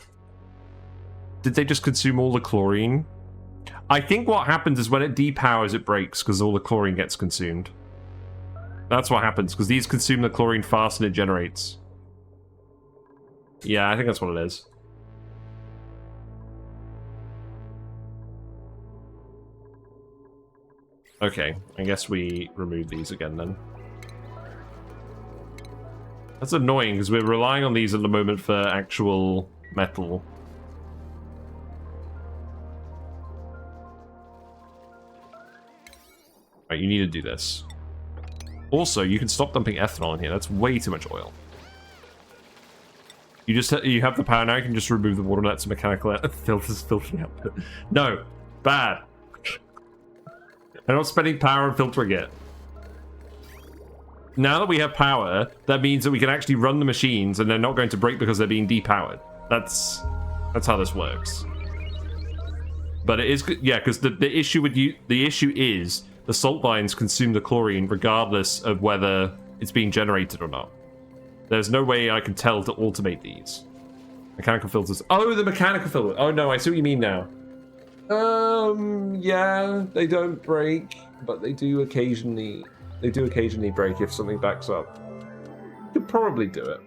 Did they just consume all the chlorine? I think what happens is when it depowers, it breaks because all the chlorine gets consumed. That's what happens, because these consume the chlorine fast and it generates. Yeah, I think that's what it is. Okay, I guess we remove these again then. That's annoying because we're relying on these at the moment for actual metal. Right, you need to do this. Also, you can stop dumping ethanol in here. That's way too much oil. You have the power now. You can just remove the water nets and mechanical filters filtering out. No, bad. I'm not spending power on filtering it. Now that we have power, that means that we can actually run the machines and they're not going to break because they're being depowered. That's how this works. But it is, yeah, because the issue with the issue is the salt vines consume the chlorine regardless of whether it's being generated or not. There's no way I can tell to automate these. Mechanical filters. Oh, the mechanical filter. Oh no, I see what you mean now. Yeah, they don't break, but they do occasionally break if something backs up. You could probably do it.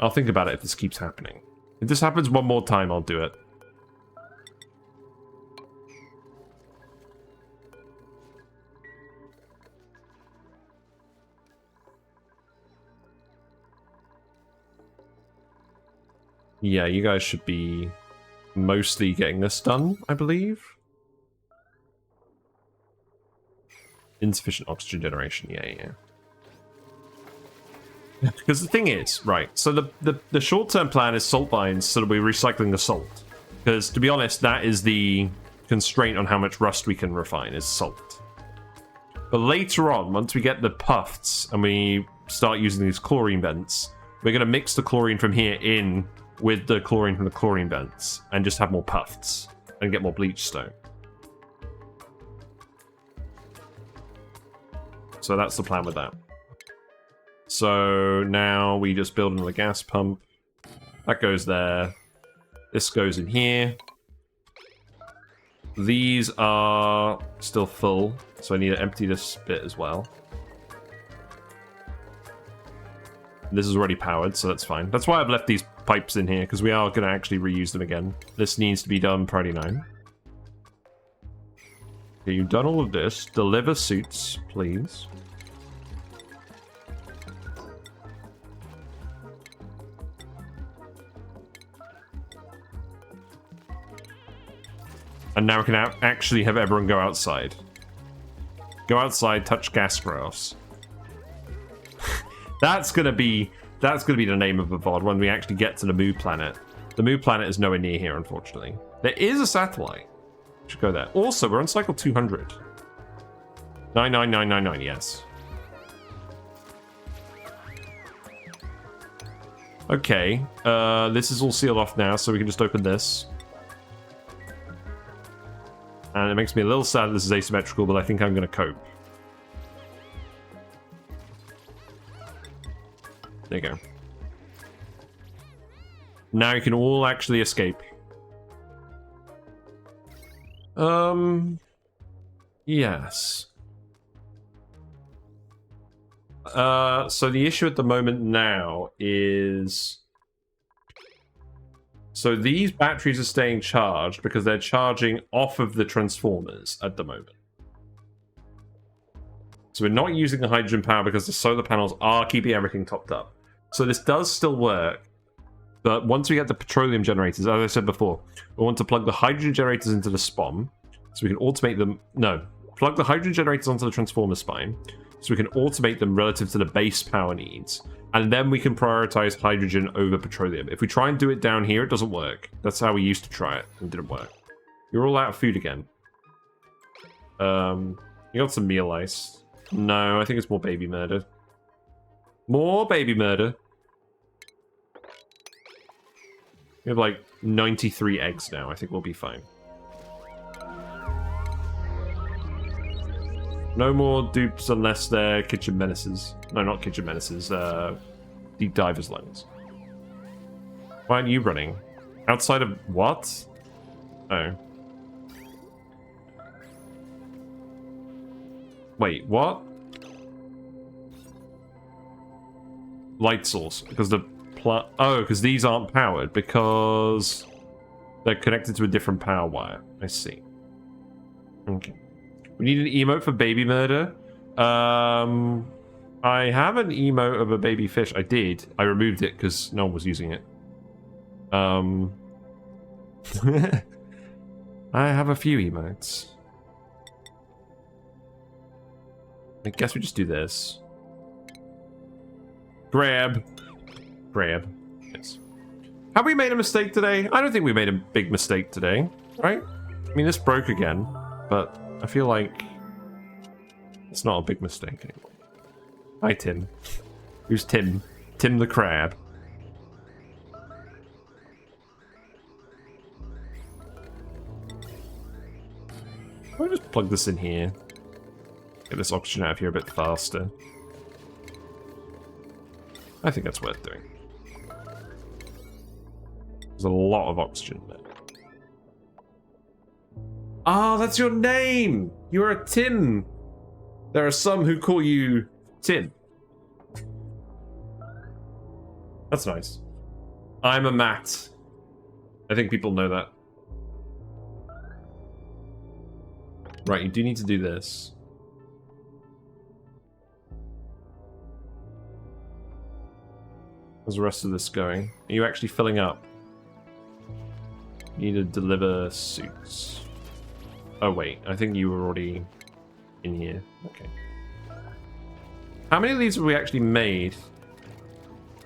I'll think about it if this keeps happening. If this happens one more time, I'll do it. Yeah, you guys should be mostly getting this done, I believe. Insufficient oxygen generation, yeah. Because the thing is, right, so the short-term plan is salt vines so that we're recycling the salt. Because, to be honest, that is the constraint on how much rust we can refine, is salt. But later on, once we get the puffs and we start using these chlorine vents, we're going to mix the chlorine from here in with the chlorine from the chlorine vents and just have more puffs and get more bleach stone. So that's the plan with that. So now we just build another gas pump. That goes there. This goes in here. These are still full, so I need to empty this bit as well. This is already powered, so that's fine. That's why I've left these pipes in here, because we are going to actually reuse them again. This needs to be done Friday night. Okay, you've done all of this. Deliver suits, please. And now we can actually have everyone go outside. Go outside, touch gas graphs. That's gonna be the name of the VOD when we actually get to the Moo planet. The Moo planet is nowhere near here, unfortunately. There is a satellite. We should go there. Also, we're on cycle 200. 99999, yes. Okay, this is all sealed off now, so we can just open this. And it makes me a little sad this is asymmetrical, but I think I'm going to cope. There you go. Now you can all actually escape. Yes. So the issue at the moment now is... So these batteries are staying charged because they're charging off of the transformers at the moment. So we're not using the hydrogen power because the solar panels are keeping everything topped up. So this does still work. But once we get the petroleum generators, as I said before, we want to plug the hydrogen generators into the SPOM. So we can automate them... No. Plug the hydrogen generators onto the transformer spine. So we can automate them relative to the base power needs. And then we can prioritize hydrogen over petroleum. If we try and do it down here, it doesn't work. That's how we used to try it. It didn't work. You're all out of food again. You got some meal ice. No, I think it's more baby murder. More baby murder. We have like 93 eggs now. I think we'll be fine. No more dupes unless they're kitchen menaces. No, not kitchen menaces. Deep divers lungs. Why aren't you running? Outside of what? Oh. Wait, what? Light source. Because the oh, because these aren't powered. Because they're connected to a different power wire. I see. Okay. We need an emote for baby murder. I have an emote of a baby fish. I did. I removed it because no one was using it. I have a few emotes. I guess we just do this. Grab. Grab. Yes. Have we made a mistake today? I don't think we made a big mistake today, right? I mean, this broke again, but I feel like it's not a big mistake anymore. Hi, Tim. Who's Tim? Tim the crab. I'll just plug this in here. Get this oxygen out of here a bit faster. I think that's worth doing. There's a lot of oxygen there. Ah, that's your name! You're a Tim! There are some who call you Tim. That's nice. I'm a Matt. I think people know that. Right, you do need to do this. How's the rest of this going? Are you actually filling up? You need to deliver suits. Oh wait, I think you were already in here. Okay. How many of these have we actually made?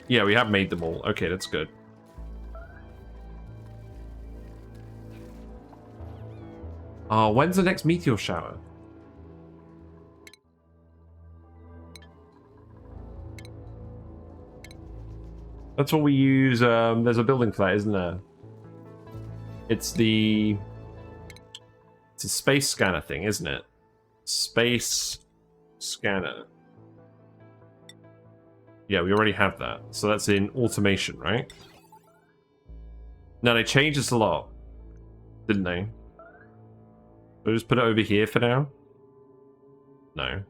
Yeah, we have made them all. Okay, that's good. Oh, when's the next meteor shower? That's what we use. There's a building for that, isn't there? It's a space scanner thing, isn't it? Space scanner. Yeah, we already have that. So that's in automation, right? No, they changed this a lot. Didn't they? We'll just put it over here for now. No.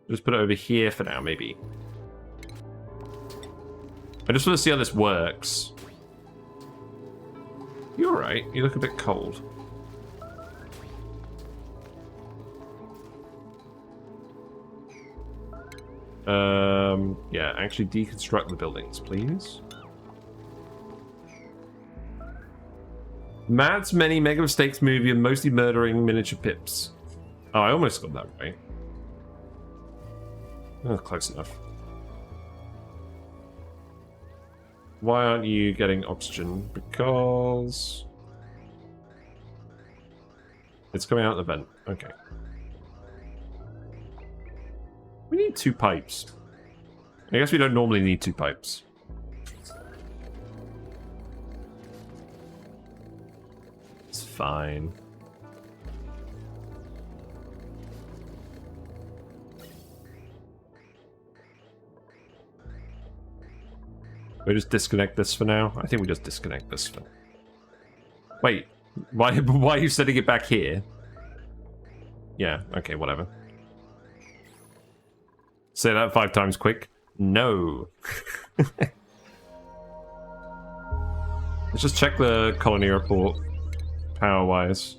Just put it over here for now, maybe. I just want to see how this works. You're alright. You look a bit cold. Yeah, actually deconstruct the buildings, please. Matt's many mega mistakes movie and mostly murdering miniature pips. Oh, I almost got that right. Oh, close enough. Why aren't you getting oxygen? Because it's coming out the vent. Okay. We need 2 pipes. I guess we don't normally need 2 pipes. It's fine. We just disconnect this for now? I think we just disconnect this for... Wait, why are you setting it back here? Yeah, okay, whatever. Say that 5 times quick. No. Let's just check the colony report, power-wise.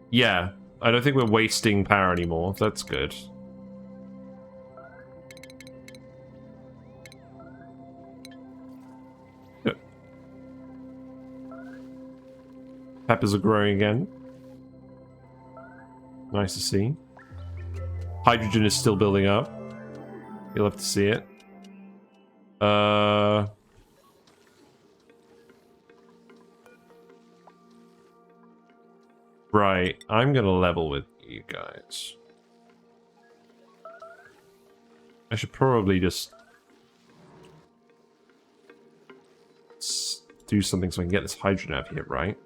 Yeah, I don't think we're wasting power anymore. That's good. Peppers are growing again. Nice to see. Hydrogen is still building up. You'll have to see it. Right, I'm gonna level with you guys. I should probably just do something so I can get this hydrogen out of here, right?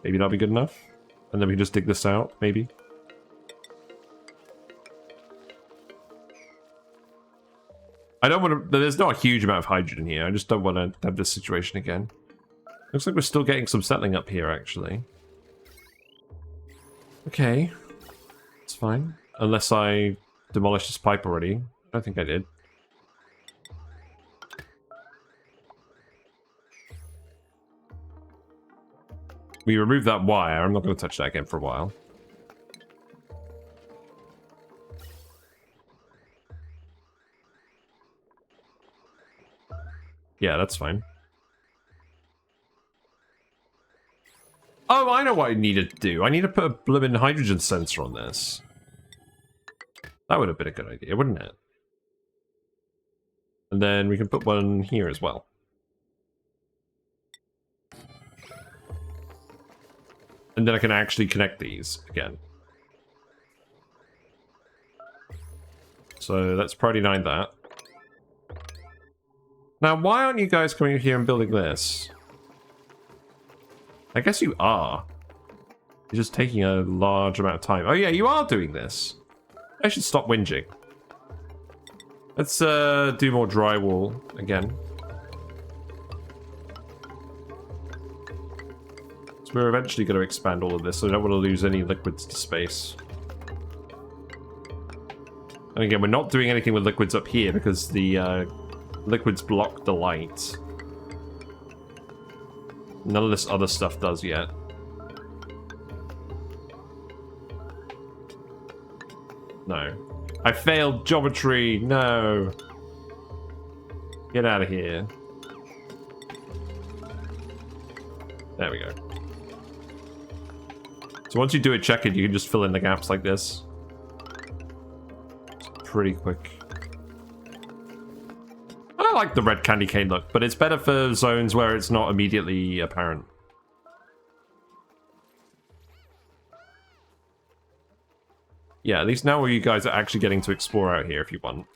Maybe that'll be good enough. And then we can just dig this out, maybe. I don't want to... There's not a huge amount of hydrogen here. I just don't want to have this situation again. Looks like we're still getting some settling up here, actually. Okay. It's fine. Unless I demolished this pipe already. I don't think I did. We removed that wire. I'm not going to touch that again for a while. Yeah, that's fine. Oh, I know what I needed to do. I need to put a blooming hydrogen sensor on this. That would have been a good idea, wouldn't it? And then we can put one here as well. And then I can actually connect these again. So let's priority 9 that. Now, why aren't you guys coming here and building this? I guess you are. You're just taking a large amount of time. Oh yeah, you are doing this. I should stop whinging. Let's do more drywall again. So we're eventually going to expand all of this, so I don't want to lose any liquids to space. And again, we're not doing anything with liquids up here because the liquids block the light. None of this other stuff does yet. No. I failed geometry! No! Get out of here. There we go. So once you do it, check it, you can just fill in the gaps like this. It's pretty quick. I like the red candy cane look, but it's better for zones where it's not immediately apparent. Yeah, at least now you guys are actually getting to explore out here if you want.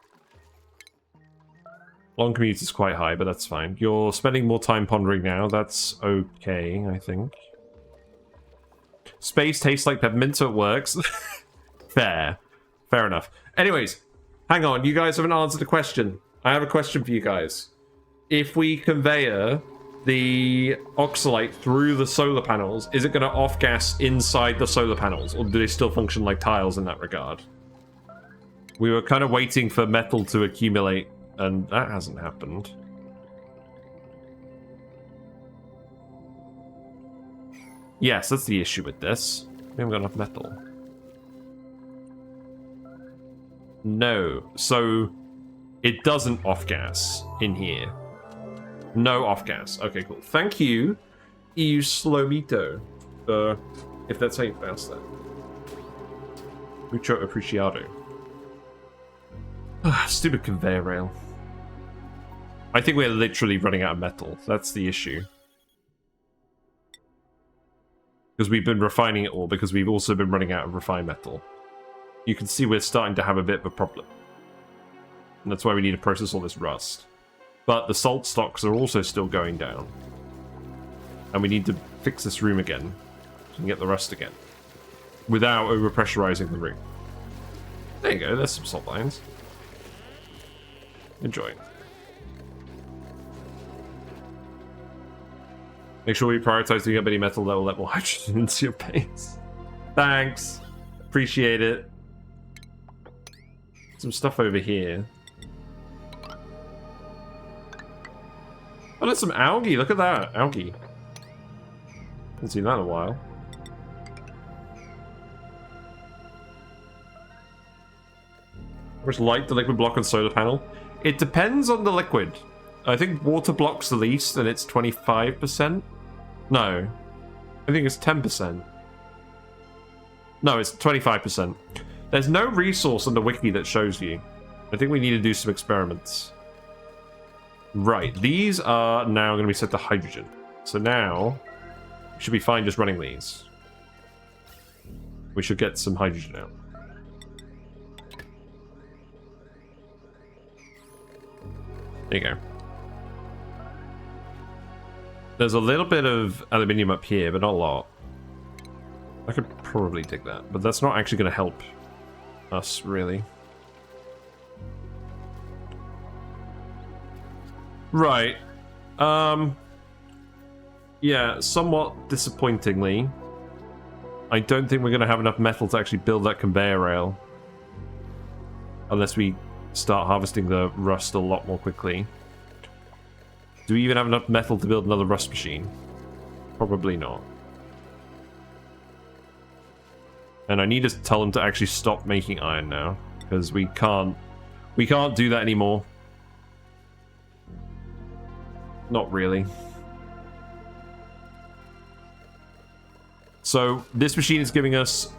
Long commute is quite high, but that's fine. You're spending more time pondering now. That's okay, I think. Space tastes like peppermint, so it works. Fair. Fair enough. Anyways, hang on. You guys haven't answered the question. I have a question for you guys. If we conveyor the Oxylite through the solar panels, is it going to off-gas inside the solar panels, or do they still function like tiles in that regard? We were kind of waiting for metal to accumulate, and that hasn't happened. Yes, that's the issue with this. We haven't got enough metal. No, so it doesn't off-gas in here. No off-gas. Okay, cool. Thank you, EU Slomito, if that's how you pronounce that. Mucho appreciado. Stupid conveyor rail. I think we're literally running out of metal. That's the issue. Because we've been refining it all, because we've also been running out of refined metal. You can see we're starting to have a bit of a problem. And that's why we need to process all this rust. But the salt stocks are also still going down. And we need to fix this room again. So we can get the rust again. Without overpressurizing the room. There you go, there's some salt lines. Enjoy. Make sure we prioritize doing up any metal that will let more hydrogen into your base. Thanks. Appreciate it. Some stuff over here. Oh, there's some algae. Look at that. Algae. Haven't seen that in a while. How much light the liquid block on solar panel? It depends on the liquid. I think water blocks the least, and it's 25%. No. I think it's 10%. No, it's 25%. There's no resource on the wiki that shows you. I think we need to do some experiments. Right, these are now going to be set to hydrogen. So now, we should be fine just running these. We should get some hydrogen out. There you go. There's a little bit of aluminium up here, but not a lot. I could probably dig that, but that's not actually going to help us, really. Right. Yeah, somewhat disappointingly, I don't think we're going to have enough metal to actually build that conveyor rail. Unless we start harvesting the rust a lot more quickly. Do we even have enough metal to build another rust machine? Probably not. And I need to tell them to actually stop making iron now, because we can't do that anymore. Not really. So this machine is giving us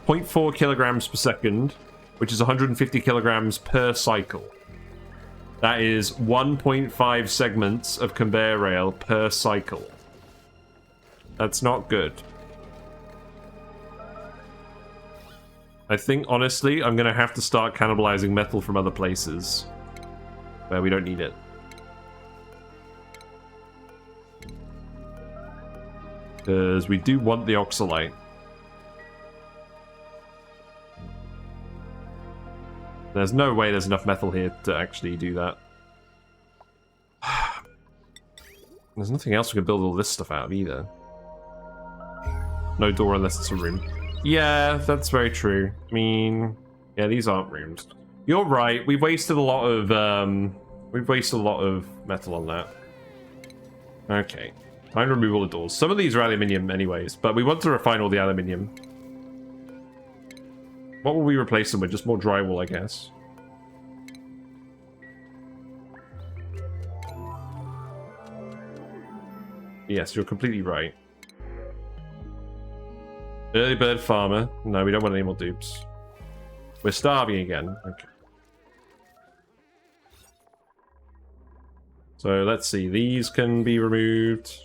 0.4 kilograms per second, which is 150 kilograms per cycle. That is 1.5 segments of conveyor rail per cycle. That's not good. I think, honestly, I'm going to have to start cannibalizing metal from other places where we don't need it. Because we do want the Oxylite. There's no way there's enough metal here to actually do that. There's nothing else we can build all this stuff out of either. No door unless it's a room. Yeah, that's very true. I mean, yeah, these aren't rooms. You're right. We've wasted a lot of metal on that. Okay. Time to remove all the doors. Some of these are aluminium anyways, but we want to refine all the aluminium. What will we replace them with? Just more drywall, I guess. Yes, you're completely right. Early bird farmer. No, we don't want any more dupes. We're starving again. Okay. So let's see. These can be removed.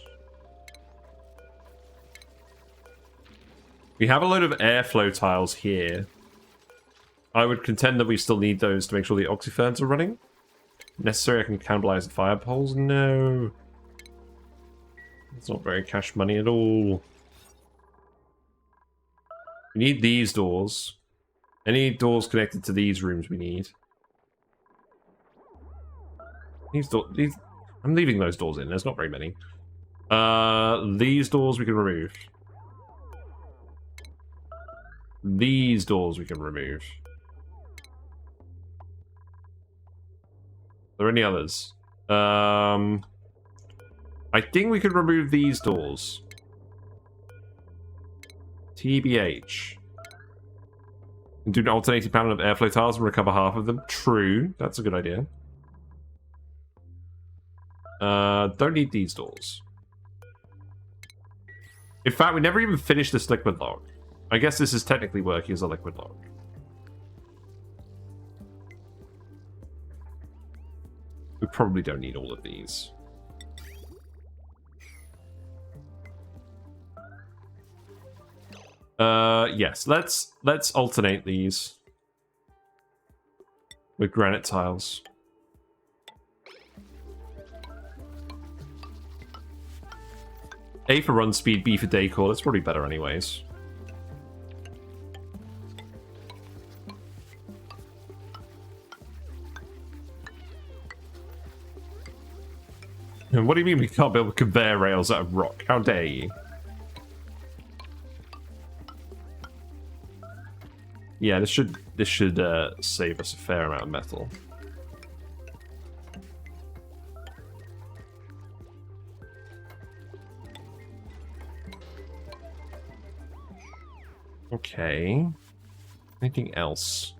We have a load of airflow tiles here. I would contend that we still need those to make sure the oxyferns are running. Necessary, I can cannibalize the fire poles? No. It's not very cash money at all. We need these doors. Any doors connected to these rooms we need. These I'm leaving those doors in. There's not very many. These doors we can remove. These doors we can remove. Are there any others? I think we could remove these doors. TBH. And do an alternating pattern of airflow tiles and recover half of them. True. That's a good idea. Don't need these doors. In fact, we never even finished this liquid lock. I guess this is technically working as a liquid lock. We probably don't need all of these. Yes, let's alternate these with granite tiles. A for run speed, B for decor. That's probably better anyways. What do you mean we can't build conveyor rails out of rock? How dare you? Yeah, this should save us a fair amount of metal. Okay. Anything else?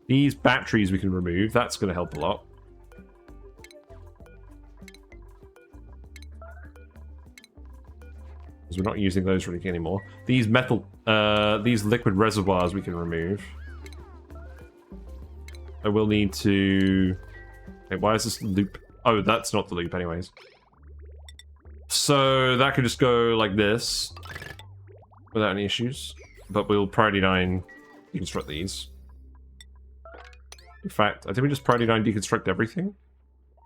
These batteries we can remove. That's going to help a lot. Because we're not using those really anymore. These these liquid reservoirs we can remove. I will need to... Wait, why is this loop? Oh, that's not the loop anyways. So that could just go like this. Without any issues. But we'll priority 9 deconstruct these. In fact, I think we just priority 9 deconstruct everything.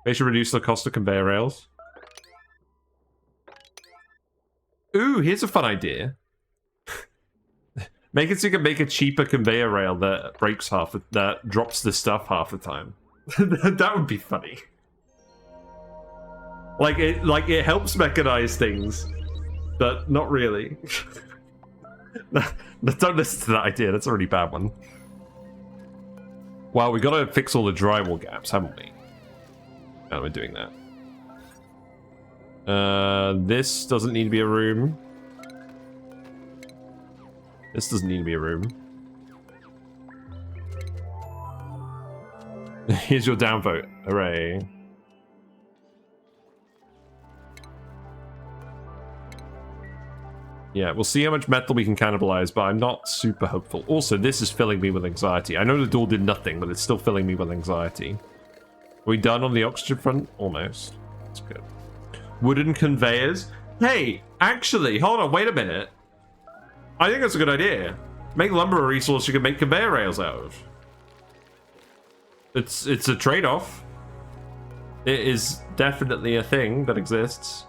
They should reduce the cost of conveyor rails. Ooh, here's a fun idea. Make it so you can make a cheaper conveyor rail that breaks that drops the stuff half the time. That would be funny. Like it helps mechanize things, but not really. Don't listen to that idea. That's a really bad one. Well, we got to fix all the drywall gaps, haven't we? And we're doing that. This doesn't need to be a room. This doesn't need to be a room. Here's your downvote. Hooray. Yeah, we'll see how much metal we can cannibalize, but I'm not super hopeful. Also, this is filling me with anxiety. I know the door did nothing, but it's still filling me with anxiety. Are we done on the oxygen front? Almost. That's good. Wooden conveyors? Hey, actually, hold on, wait a minute. I think that's a good idea. Make lumber a resource you can make conveyor rails out of. It's a trade-off. It is definitely a thing that exists.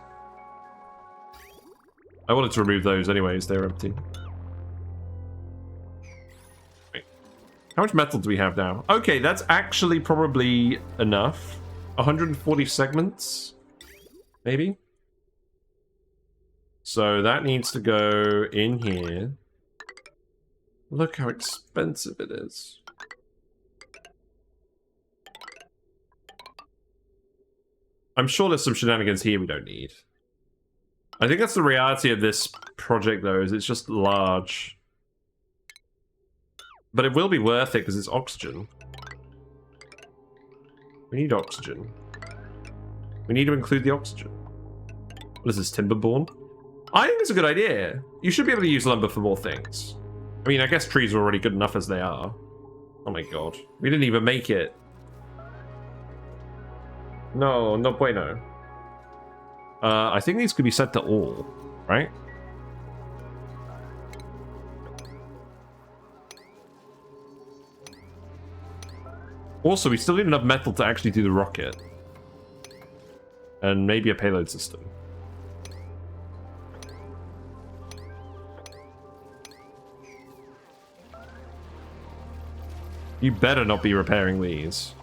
I wanted to remove those anyways, they're empty. Wait. How much metal do we have now? Okay, that's actually probably enough. 140 segments? Maybe? So that needs to go in here. Look how expensive it is. I'm sure there's some shenanigans here we don't need. I think that's the reality of this project, though, is it's just large. But it will be worth it, because it's oxygen. We need oxygen. We need to include the oxygen. What is this, Timberborn? I think it's a good idea. You should be able to use lumber for more things. I mean, I guess trees are already good enough as they are. Oh my god. We didn't even make it. No, no bueno. I think these could be set to all, right? Also, we still need enough metal to actually do the rocket. And maybe a payload system. You better not be repairing these.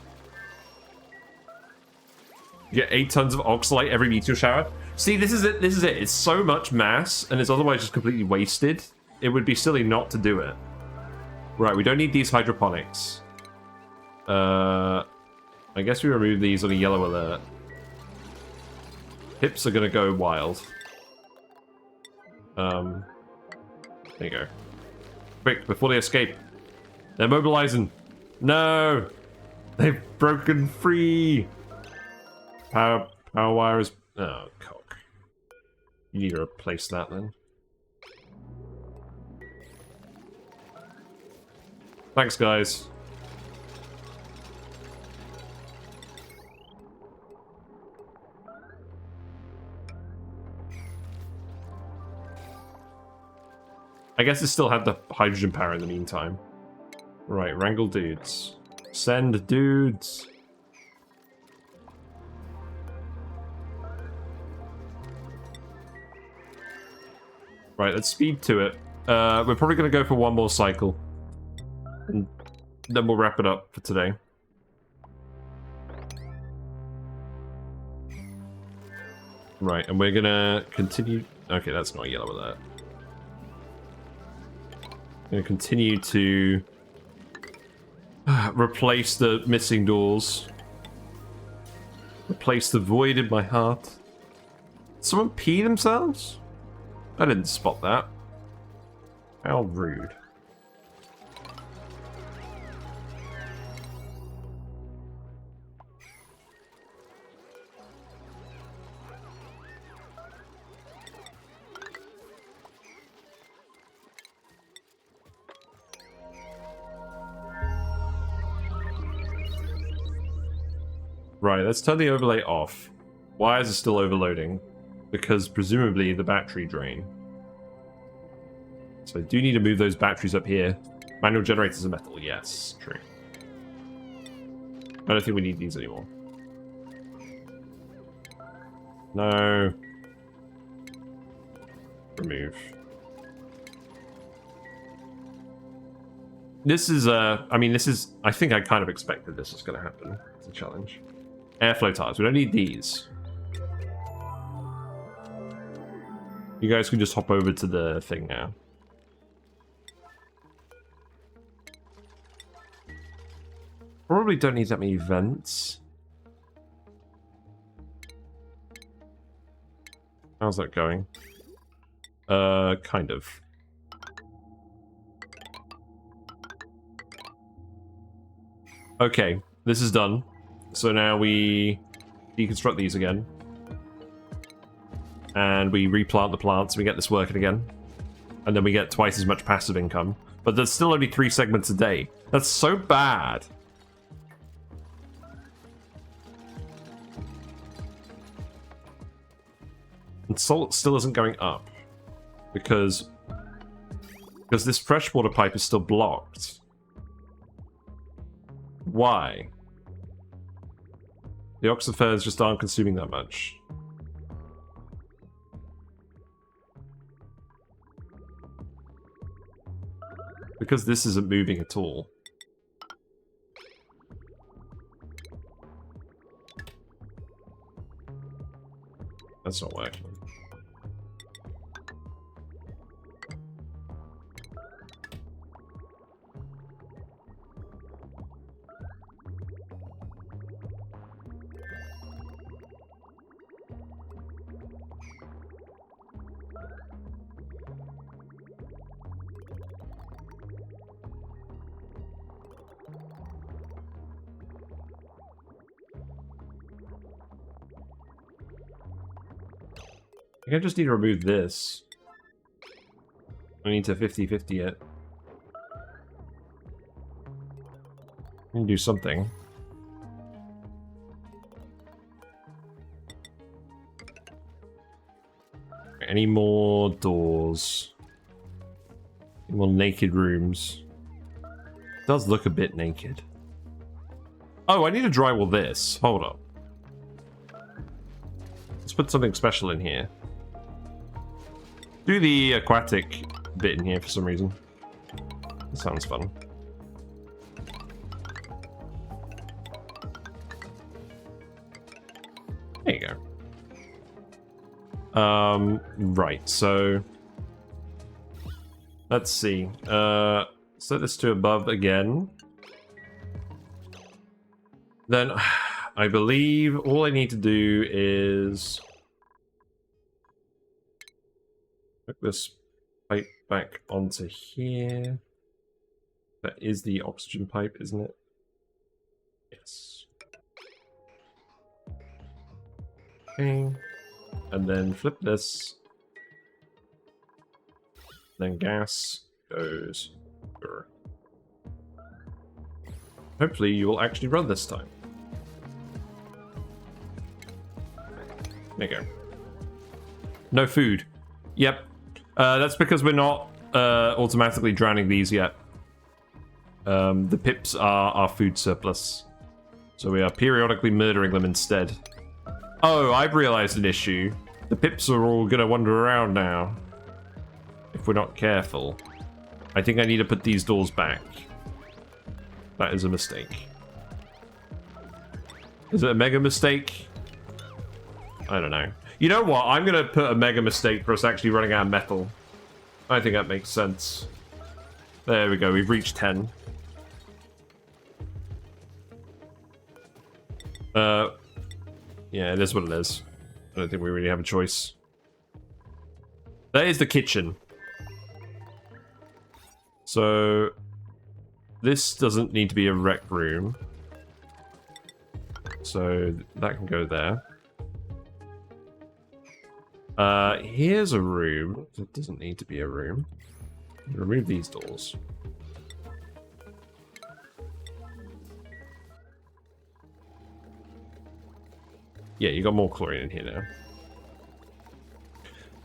You get 8 tons of Oxylite every meteor shower. See, this is it. This is it. It's so much mass, and it's otherwise just completely wasted. It would be silly not to do it. Right, we don't need these hydroponics. I guess we remove these on a yellow alert. Hips are gonna go wild. There you go. Quick, before they escape. They're mobilizing. No! They've broken free! Power wire is... Oh, cock. You need to replace that then. Thanks, guys. I guess it still had the hydrogen power in the meantime. Right, wrangle dudes. Send dudes. Right, let's speed to it. We're probably going to go for one more cycle. And then we'll wrap it up for today. Right, and we're gonna continue... Okay, that's not yellow alert. Gonna continue to replace the missing doors. Replace the void in my heart. Did someone pee themselves? I didn't spot that. How rude. Right, let's turn the overlay off. Why is it still overloading? Because presumably the battery drain. So I do need to move those batteries up here. Manual generators of metal, yes, true. I don't think we need these anymore. No. Remove. This is, I mean, this is, I think I kind of expected this was going to happen. It's a challenge. Airflow tiles, we don't need these. You guys can just hop over to the thing now. Probably don't need that many vents. How's that going? Kind of. Okay, this is done. So now we deconstruct these again. And we replant the plants, we get this working again. And then we get twice as much passive income. But there's still only 3 segments a day. That's so bad. And salt still isn't going up. Because this freshwater pipe is still blocked. Why? The oxifers just aren't consuming that much. Because this isn't moving at all. That's not working. I think I just need to remove this. I need to 50-50 it. I can do something. Any more doors? Any more naked rooms? It does look a bit naked. Oh, I need to drywall this. Hold up. Let's put something special in here. Do the aquatic bit in here for some reason. That sounds fun. There you go. Right, so let's see. Set this to above again. Then I believe all I need to do is hook this pipe back onto here. That is the oxygen pipe, isn't it? Yes. Okay. And then flip this. Then gas goes through. Hopefully you will actually run this time. There you go. No food. Yep. That's because we're not automatically drowning these yet. The pips are our food surplus. So we are periodically murdering them instead. Oh, I've realized an issue. The pips are all gonna wander around now. If we're not careful. I think I need to put these doors back. That is a mistake. Is it a mega mistake? I don't know. You know what? I'm going to put a mega mistake for us actually running out of metal. I think that makes sense. There we go. We've reached 10. Yeah, it is what it is. I don't think we really have a choice. That is the kitchen. So, this doesn't need to be a rec room. So, that can go there. Here's a room. It doesn't need to be a room. Remove these doors. Yeah, you got more chlorine in here now.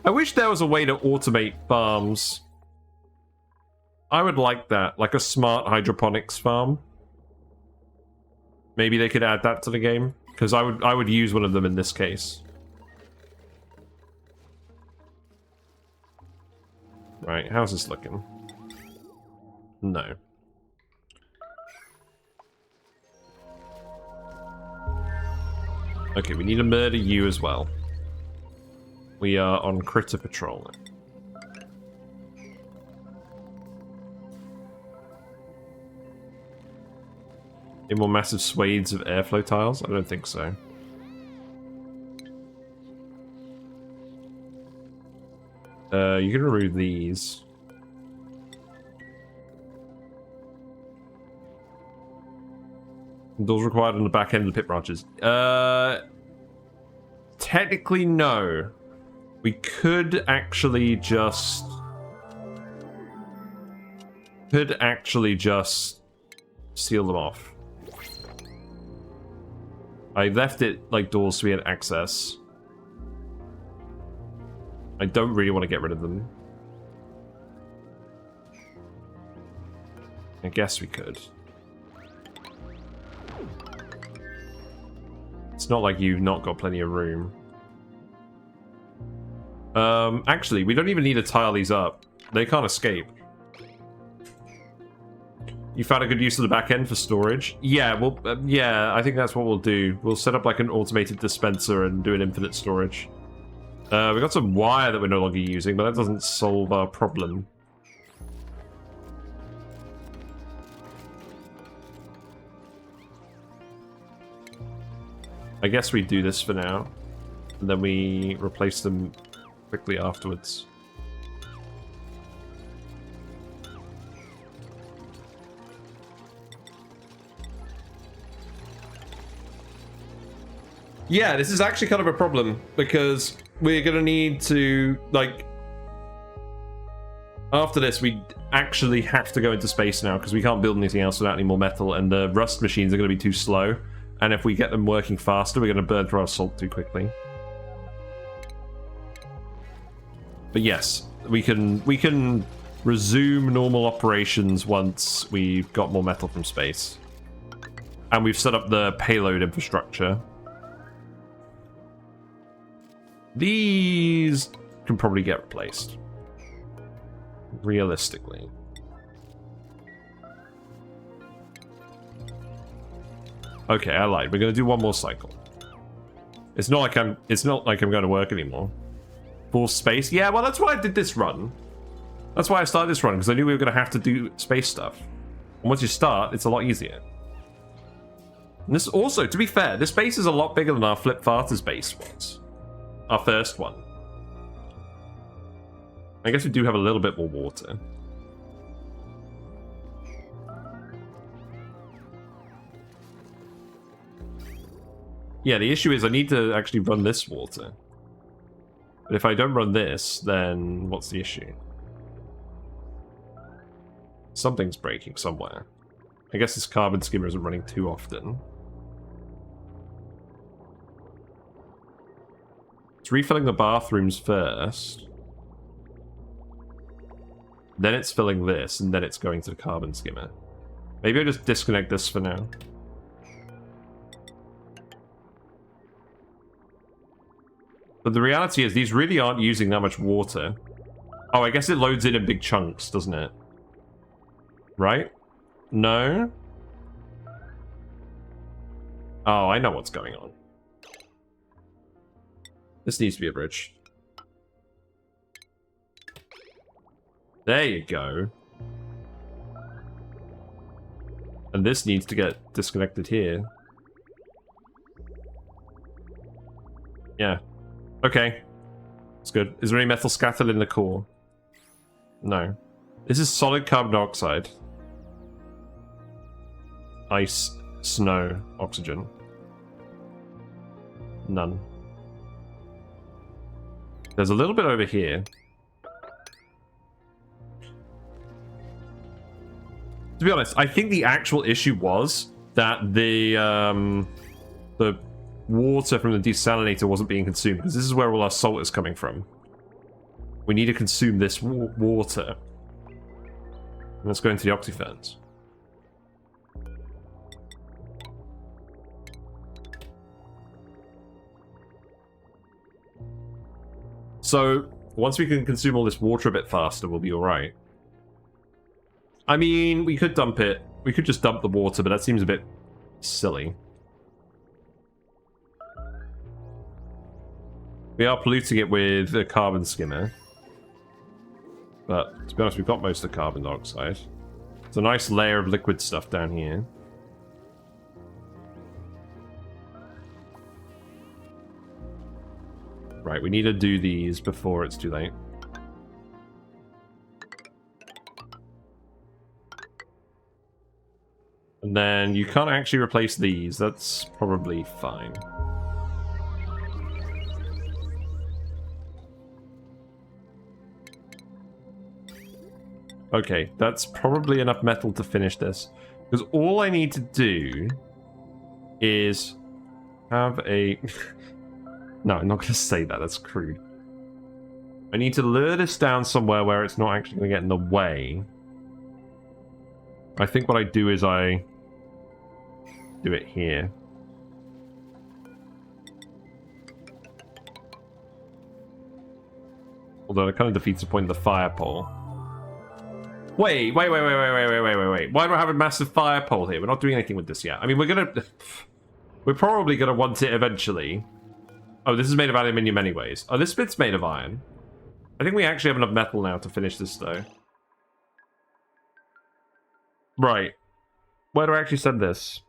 I wish there was a way to automate farms. I would like that, like a smart hydroponics farm. Maybe they could add that to the game, because I would use one of them in this case. Right, how's this looking? No. Okay, we need to murder you as well. We are on critter patrol. Any more massive swathes of airflow tiles? I don't think so. You can remove these. Doors required on the back end of the pit branches. Technically, no. We could actually just... seal them off. I left it like doors so we had access. I don't really want to get rid of them. I guess we could. It's not like you've not got plenty of room. Actually, we don't even need to tile these up. They can't escape. You found a good use of the back end for storage? Yeah, well, yeah, I think that's what we'll do. We'll set up like an automated dispenser and do an infinite storage. We got some wire that we're no longer using, but that doesn't solve our problem. I guess we do this for now, and then we replace them quickly afterwards. Yeah, this is actually kind of a problem, because we're going to need to, like... After this, we actually have to go into space now, because we can't build anything else without any more metal, and the rust machines are going to be too slow. And if we get them working faster, we're going to burn through our salt too quickly. But yes, we can resume normal operations once we've got more metal from space. And we've set up the payload infrastructure. These can probably get replaced. Realistically. Okay, I lied. We're gonna do one more cycle. It's not like I'm going to work anymore. Full space? Yeah, well that's why I did this run. That's why I started this run, because I knew we were gonna have to do space stuff. And once you start, it's a lot easier. And this also, to be fair, this base is a lot bigger than our Flip Farters base was. Our first one. I guess we do have a little bit more water. Yeah, the issue is I need to actually run this water. But if I don't run this, then what's the issue? Something's breaking somewhere. I guess this carbon skimmer isn't running too often. It's refilling the bathrooms first. Then it's filling this, and then it's going to the carbon skimmer. Maybe I'll just disconnect this for now. But the reality is, these really aren't using that much water. Oh, I guess it loads in big chunks, doesn't it? Right? No? Oh, I know what's going on. This needs to be a bridge. There you go. And this needs to get disconnected here. Yeah. Okay. It's good. Is there any metal scattered in the core? No. This is solid carbon dioxide. Ice, snow, oxygen. None. There's a little bit over here. To be honest, I think the actual issue was that the water from the desalinator wasn't being consumed, because this is where all our salt is coming from. We need to consume this water. And let's go into the oxyferns. So, once we can consume all this water a bit faster, we'll be alright. I mean, we could dump it. We could just dump the water, but that seems a bit silly. We are polluting it with a carbon skimmer. But, to be honest, we've got most of the carbon dioxide. It's a nice layer of liquid stuff down here. Right, we need to do these before it's too late. And then you can't actually replace these. That's probably fine. Okay, that's probably enough metal to finish this. Because all I need to do is have a... No, I'm not going to say that. That's crude. I need to lure this down somewhere where it's not actually going to get in the way. I think what I do is I do it here. Although it kind of defeats the point of the fire pole. Wait. Why do I have a massive fire pole here? We're not doing anything with this yet. I mean, we're probably gonna want it eventually. Oh, this is made of aluminium anyways. Oh, this bit's made of iron. I think we actually have enough metal now to finish this, though. Right. Where do I actually send this?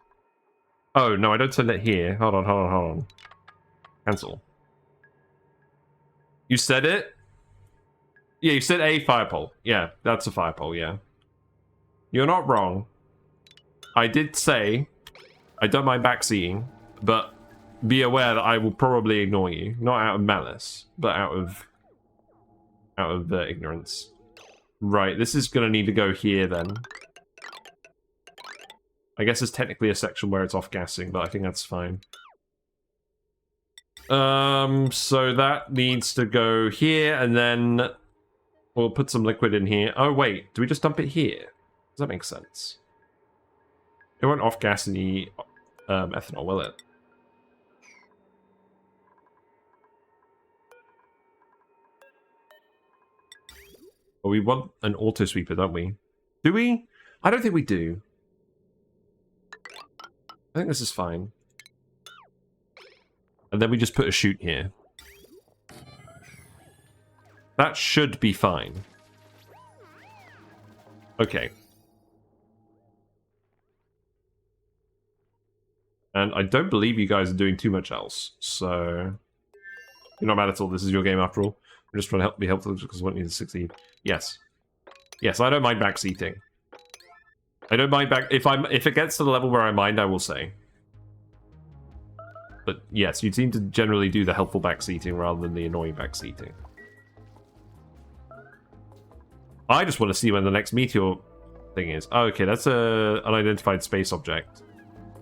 Oh, no, I don't send it here. Hold on. Cancel. You said it? Yeah, you said a fire pole. Yeah, that's a fire pole, yeah. You're not wrong. I did say I don't mind backseating, but be aware that I will probably ignore you. Not out of malice, but out of ignorance. Right, this is going to need to go here then. I guess there's technically a section where it's off-gassing, but I think that's fine. So that needs to go here, and then we'll put some liquid in here. Oh, wait, do we just dump it here? Does that make sense? It won't off-gas any ethanol, will it? Well, we want an auto sweeper, don't we? Do we? I don't think we do. I think this is fine. And then we just put a chute here. That should be fine. Okay. And I don't believe you guys are doing too much else, so... You're not mad at all, this is your game after all. I'm just trying to be helpful because I want you to succeed. Yes. Yes, I don't mind backseating. I don't mind if it gets to the level where I mind, I will say. But yes, you seem to generally do the helpful backseating rather than the annoying backseating. I just want to see when the next meteor thing is. Oh, okay, that's a unidentified space object.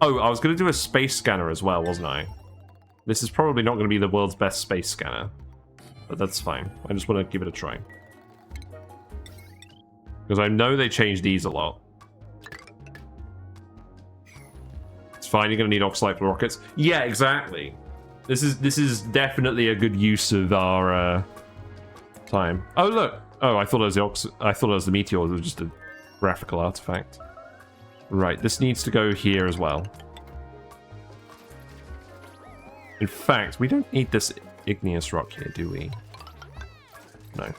Oh, I was going to do a space scanner as well, wasn't I? This is probably not going to be the world's best space scanner. But that's fine. I just want to give it a try. Because I know they changed these a lot. It's fine, you're going to need Oxylite for rockets. Yeah, exactly. This is definitely a good use of our time. Oh, look! Oh, I thought it was the meteor. It was just a graphical artifact. Right, this needs to go here as well. In fact, we don't need this igneous rock here, do we? No.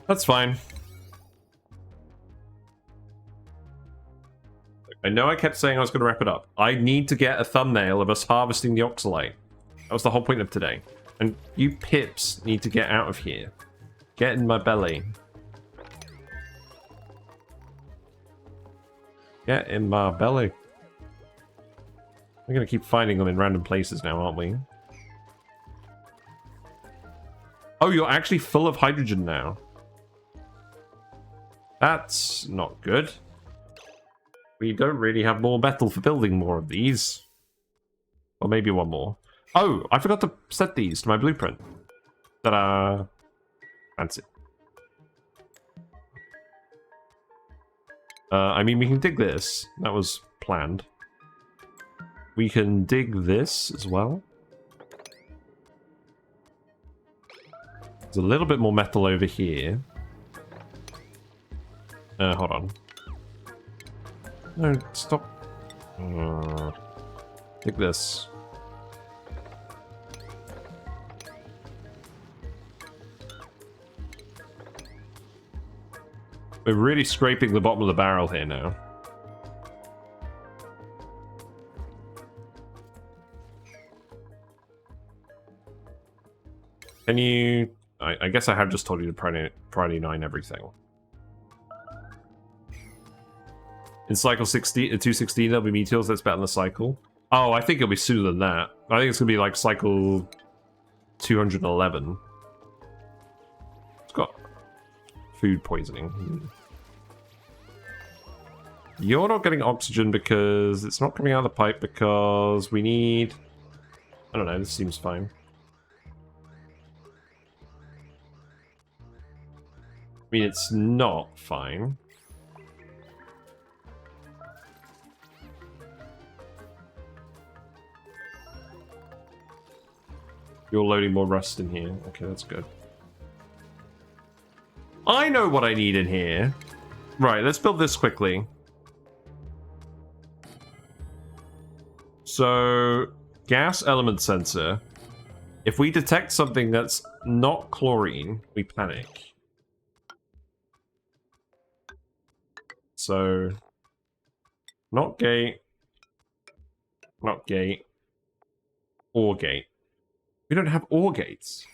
That's fine. I know I kept saying I was going to wrap it up. I need to get a thumbnail of us harvesting the Oxylite. That was the whole point of today. And you pips need to get out of here. Get in my belly. Get in my belly. We're going to keep finding them in random places now, aren't we? Oh, you're actually full of hydrogen now. That's not good. We don't really have more metal for building more of these. Or maybe one more. Oh, I forgot to set these to my blueprint. Ta-da! Fancy. I mean, we can dig this. That was planned. We can dig this as well. There's a little bit more metal over here. Hold on. No, stop. Take this. We're really scraping the bottom of the barrel here now. Can you... I guess I have just told you to priority 9 everything. In cycle 216, there'll be meteors. That's better than the cycle. Oh, I think it'll be sooner than that. I think it's going to be like cycle 211. It's got food poisoning. You're not getting oxygen because it's not coming out of the pipe because we need... I don't know, this seems fine. I mean, it's not fine. You're loading more rust in here. Okay, that's good. I know what I need in here. Right, let's build this quickly. So, gas element sensor. If we detect something that's not chlorine, we panic. So, not gate, ore gate. We don't have ore gates.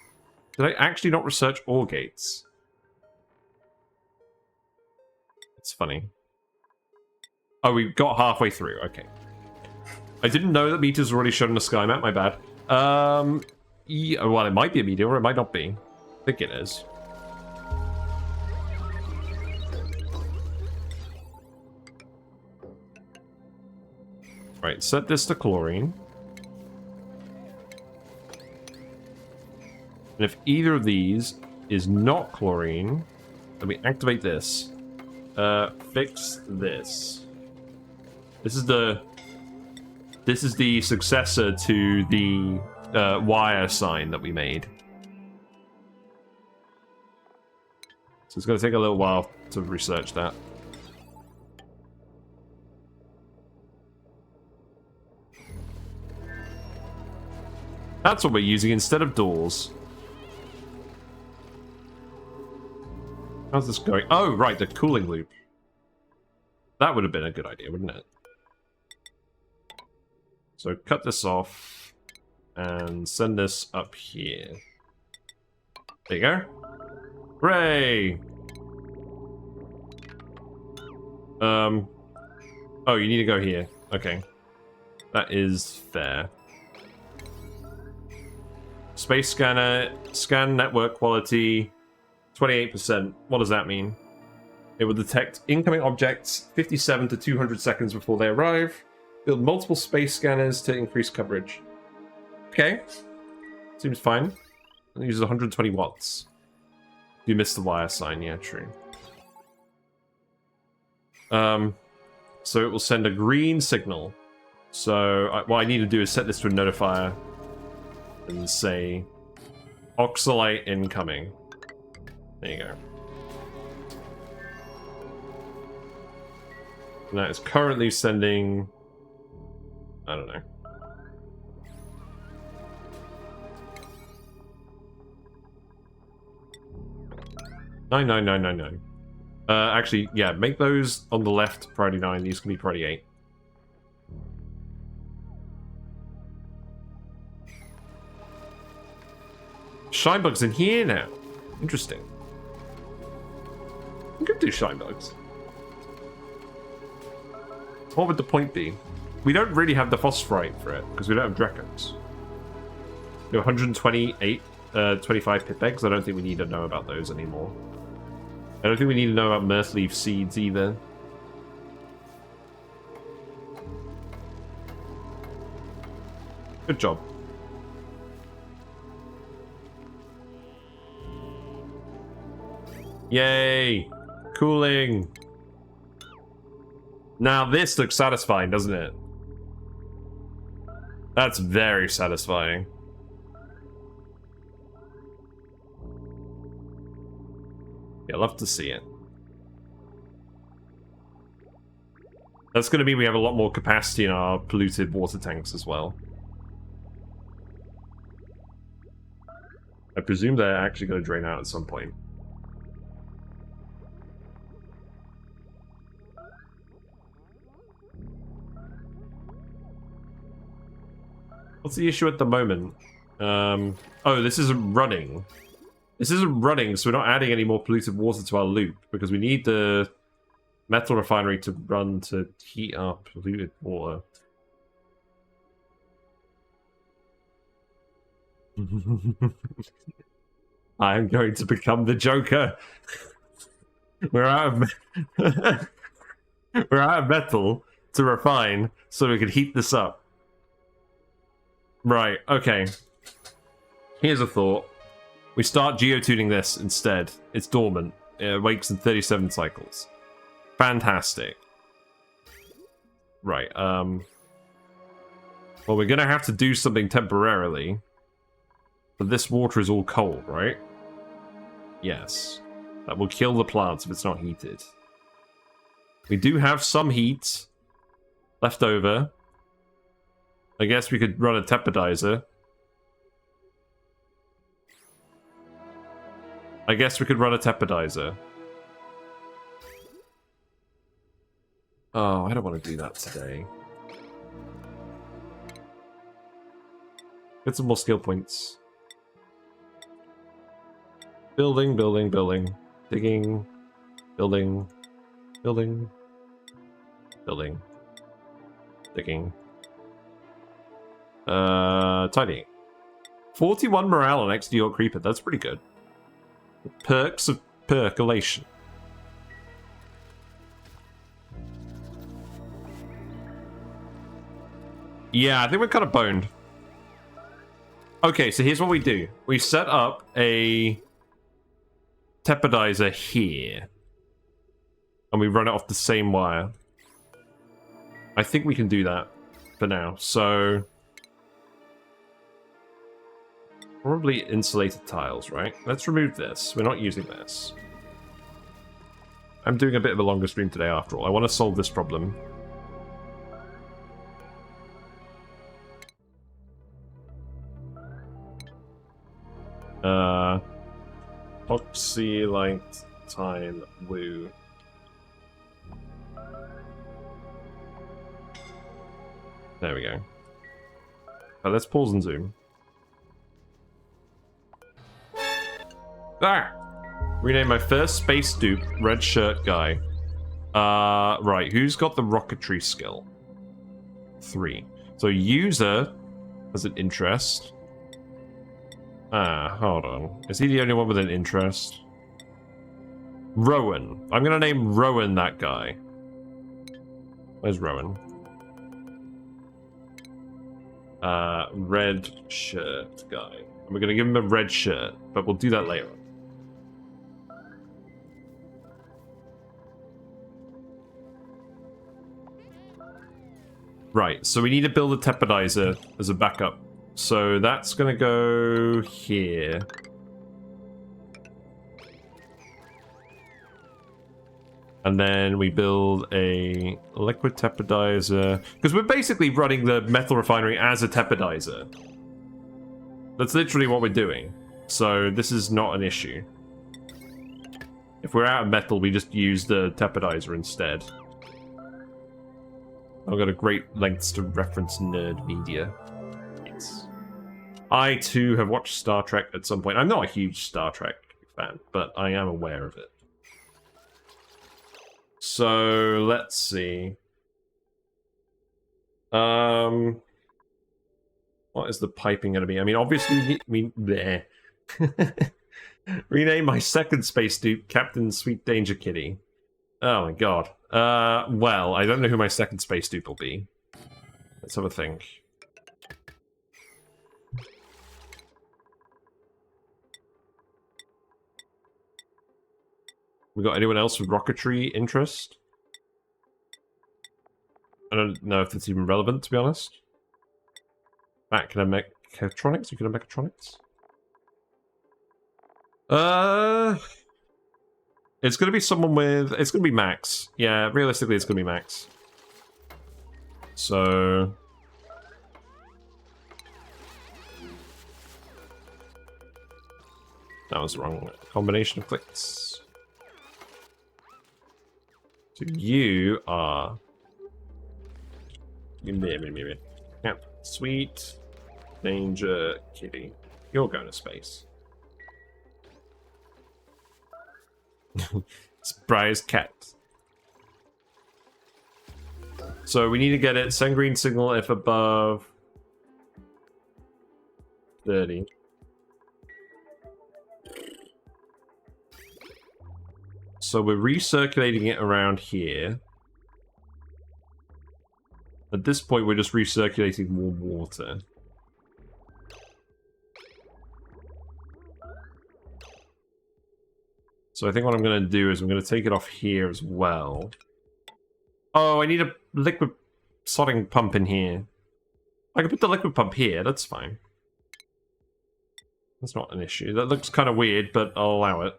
Did I actually not research ore gates? It's funny. Oh, we got halfway through. Okay. I didn't know that meteors were already shown on the sky map. My bad. Yeah, well, it might be a meteor, or it might not be. I think it is. Right, set this to chlorine. And if either of these is not chlorine, then we activate this. Fix this. This is the successor to the wire sign that we made. So it's going to take a little while to research that. That's what we're using instead of doors. How's this going? Oh, right, the cooling loop. That would have been a good idea, wouldn't it? So cut this off and send this up here. There you go. Hooray! Oh, you need to go here. Okay. That is fair. Space scanner, scan network quality, 28%. What does that mean? It will detect incoming objects 57 to 200 seconds before they arrive. Build multiple space scanners to increase coverage. Okay. Seems fine. It uses 120 watts. You missed the wire sign, yeah, true. So it will send a green signal. So what I need to do is set this to a notifier and say Oxylite incoming. There you go. And that is currently sending... I don't know. 99999. Actually, yeah, make those on the left priority 9. These can be priority 8. Shinebug's in here now. Interesting. We could do Shinebugs. What would the point be? We don't really have the phosphorite for it, because we don't have Drecos. We have 128, 25 pip eggs. I don't think we need to know about those anymore. I don't think we need to know about Mirthleaf seeds either. Good job. Yay! Cooling! Now this looks satisfying, doesn't it? That's very satisfying. Yeah, love to see it. That's going to mean we have a lot more capacity in our polluted water tanks as well. I presume they're actually going to drain out at some point. What's the issue at the moment? Oh, this isn't running. This isn't running, so we're not adding any more polluted water to our loop, because we need the metal refinery to run to heat up polluted water. I am going to become the Joker. We're out of we're out of metal to refine, so we can heat this up. Right, okay. Here's a thought. We start geotuning this instead. It's dormant. It wakes in 37 cycles. Fantastic. Right, well, we're gonna have to do something temporarily. But this water is all cold, right? Yes. That will kill the plants if it's not heated. We do have some heat left over. I guess we could run a teppidizer. I Oh, I don't want to do that today. Get some more skill points. Building, building, building. Digging. Building. Building. Building. Digging. Tidying. 41 morale on XD Creeper. That's pretty good. Perks of percolation. Yeah, I think we're kind of boned. Okay, so here's what we do. We set up a teppidizer here. And we run it off the same wire. I think we can do that for now. So probably insulated tiles, right? Let's remove this. We're not using this. I'm doing a bit of a longer stream today after all. I want to solve this problem. Oxylite tile woo. There we go. Let's pause and zoom. Ah! Rename my first space dupe red shirt guy. Right, who's got the rocketry skill? 3. So user has an interest. Hold on. Is he the only one with an interest? Rowan. I'm gonna name Rowan that guy. Where's Rowan? Red shirt guy. And we're gonna give him a red shirt, but we'll do that later. Right, so we need to build a teppidizer as a backup. So that's gonna go here. And then we build a liquid teppidizer. Because we're basically running the metal refinery as a teppidizer. That's literally what we're doing. So this is not an issue. If we're out of metal, we just use the tepidizer instead. I've got a great lengths to reference nerd media. Yes. I, too, have watched Star Trek at some point. I'm not a huge Star Trek fan, but I am aware of it. So, let's see. What is the piping going to be? I mean, obviously, there. Rename my second space dupe Captain Sweet Danger Kitty. Oh my god. Well, I don't know who my second space dupe will be. Let's have a think. We got anyone else with rocketry interest? I don't know if it's even relevant, to be honest. Matt, can I make mechatronics? You can have mechatronics? It's gonna be someone with... It's gonna be Max. Yeah, realistically, it's gonna be Max. So... That was the wrong combination of clicks. So you are... Yeah, Sweet Danger Kitty. You're going to space. Surprise cat. So we need to get it. Send green signal if above 30. So we're recirculating it around here. At this point, we're just recirculating more water. So I think what I'm going to do is I'm going to take it off here as well. Oh, I need a liquid sodding pump in here. I can put the liquid pump here, that's fine. That's not an issue. That looks kind of weird, but I'll allow it.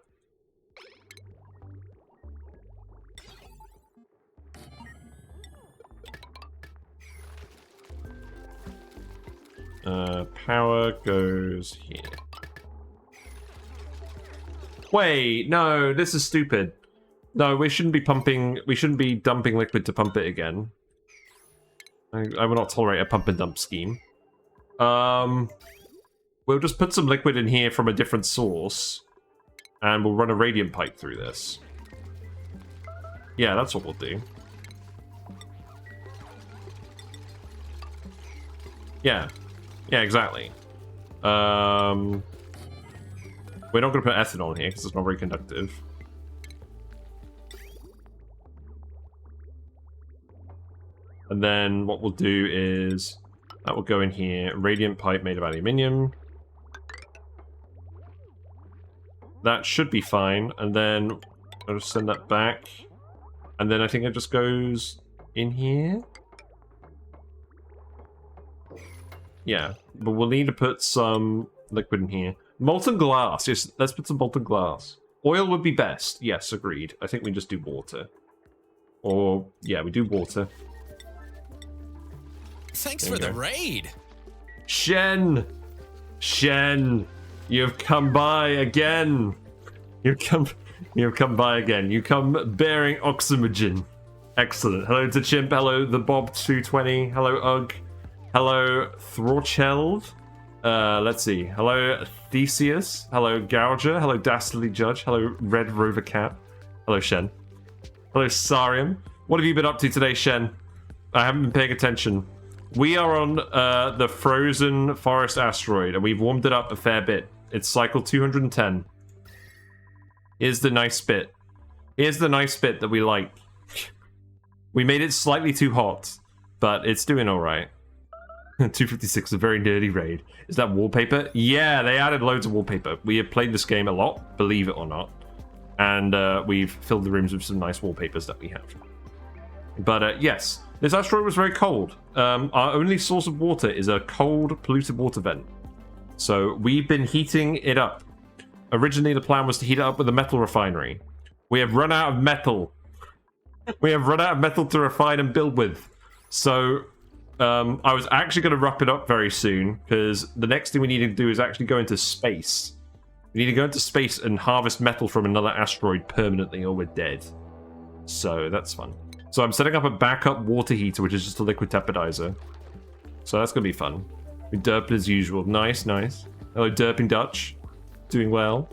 Power goes here. Wait, no, this is stupid. No, we shouldn't be dumping liquid to pump it again. I will not tolerate a pump and dump scheme. We'll just put some liquid in here from a different source, and we'll run a radiant pipe through this. Yeah, that's what we'll do. Yeah. Yeah, exactly. We're not going to put ethanol here because it's not very conductive. And then what we'll do is that will go in here. Radiant pipe made of aluminium. That should be fine. And then I'll just send that back. And then I think it just goes in here. Yeah, but we'll need to put some liquid in here. Molten glass. Yes, let's put some molten glass. Oil would be best. Yes, agreed. I think we just do water. Or, yeah, we do water. Thanks for the raid. Shen! Shen! You've come by again! You've come by again. You come bearing oxygen. Excellent. Hello to Chimp. Hello, the Bob220. Hello, Ugg. Hello, Thorcheld. Let's see. Hello, Theseus. Hello, Gouger. Hello, Dastardly Judge. Hello, Red Rover Cat. Hello, Shen. Hello, Sarium. What have you been up to today, Shen? I haven't been paying attention. We are on the frozen forest asteroid, and we've warmed it up a fair bit. It's cycle 210. Here's the nice bit. Here's the nice bit that we like. We made it slightly too hot, but it's doing alright. 256, a very nerdy raid. Is that wallpaper? Yeah, they added loads of wallpaper. We have played this game a lot, believe it or not. And we've filled the rooms with some nice wallpapers that we have. But yes, this asteroid was very cold. Our only source of water is a cold, polluted water vent. So we've been heating it up. Originally, the plan was to heat it up with a metal refinery. We have run out of metal. We have run out of metal to refine and build with. So I was actually going to wrap it up very soon, because the next thing we need to do is actually go into space. We need to go into space and harvest metal from another asteroid permanently, or we're dead. So that's fun. So I'm setting up a backup water heater, which is just a liquid tepidizer. So that's going to be fun. We derp as usual. Nice, nice. Hello, derping Dutch. Doing well.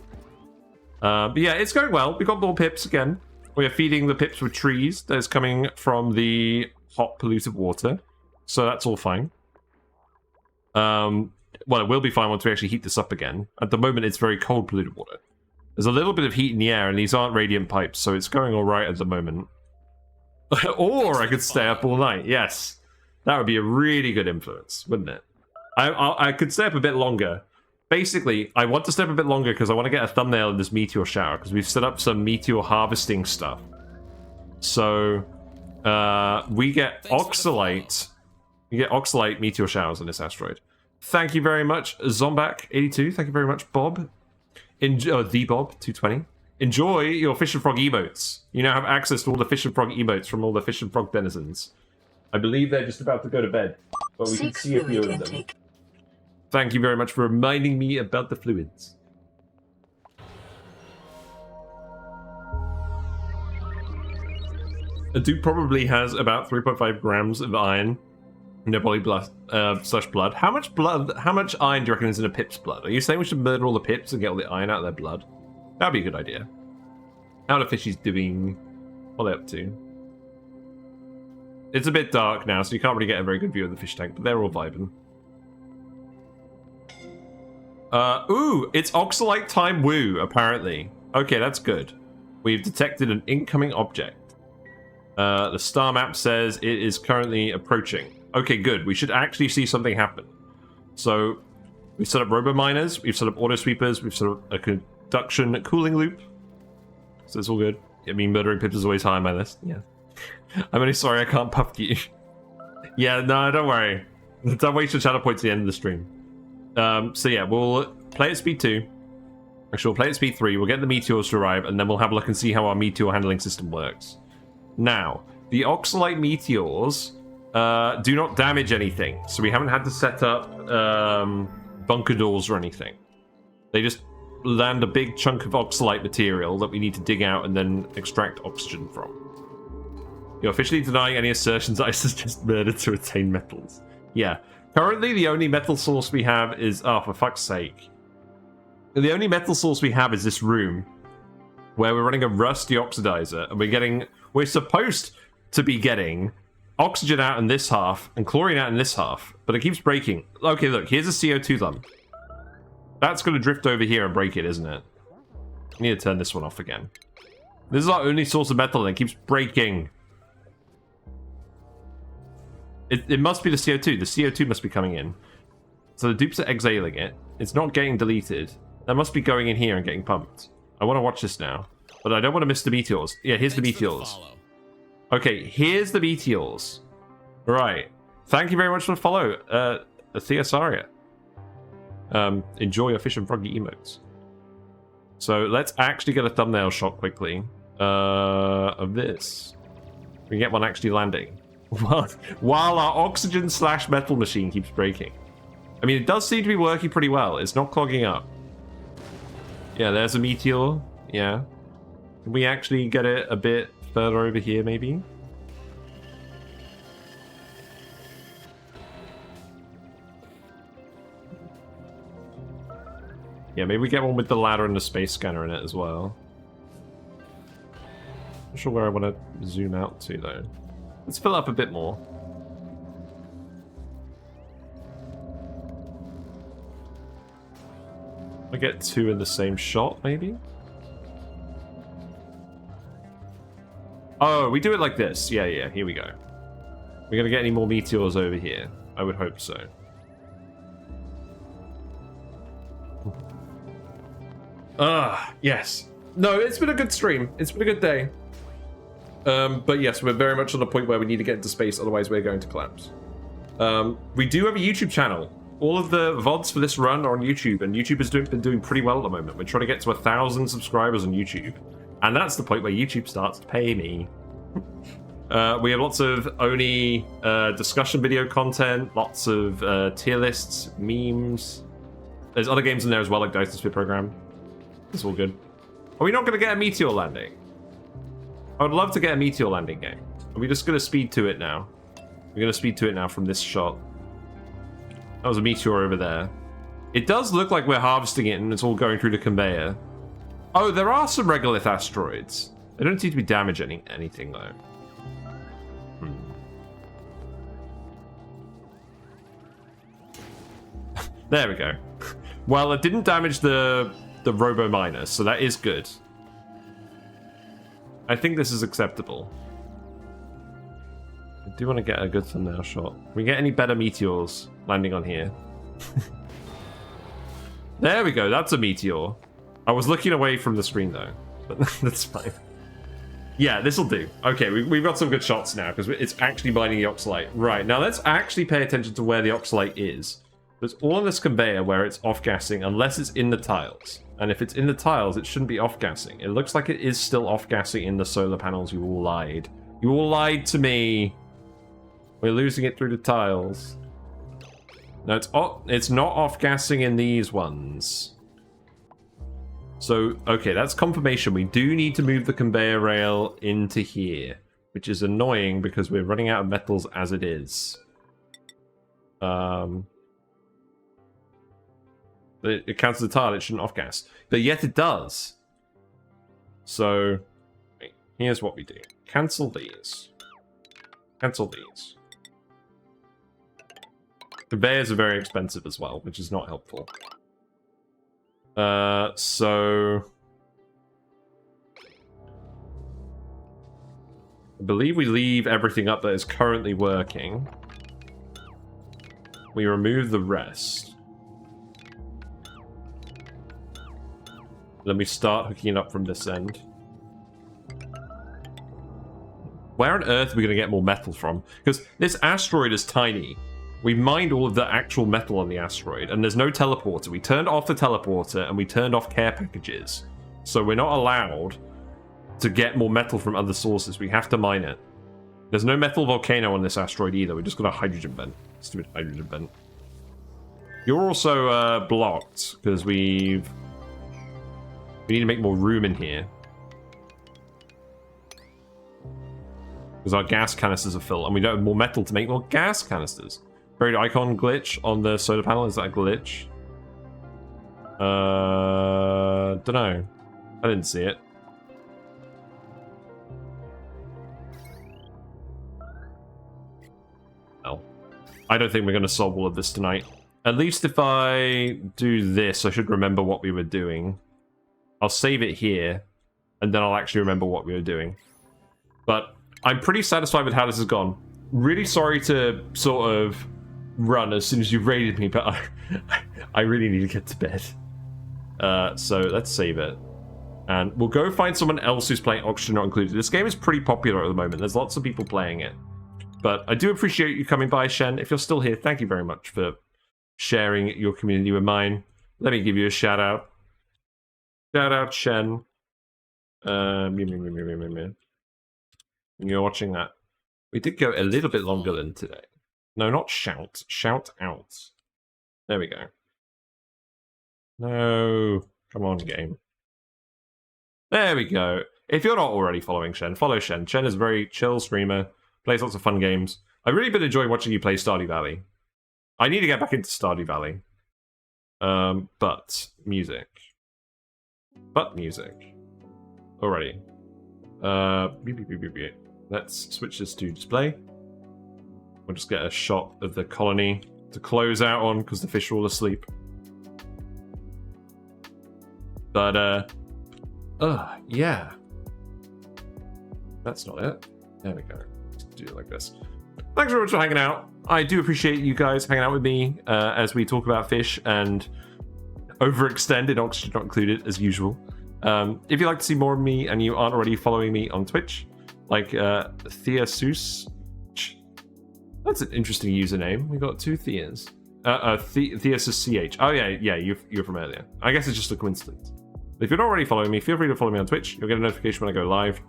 But yeah, it's going well. We got more pips again. We are feeding the pips with trees that is coming from the hot, polluted water. So that's all fine. Well, it will be fine once we actually heat this up again. At the moment, it's very cold, polluted water. There's a little bit of heat in the air, and these aren't radiant pipes, so it's going all right at the moment. Or I could stay up all night. Yes, that would be a really good influence, wouldn't it? I could stay up a bit longer. Basically, I want to stay up a bit longer because I want to get a thumbnail in this meteor shower, because we've set up some meteor harvesting stuff. So, we get Oxylite. We get Oxylite meteor showers on this asteroid. Thank you very much, Zombak82. Thank you very much, Bob. The Bob 220. Enjoy your Fish and Frog emotes. You now have access to all the Fish and Frog emotes from all the Fish and Frog denizens. I believe they're just about to go to bed, but we can see a few of them. Thank you very much for reminding me about the fluids. A dude probably has about 3.5 grams of iron in their body blood, slash blood. How much iron do you reckon is in a pip's blood? Are you saying we should murder all the pips and get all the iron out of their blood? That'd be a good idea. How the fishies doing? What are they up to? It's a bit dark now, so you can't really get a very good view of the fish tank, but they're all vibing. Ooh, it's Oxylite time woo, apparently. Okay, that's good. We've detected an incoming object. The star map says it is currently approaching. Okay, good. We should actually see something happen. So, we've set up robo-miners, we've set up auto-sweepers, we've set up a conduction cooling loop. So it's all good. I mean, murdering pips is always high on my list. Yeah. I'm only sorry I can't puff you. Yeah, no, don't worry. Don't waste your channel points at the end of the stream. So yeah, we'll play at speed 2. Actually, we'll play at speed 3. We'll get the meteors to arrive, and then we'll have a look and see how our meteor handling system works. Now, the Oxylite meteors do not damage anything, so we haven't had to set up bunker doors or anything. They just land a big chunk of Oxylite material that we need to dig out and then extract oxygen from. You're officially denying any assertions that I suggest murder to attain metals. Yeah. Currently, the only metal source we have is... Oh, for fuck's sake. The only metal source we have is this room, where we're running a rusty oxidizer, and we're supposed to be getting oxygen out in this half, and chlorine out in this half, but it keeps breaking. Okay, look, here's a CO2 lump. That's going to drift over here and break it, isn't it? I need to turn this one off again. This is our only source of metal, and it keeps breaking. It must be the CO2. The CO2 must be coming in. So the dupes are exhaling it. It's not getting deleted. That must be going in here and getting pumped. I want to watch this now. But I don't want to miss the meteors. Yeah, here's the meteors. Okay, here's the meteors. Right. Thank you very much for the follow, Theosaria. Enjoy your Fish and Froggy emotes. So let's actually get a thumbnail shot quickly of this. We can get one actually landing. While our oxygen / metal machine keeps breaking. I mean, it does seem to be working pretty well. It's not clogging up. Yeah, there's a meteor. Yeah. Can we actually get it a bit further over here, maybe? Yeah, maybe we get one with the ladder and the space scanner in it as well. Not sure where I want to zoom out to, though. Let's fill up a bit more. I get 2 in the same shot, maybe? Oh, we do it like this. Yeah, here we go. We're gonna get any more meteors over here. I would hope so. Yes. No, it's been a good stream. It's been a good day. But yes, we're very much on the point where we need to get into space, otherwise we're going to collapse. We do have a YouTube channel. All of the VODs for this run are on YouTube, and YouTube has been doing pretty well at the moment. We're trying to get to 1,000 subscribers on YouTube, and that's the point where YouTube starts to pay me. We have lots of ONI discussion video content, lots of tier lists, memes. There's other games in there as well, like Dice Sphere Program. It's all good. Are we not going to get a meteor landing? I would love to get a meteor landing game. Are we just going to speed to it now? We're going to speed to it now from this shot. That was a meteor over there. It does look like we're harvesting it and it's all going through the conveyor. Oh, there are some regolith asteroids. They don't seem to be damaging anything, though. There we go. Well, it didn't damage the robo miner, so that is good. I think this is acceptable. I do want to get a good thumbnail shot. Can we get any better meteors landing on here? There we go, that's a meteor. I was looking away from the screen though, but that's fine. Yeah, this'll do. Okay, we've got some good shots now because it's actually mining the Oxylite. Right, now let's actually pay attention to where the Oxylite is. It's all on this conveyor where it's off-gassing unless it's in the tiles. And if it's in the tiles, it shouldn't be off-gassing. It looks like it is still off-gassing in the solar panels. You all lied. You all lied to me. We're losing it through the tiles. No, it's not off-gassing in these ones. So, okay, that's confirmation. We do need to move the conveyor rail into here, which is annoying because we're running out of metals as it is. It counts as a tile, it shouldn't off-gas. But yet it does. So, here's what we do. Cancel these. Cancel these. Conveyors are very expensive as well, which is not helpful. So... I believe we leave everything up that is currently working. We remove the rest. Then we start hooking it up from this end. Where on earth are we going to get more metal from? Because this asteroid is tiny. We mined all of the actual metal on the asteroid, and there's no teleporter. We turned off the teleporter, and we turned off care packages. So we're not allowed to get more metal from other sources. We have to mine it. There's no metal volcano on this asteroid either. We just got a hydrogen vent. Stupid hydrogen vent. You're also blocked, because we need to make more room in here. Because our gas canisters are full, and we don't have more metal to make more gas canisters. Buried icon glitch on the solar panel. Is that a glitch? Dunno. I didn't see it. Well, I don't think we're going to solve all of this tonight. At least if I do this, I should remember what we were doing. I'll save it here, and then I'll actually remember what we were doing. But I'm pretty satisfied with how this has gone. Really sorry to sort of run as soon as you've raided me, but I really need to get to bed. So let's save it. And we'll go find someone else who's playing Oxygen Not Included. This game is pretty popular at the moment. There's lots of people playing it. But I do appreciate you coming by, Shen. If you're still here, thank you very much for sharing your community with mine. Let me give you a shout out. Shout out, Shen. You're watching that. We did go a little bit longer than today. No, not shout. Shout out. There we go. No. Come on, game. There we go. If you're not already following Shen, follow Shen. Shen is a very chill streamer. Plays lots of fun games. I've really been enjoying watching you play Stardew Valley. I need to get back into Stardew Valley. But music. Alrighty. Let's switch this to display. We'll just get a shot of the colony to close out on because the fish are all asleep. But, yeah. That's not it. There we go. Let's do it like this. Thanks very much for hanging out. I do appreciate you guys hanging out with me as we talk about fish and overextend in Oxygen Not Included, as usual. If you'd like to see more of me and you aren't already following me on Twitch, like Theasus. That's an interesting username. We got two Theas. Theasus CH. Oh yeah, you're from earlier. I guess it's just a coincidence. If you're not already following me, feel free to follow me on Twitch. You'll get a notification when I go live.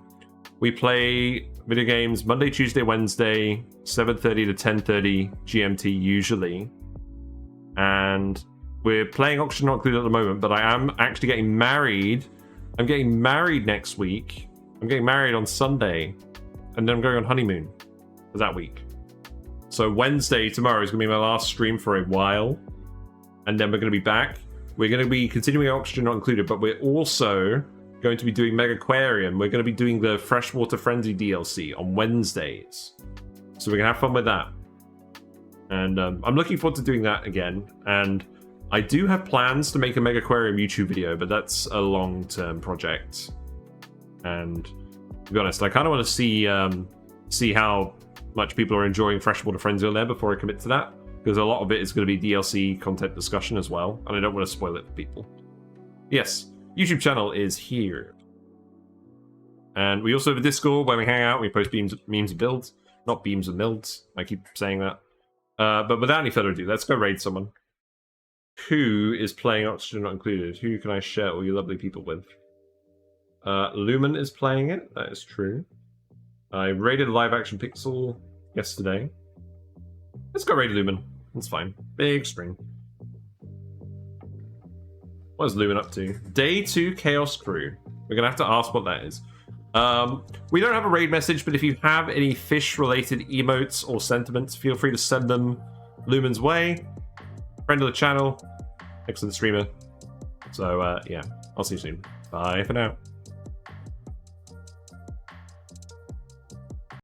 We play video games Monday, Tuesday, Wednesday, 7:30 to 10:30 GMT usually. And We're playing Oxygen Not Included at the moment, but I am actually getting married. I'm getting married next week. I'm getting married on Sunday, and then I'm going on honeymoon for that week. So Wednesday, tomorrow, is going to be my last stream for a while, and then we're going to be back. We're going to be continuing Oxygen Not Included, but we're also going to be doing Megaquarium. We're going to be doing the Freshwater Frenzy DLC on Wednesdays. So we're going to have fun with that. And I'm looking forward to doing that again. And I do have plans to make a Megaquarium YouTube video, but that's a long-term project. And to be honest, I kind of want to see how much people are enjoying Freshwater Frenzy on there before I commit to that. Because a lot of it is going to be DLC content discussion as well. And I don't want to spoil it for people. Yes. YouTube channel is here. And we also have a Discord where we hang out, we post memes and builds. Not beams and builds. I keep saying that. But without any further ado, let's go raid someone. Who is playing Oxygen Not Included? Who can I share all you lovely people with? Lumen is playing it, that is true. I raided Live Action Pixel yesterday. Let's go raid Lumen. That's fine. Big string. What is Lumen up to? Day 2 Chaos Crew. We're going to have to ask what that is. We don't have a raid message, but if you have any fish-related emotes or sentiments, feel free to send them Lumen's way. Friend of the channel. Excellent streamer. So, yeah. I'll see you soon. Bye for now.